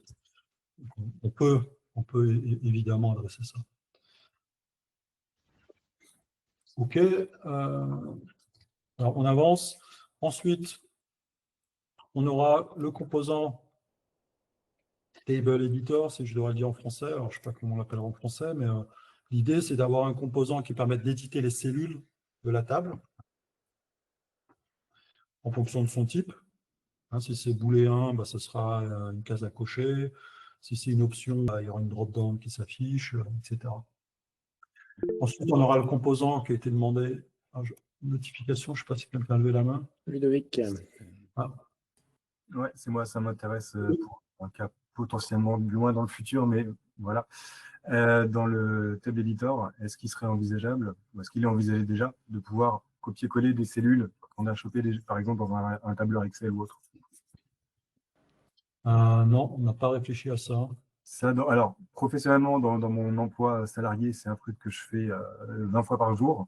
Donc on peut évidemment adresser ça. OK. Alors, on avance. Ensuite, on aura le composant Table Editor, si je devrais le dire en français. Alors, je ne sais pas comment on l'appellera en français, mais l'idée, c'est d'avoir un composant qui permet d'éditer les cellules de la table. en fonction de son type. Hein, si c'est booléen, bah, ce sera une case à cocher. Si c'est une option, bah, il y aura une drop-down qui s'affiche, etc. Ensuite, on aura le composant qui a été demandé. Notification, je ne sais pas si quelqu'un a levé la main. Ludovic. Ah. Ouais, c'est moi, ça m'intéresse pour un cas potentiellement loin dans le futur, mais voilà. Dans le tab editor, est-ce qu'il serait envisageable, ou est-ce qu'il est envisagé déjà, de pouvoir copier-coller des cellules qu'on a chopées, par exemple, dans un tableur Excel ou autre? Non, on n'a pas réfléchi à ça. Alors, professionnellement, dans mon emploi salarié, c'est un truc que je fais 20 fois par jour.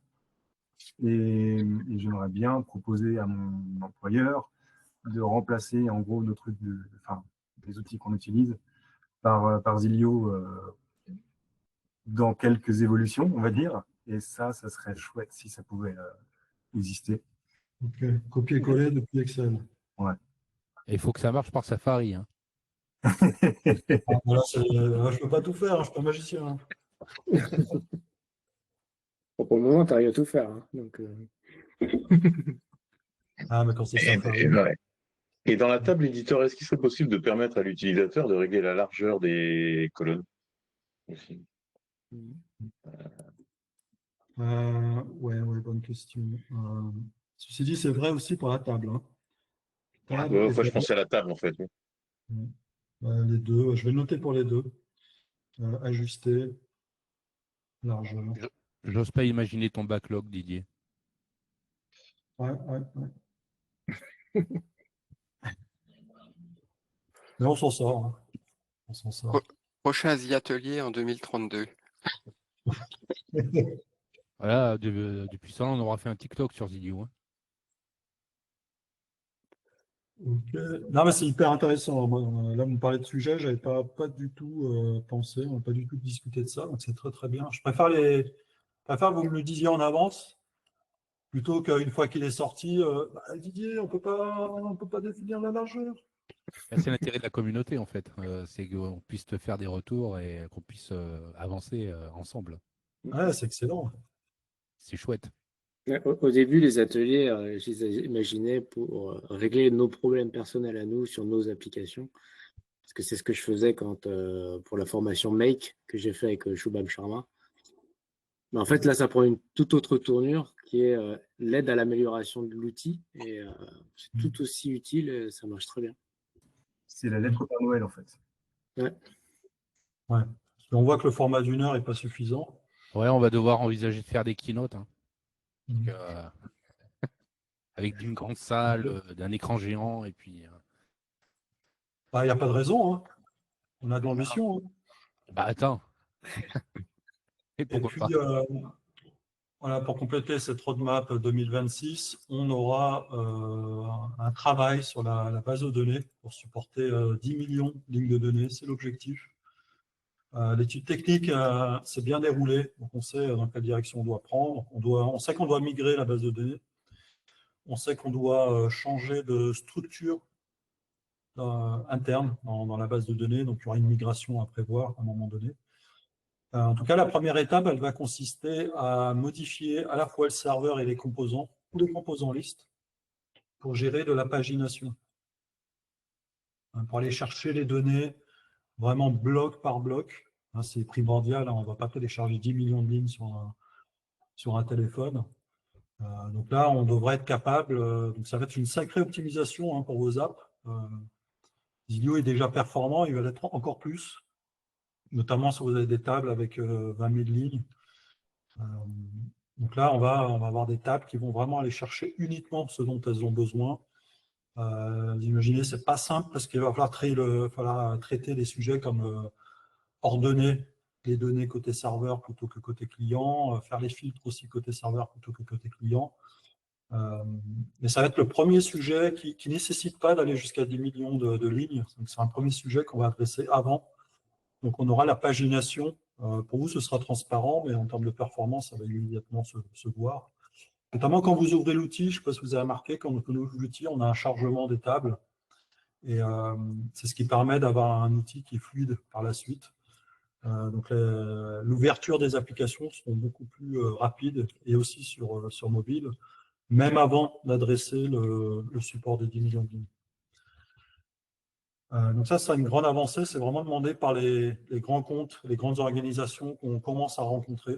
Et j'aimerais bien proposer à mon employeur de remplacer en gros nos trucs, les outils qu'on utilise par Zilio dans quelques évolutions, on va dire. Et ça serait chouette si ça pouvait exister. Ok, copier-coller depuis Excel. Ouais. Et il faut que ça marche par Safari. Hein. Voilà, je ne peux pas tout faire, je ne suis pas magicien. Hein. Bon, pour le moment, tu arrives à tout faire. Hein, donc, Ah, mais quand c'est Safari. Et dans la table éditeur, est-ce qu'il serait possible de permettre à l'utilisateur de régler la largeur des colonnes aussi? Ouais, bonne question. Ceci dit, c'est vrai aussi pour la table. Hein. Je pensais à la table, en fait. Oui. Les deux, je vais le noter pour les deux. Ajuster, largeur. J'ose pas imaginer ton backlog, Didier. Ouais. Mais on s'en sort. Hein. On s'en sort. Prochain atelier en 2032. Voilà, depuis ça, on aura fait un TikTok sur Zilio. Hein. Okay. Non, mais c'est hyper intéressant. Moi, là, vous me parlez de sujet, je n'avais pas du tout pensé, on n'a pas du tout discuté de ça, donc c'est très très bien. Je préfère que vous me le disiez en avance, plutôt qu'une fois qu'il est sorti, Didier, on peut pas définir la largeur. C'est l'intérêt de la communauté, en fait. C'est qu'on puisse te faire des retours et qu'on puisse avancer ensemble. Ouais, c'est excellent. C'est chouette. Au début, les ateliers, je les imaginais pour régler nos problèmes personnels à nous sur nos applications. Parce que c'est ce que je faisais pour la formation Make que j'ai fait avec Shubham Sharma. Mais en fait, là, ça prend une toute autre tournure qui est l'aide à l'amélioration de l'outil. Et c'est tout aussi utile et ça marche très bien. C'est la lettre au Père Noël, en fait. Ouais. On voit que le format d'1 heure n'est pas suffisant. Ouais, on va devoir envisager de faire des keynotes. Hein. Avec une grande salle, d'un écran géant, et puis... Il n'y a pas de raison. Hein. On a de l'ambition. Hein. Bah attends. Et puis, voilà, pour compléter cette roadmap 2026, on aura un travail sur la base de données pour supporter 10 millions de lignes de données, c'est l'objectif. L'étude technique s'est bien déroulée, donc on sait dans quelle direction on doit prendre. On sait qu'on doit migrer la base de données. On sait qu'on doit changer de structure interne dans la base de données, donc il y aura une migration à prévoir à un moment donné. En tout cas, la première étape, elle va consister à modifier à la fois le serveur et les composants listes pour gérer de la pagination. Pour aller chercher les données vraiment bloc par bloc. C'est primordial, on ne va pas télécharger 10 millions de lignes sur un téléphone. Donc là, on devrait être capable, donc ça va être une sacrée optimisation pour vos apps. Zilio est déjà performant, il va l'être encore plus, notamment si vous avez des tables avec 20 000 lignes. Donc là, on va avoir des tables qui vont vraiment aller chercher uniquement ce dont elles ont besoin. Vous imaginez, ce n'est pas simple parce qu'il va falloir traiter des sujets comme ordonner les données côté serveur plutôt que côté client, faire les filtres aussi côté serveur plutôt que côté client. Mais ça va être le premier sujet qui ne nécessite pas d'aller jusqu'à 10 millions de lignes. C'est un premier sujet qu'on va adresser avant. Donc, on aura la pagination. Pour vous, ce sera transparent, mais en termes de performance, ça va immédiatement se voir. Notamment quand vous ouvrez l'outil, je ne sais pas si vous avez remarqué, quand on ouvre l'outil, on a un chargement des tables. Et c'est ce qui permet d'avoir un outil qui est fluide par la suite. Donc, l'ouverture des applications seront beaucoup plus rapides et aussi sur mobile. même avant d'adresser le support de 10 millions de lignes. Donc ça, c'est une grande avancée, c'est vraiment demandé par les grands comptes, les grandes organisations qu'on commence à rencontrer.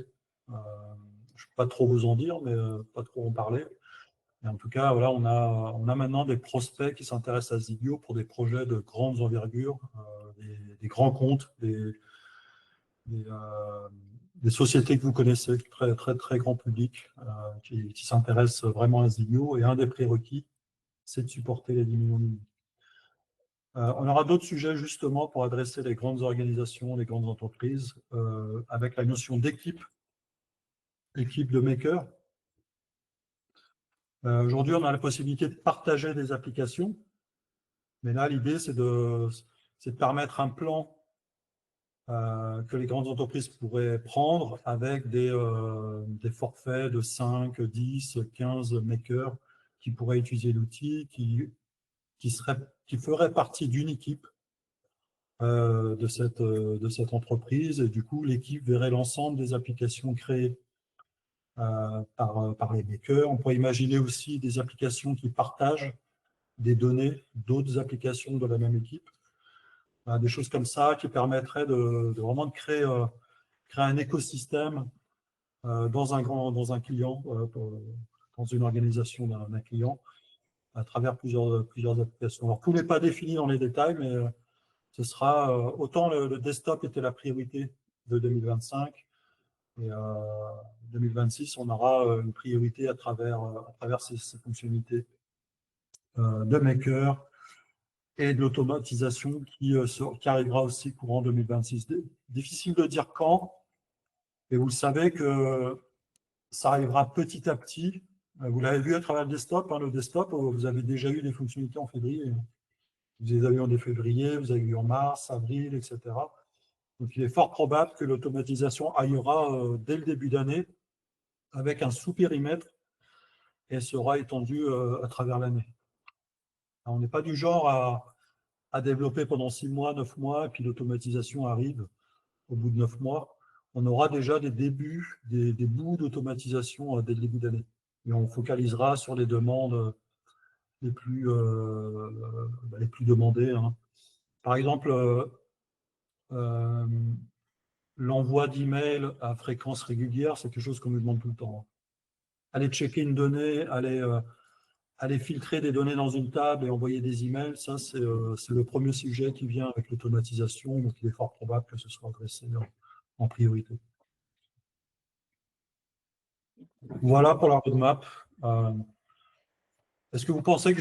Je ne vais pas trop vous en dire, mais pas trop en parler. Et en tout cas, voilà, on a maintenant des prospects qui s'intéressent à Zilio pour des projets de grandes envergures, des grands comptes, des sociétés que vous connaissez, très, très, très grand public, qui s'intéressent vraiment à Zilio. Et un des prérequis, c'est de supporter les 10 millions de lignes. On aura d'autres sujets justement pour adresser les grandes organisations, les grandes entreprises, avec la notion d'équipe, équipe de makers. Aujourd'hui, on a la possibilité de partager des applications, mais là, l'idée, c'est de permettre un plan que les grandes entreprises pourraient prendre avec des forfaits de 5, 10, 15 makers qui pourraient utiliser l'outil, qui feraient partie d'une équipe de cette entreprise. Et du coup, l'équipe verrait l'ensemble des applications créées par les makers. On pourrait imaginer aussi des applications qui partagent des données d'autres applications de la même équipe. Des choses comme ça qui permettraient de vraiment de créer un écosystème dans un client, dans une organisation d'un client, à travers plusieurs applications. Alors, tout n'est pas défini dans les détails, mais ce sera autant le desktop était la priorité de 2025, et 2026, on aura une priorité à travers ces fonctionnalités de Maker et de l'automatisation qui arrivera aussi courant 2026. Difficile de dire quand, et vous le savez que ça arrivera petit à petit. Vous l'avez vu à travers le desktop. Le desktop, vous avez déjà eu des fonctionnalités en février. Vous les avez eu en février, vous avez eu en mars, avril, etc. Donc, il est fort probable que l'automatisation aillera dès le début d'année avec un sous-périmètre et sera étendue à travers l'année. On n'est pas du genre à développer pendant 6 mois, 9 mois, et puis l'automatisation arrive au bout de 9 mois. On aura déjà des débuts, des bouts d'automatisation dès le début d'année. Et on focalisera sur les demandes les plus demandées. Par exemple, l'envoi d'emails à fréquence régulière, c'est quelque chose qu'on nous demande tout le temps. Aller checker une donnée, aller filtrer des données dans une table et envoyer des emails, ça c'est le premier sujet qui vient avec l'automatisation, donc il est fort probable que ce soit adressé en priorité. Voilà pour la roadmap. Est-ce que vous pensez que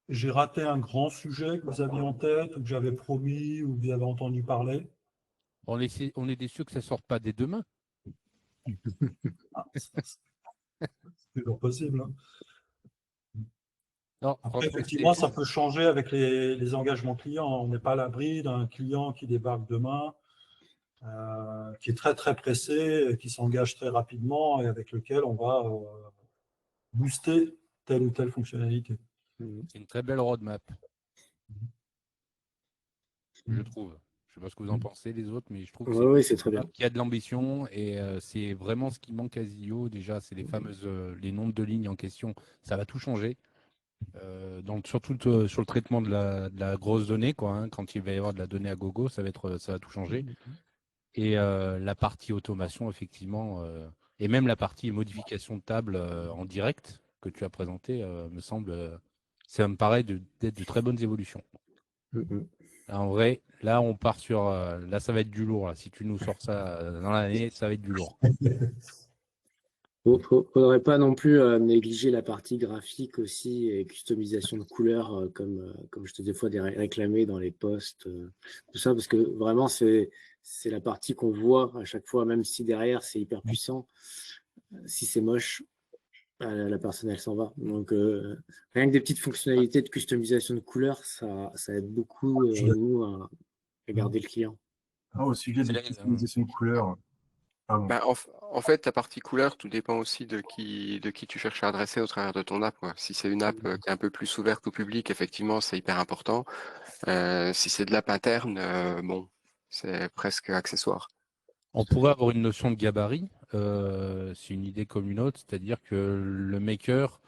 j'ai raté un grand sujet que vous aviez en tête, ou que j'avais promis, ou que vous avez entendu parler? On est déçu que ça ne sorte pas dès demain. C'est toujours possible. Non, après, effectivement, ça peut changer avec les engagements clients. On n'est pas à l'abri d'un client qui débarque demain, qui est très très pressé, qui s'engage très rapidement et avec lequel on va booster telle ou telle fonctionnalité. C'est une très belle roadmap. Je trouve. Je ne sais pas ce que vous en pensez les autres, mais je trouve que c'est très bien. Qu'il y a de l'ambition et c'est vraiment ce qui manque à Zilio. Déjà, c'est les fameuses les nombres de lignes en question. Ça va tout changer. Surtout sur le traitement de la grosse donnée, quoi, quand il va y avoir de la donnée à gogo, ça va tout changer. Et la partie automation, effectivement, et même la partie modification de table en direct que tu as présenté, ça me paraît d'être de très bonnes évolutions. En vrai, là, on part sur. Là, ça va être du lourd. Là. Si tu nous sors ça dans l'année, ça va être du lourd. Il ne faudrait pas non plus négliger la partie graphique aussi et customisation de couleurs, comme je te des fois réclamé dans les posts, tout ça, parce que vraiment, c'est la partie qu'on voit à chaque fois, même si derrière, c'est hyper puissant. Si c'est moche, la personne, elle s'en va. Donc, rien que des petites fonctionnalités de customisation de couleurs, ça aide beaucoup nous à garder le client. Au sujet de la customisation de couleurs, en fait, la partie couleur, tout dépend aussi de qui tu cherches à adresser au travers de ton app. Si c'est une app qui est un peu plus ouverte au public, effectivement, c'est hyper important. Si c'est de l'app interne, bon, c'est presque accessoire. On pourrait avoir une notion de gabarit, c'est une idée comme une autre, c'est-à-dire que le maker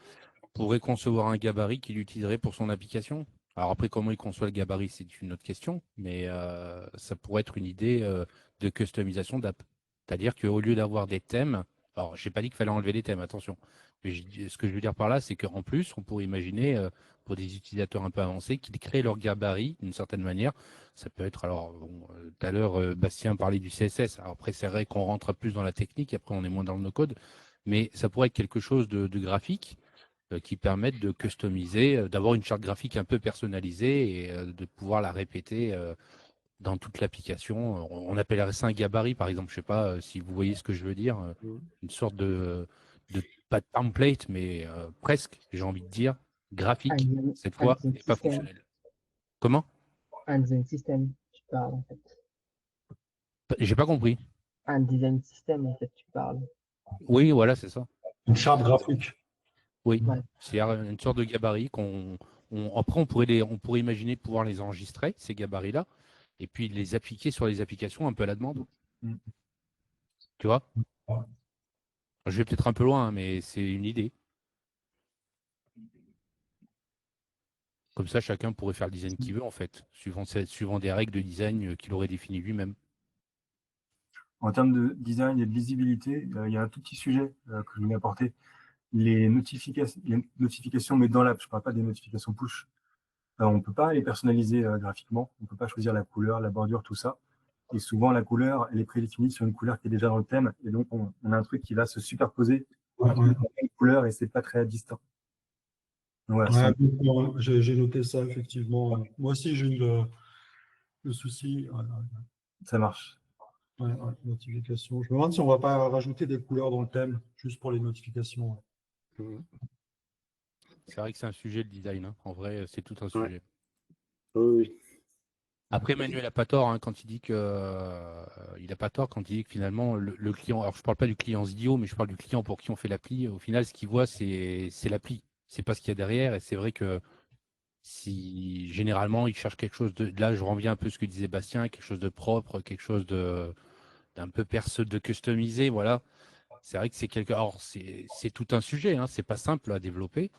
pourrait concevoir un gabarit qu'il utiliserait pour son application. Alors après, comment il conçoit le gabarit, c'est une autre question, mais ça pourrait être une idée de customisation d'app. C'est-à-dire qu'au lieu d'avoir des thèmes, alors j'ai pas dit qu'il fallait enlever les thèmes, attention, mais ce que je veux dire par là, c'est qu'en plus, on pourrait imaginer, pour des utilisateurs un peu avancés, qu'ils créent leur gabarit d'une certaine manière. Ça peut être, alors, bon, tout à l'heure, Bastien parlait du CSS. Alors après, c'est vrai qu'on rentre plus dans la technique, après on est moins dans le no-code, mais ça pourrait être quelque chose de graphique qui permettent de customiser, d'avoir une charte graphique un peu personnalisée et de pouvoir la répéter dans toute l'application. On appellerait ça un gabarit, par exemple. Je ne sais pas si vous voyez ce que je veux dire. Une sorte pas de template, mais presque, j'ai envie de dire, graphique, cette fois, et pas fonctionnel. Comment? Un design system, tu parles en fait. J'ai pas compris. Un design system, en fait, tu parles. Oui, voilà, c'est ça. Une charte graphique. Oui, Ouais. c'est une sorte de gabarit après, on pourrait imaginer pouvoir les enregistrer, ces gabarits-là, et puis les appliquer sur les applications un peu à la demande. Tu vois? Je vais peut-être un peu loin, hein, mais c'est une idée. Comme ça, chacun pourrait faire le design qu'il veut, en fait, suivant des règles de design qu'il aurait définies lui-même. En termes de design et de lisibilité, il y a un tout petit sujet que je voulais apporter. Les notifications, mais dans l'app, je ne parle pas des notifications push. On ne peut pas les personnaliser graphiquement, on ne peut pas choisir la couleur, la bordure, tout ça. Et souvent, la couleur, elle est prédéfinie sur une couleur qui est déjà dans le thème. Et donc, on a un truc qui va se superposer entre une couleur et c'est pas très distinct. Voilà, J'ai noté ça, effectivement. Moi aussi, j'ai eu le souci. Ça marche. Notification. Je me demande si on ne va pas rajouter des couleurs dans le thème, juste pour les notifications. C'est vrai que c'est un sujet, le design. Hein. En vrai, c'est tout un sujet. Oui. Après, Emmanuel n'a pas tort hein, quand il dit que il n'a pas tort quand il dit que finalement le client. Alors, je ne parle pas du client Zio, mais je parle du client pour qui on fait l'appli. Au final, ce qu'il voit, c'est l'appli. C'est pas ce qu'il y a derrière. Et c'est vrai que si généralement il cherche quelque chose de. Là, je reviens un peu à ce que disait Bastien, quelque chose de propre, quelque chose d'un peu de customisé. Voilà. C'est vrai que c'est quelque. Alors, c'est tout un sujet. Hein, c'est pas simple à développer,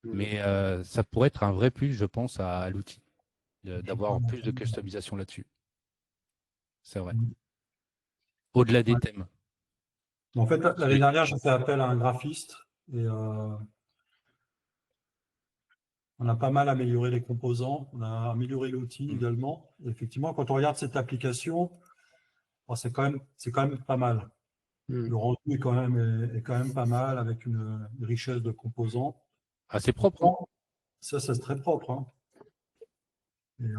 mais ça pourrait être un vrai plus, je pense, à l'outil d'avoir plus de customisation là-dessus. C'est vrai. Au-delà des thèmes. En fait, l'année dernière, j'ai fait appel à un graphiste et on a pas mal amélioré les composants, on a amélioré l'outil également. Et effectivement, quand on regarde cette application, c'est quand même pas mal. Le rendu est quand même pas mal avec une richesse de composants. Assez propre. Hein. Ça, c'est très propre. Hein. Et,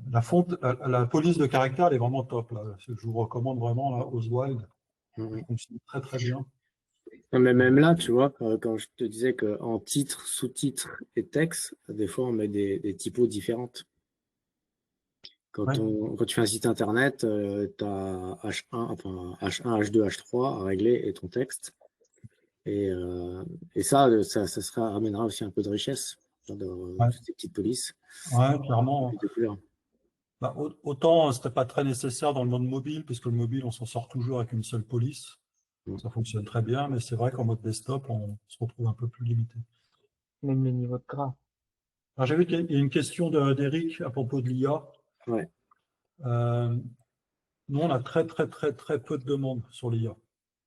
la police de caractère, elle est vraiment top. Là. Je vous recommande vraiment là, Oswald. Ça fonctionne très très bien. Mais même là, tu vois, quand je te disais qu'en titre, sous-titre et texte, des fois on met des typos différentes. Quand tu fais un site internet, tu as H1, H2, H3 à régler et ton texte. Et ça ramènera aussi un peu de richesse dans toutes ces petites polices. Ouais, clairement. Bah, autant c'était pas très nécessaire dans le mode mobile, puisque le mobile, on s'en sort toujours avec une seule police. Ça fonctionne très bien, mais c'est vrai qu'en mode desktop, on se retrouve un peu plus limité. Même le niveau de gras. J'ai vu qu'il y a une question d'Eric à propos de l'IA. Ouais. Nous, on a très peu de demandes sur l'IA.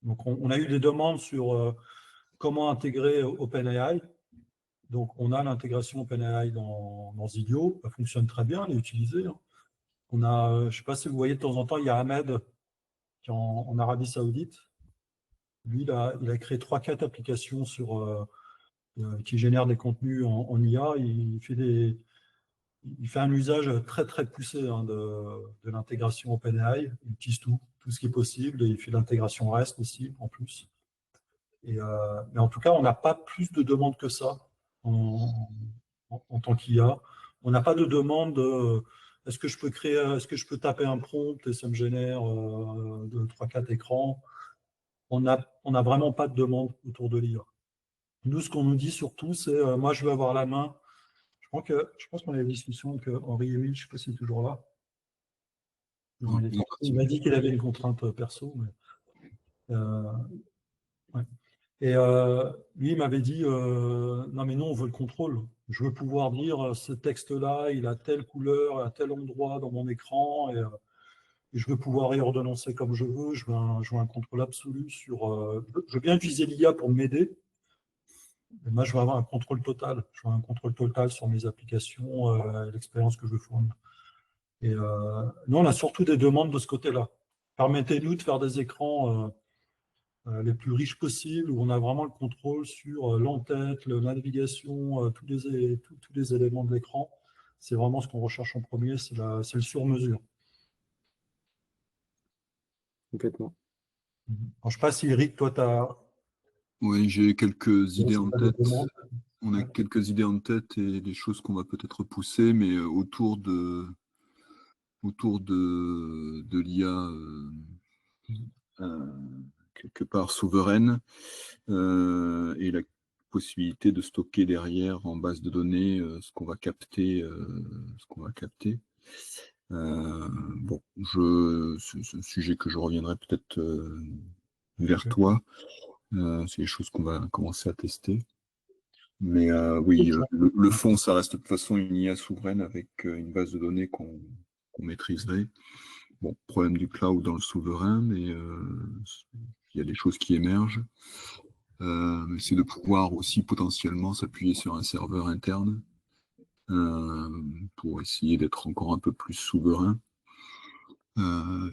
Donc, on a eu des demandes sur comment intégrer OpenAI. Donc, on a l'intégration OpenAI dans Zilio. Ça fonctionne très bien, elle est utilisée. Hein. On a, je ne sais pas si vous voyez de temps en temps, il y a Ahmed qui est en Arabie Saoudite. Lui, il a créé 3-4 applications qui génèrent des contenus en IA. Il fait un usage très poussé hein, de l'intégration OpenAI. Il utilise tout ce qui est possible. Et il fait l'intégration REST aussi, en plus. Mais en tout cas, on n'a pas plus de demandes que ça en tant qu'IA. On n'a pas de demande de est-ce que je peux taper un prompt et ça me génère 3-4 écrans. On n'a vraiment pas de demande autour de l'IA. Nous, ce qu'on nous dit surtout, c'est moi, je veux avoir la main. Je pense qu'on a eu une discussion avec Henri Émile, je ne sais pas s'il est toujours là. Non, il m'a dit qu'il avait une contrainte perso. Mais, ouais. Et lui, il m'avait dit non, mais non, on veut le contrôle. Je veux pouvoir dire ce texte-là, il a telle couleur, à tel endroit dans mon écran, et je veux pouvoir y ordonnancer comme je veux. Je veux un contrôle absolu sur. Je veux bien utiliser l'IA pour m'aider, mais moi, je veux avoir un contrôle total. Je veux un contrôle total sur mes applications, l'expérience que je veux fournir. Et nous, on a surtout des demandes de ce côté-là. Permettez-nous de faire des écrans les plus riches possibles, où on a vraiment le contrôle sur l'entête, la navigation, tous les éléments de l'écran. C'est vraiment ce qu'on recherche en premier, c'est le sur-mesure. Complètement. Alors, je ne sais pas si Eric, toi, tu as... Oui, j'ai quelques idées en tête. demandes. On a quelques idées en tête et des choses qu'on va peut-être pousser, mais autour de l'IA quelque part souveraine et la possibilité de stocker derrière en base de données ce qu'on va capter. Bon, c'est un sujet que je reviendrai peut-être vers toi. C'est des choses qu'on va commencer à tester. Mais oui, le fond, ça reste de toute façon une IA souveraine avec une base de données qu'on maîtriserait. Bon, problème du cloud dans le souverain, mais il y a des choses qui émergent. C'est de pouvoir aussi potentiellement s'appuyer sur un serveur interne pour essayer d'être encore un peu plus souverain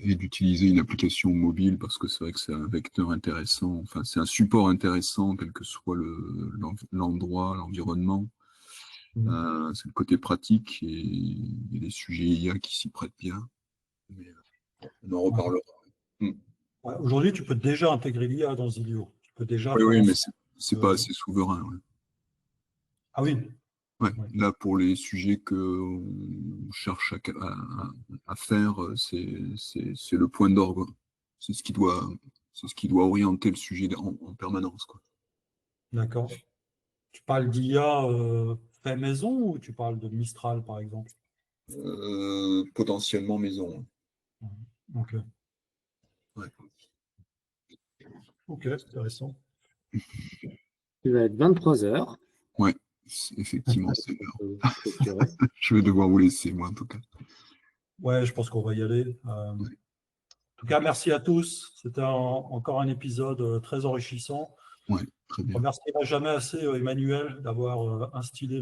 et d'utiliser une application mobile parce que c'est vrai que c'est un vecteur intéressant, enfin c'est un support intéressant quel que soit l'endroit, l'environnement. C'est le côté pratique et il y a des sujets IA qui s'y prêtent bien. Mais on en reparlera. Ouais, aujourd'hui, tu peux déjà intégrer l'IA dans Zilio. Tu peux déjà oui, mais c'est pas assez souverain. Ouais. Ah oui. Ouais. Là, pour les sujets qu'on cherche à faire, c'est le point d'orgue. C'est ce qui doit orienter le sujet en permanence. D'accord. Tu parles d'IA fait maison ou tu parles de Mistral, par exemple? Potentiellement maison. Ok. Ouais. Ok, intéressant. Il va être 23h. Ouais, effectivement, c'est l'heure. Je vais devoir vous laisser, moi, en tout cas. Ouais, je pense qu'on va y aller. En tout cas, merci à tous. C'était encore un épisode très enrichissant. Ouais, très bien. Je remercierai jamais assez Emmanuel d'avoir instillé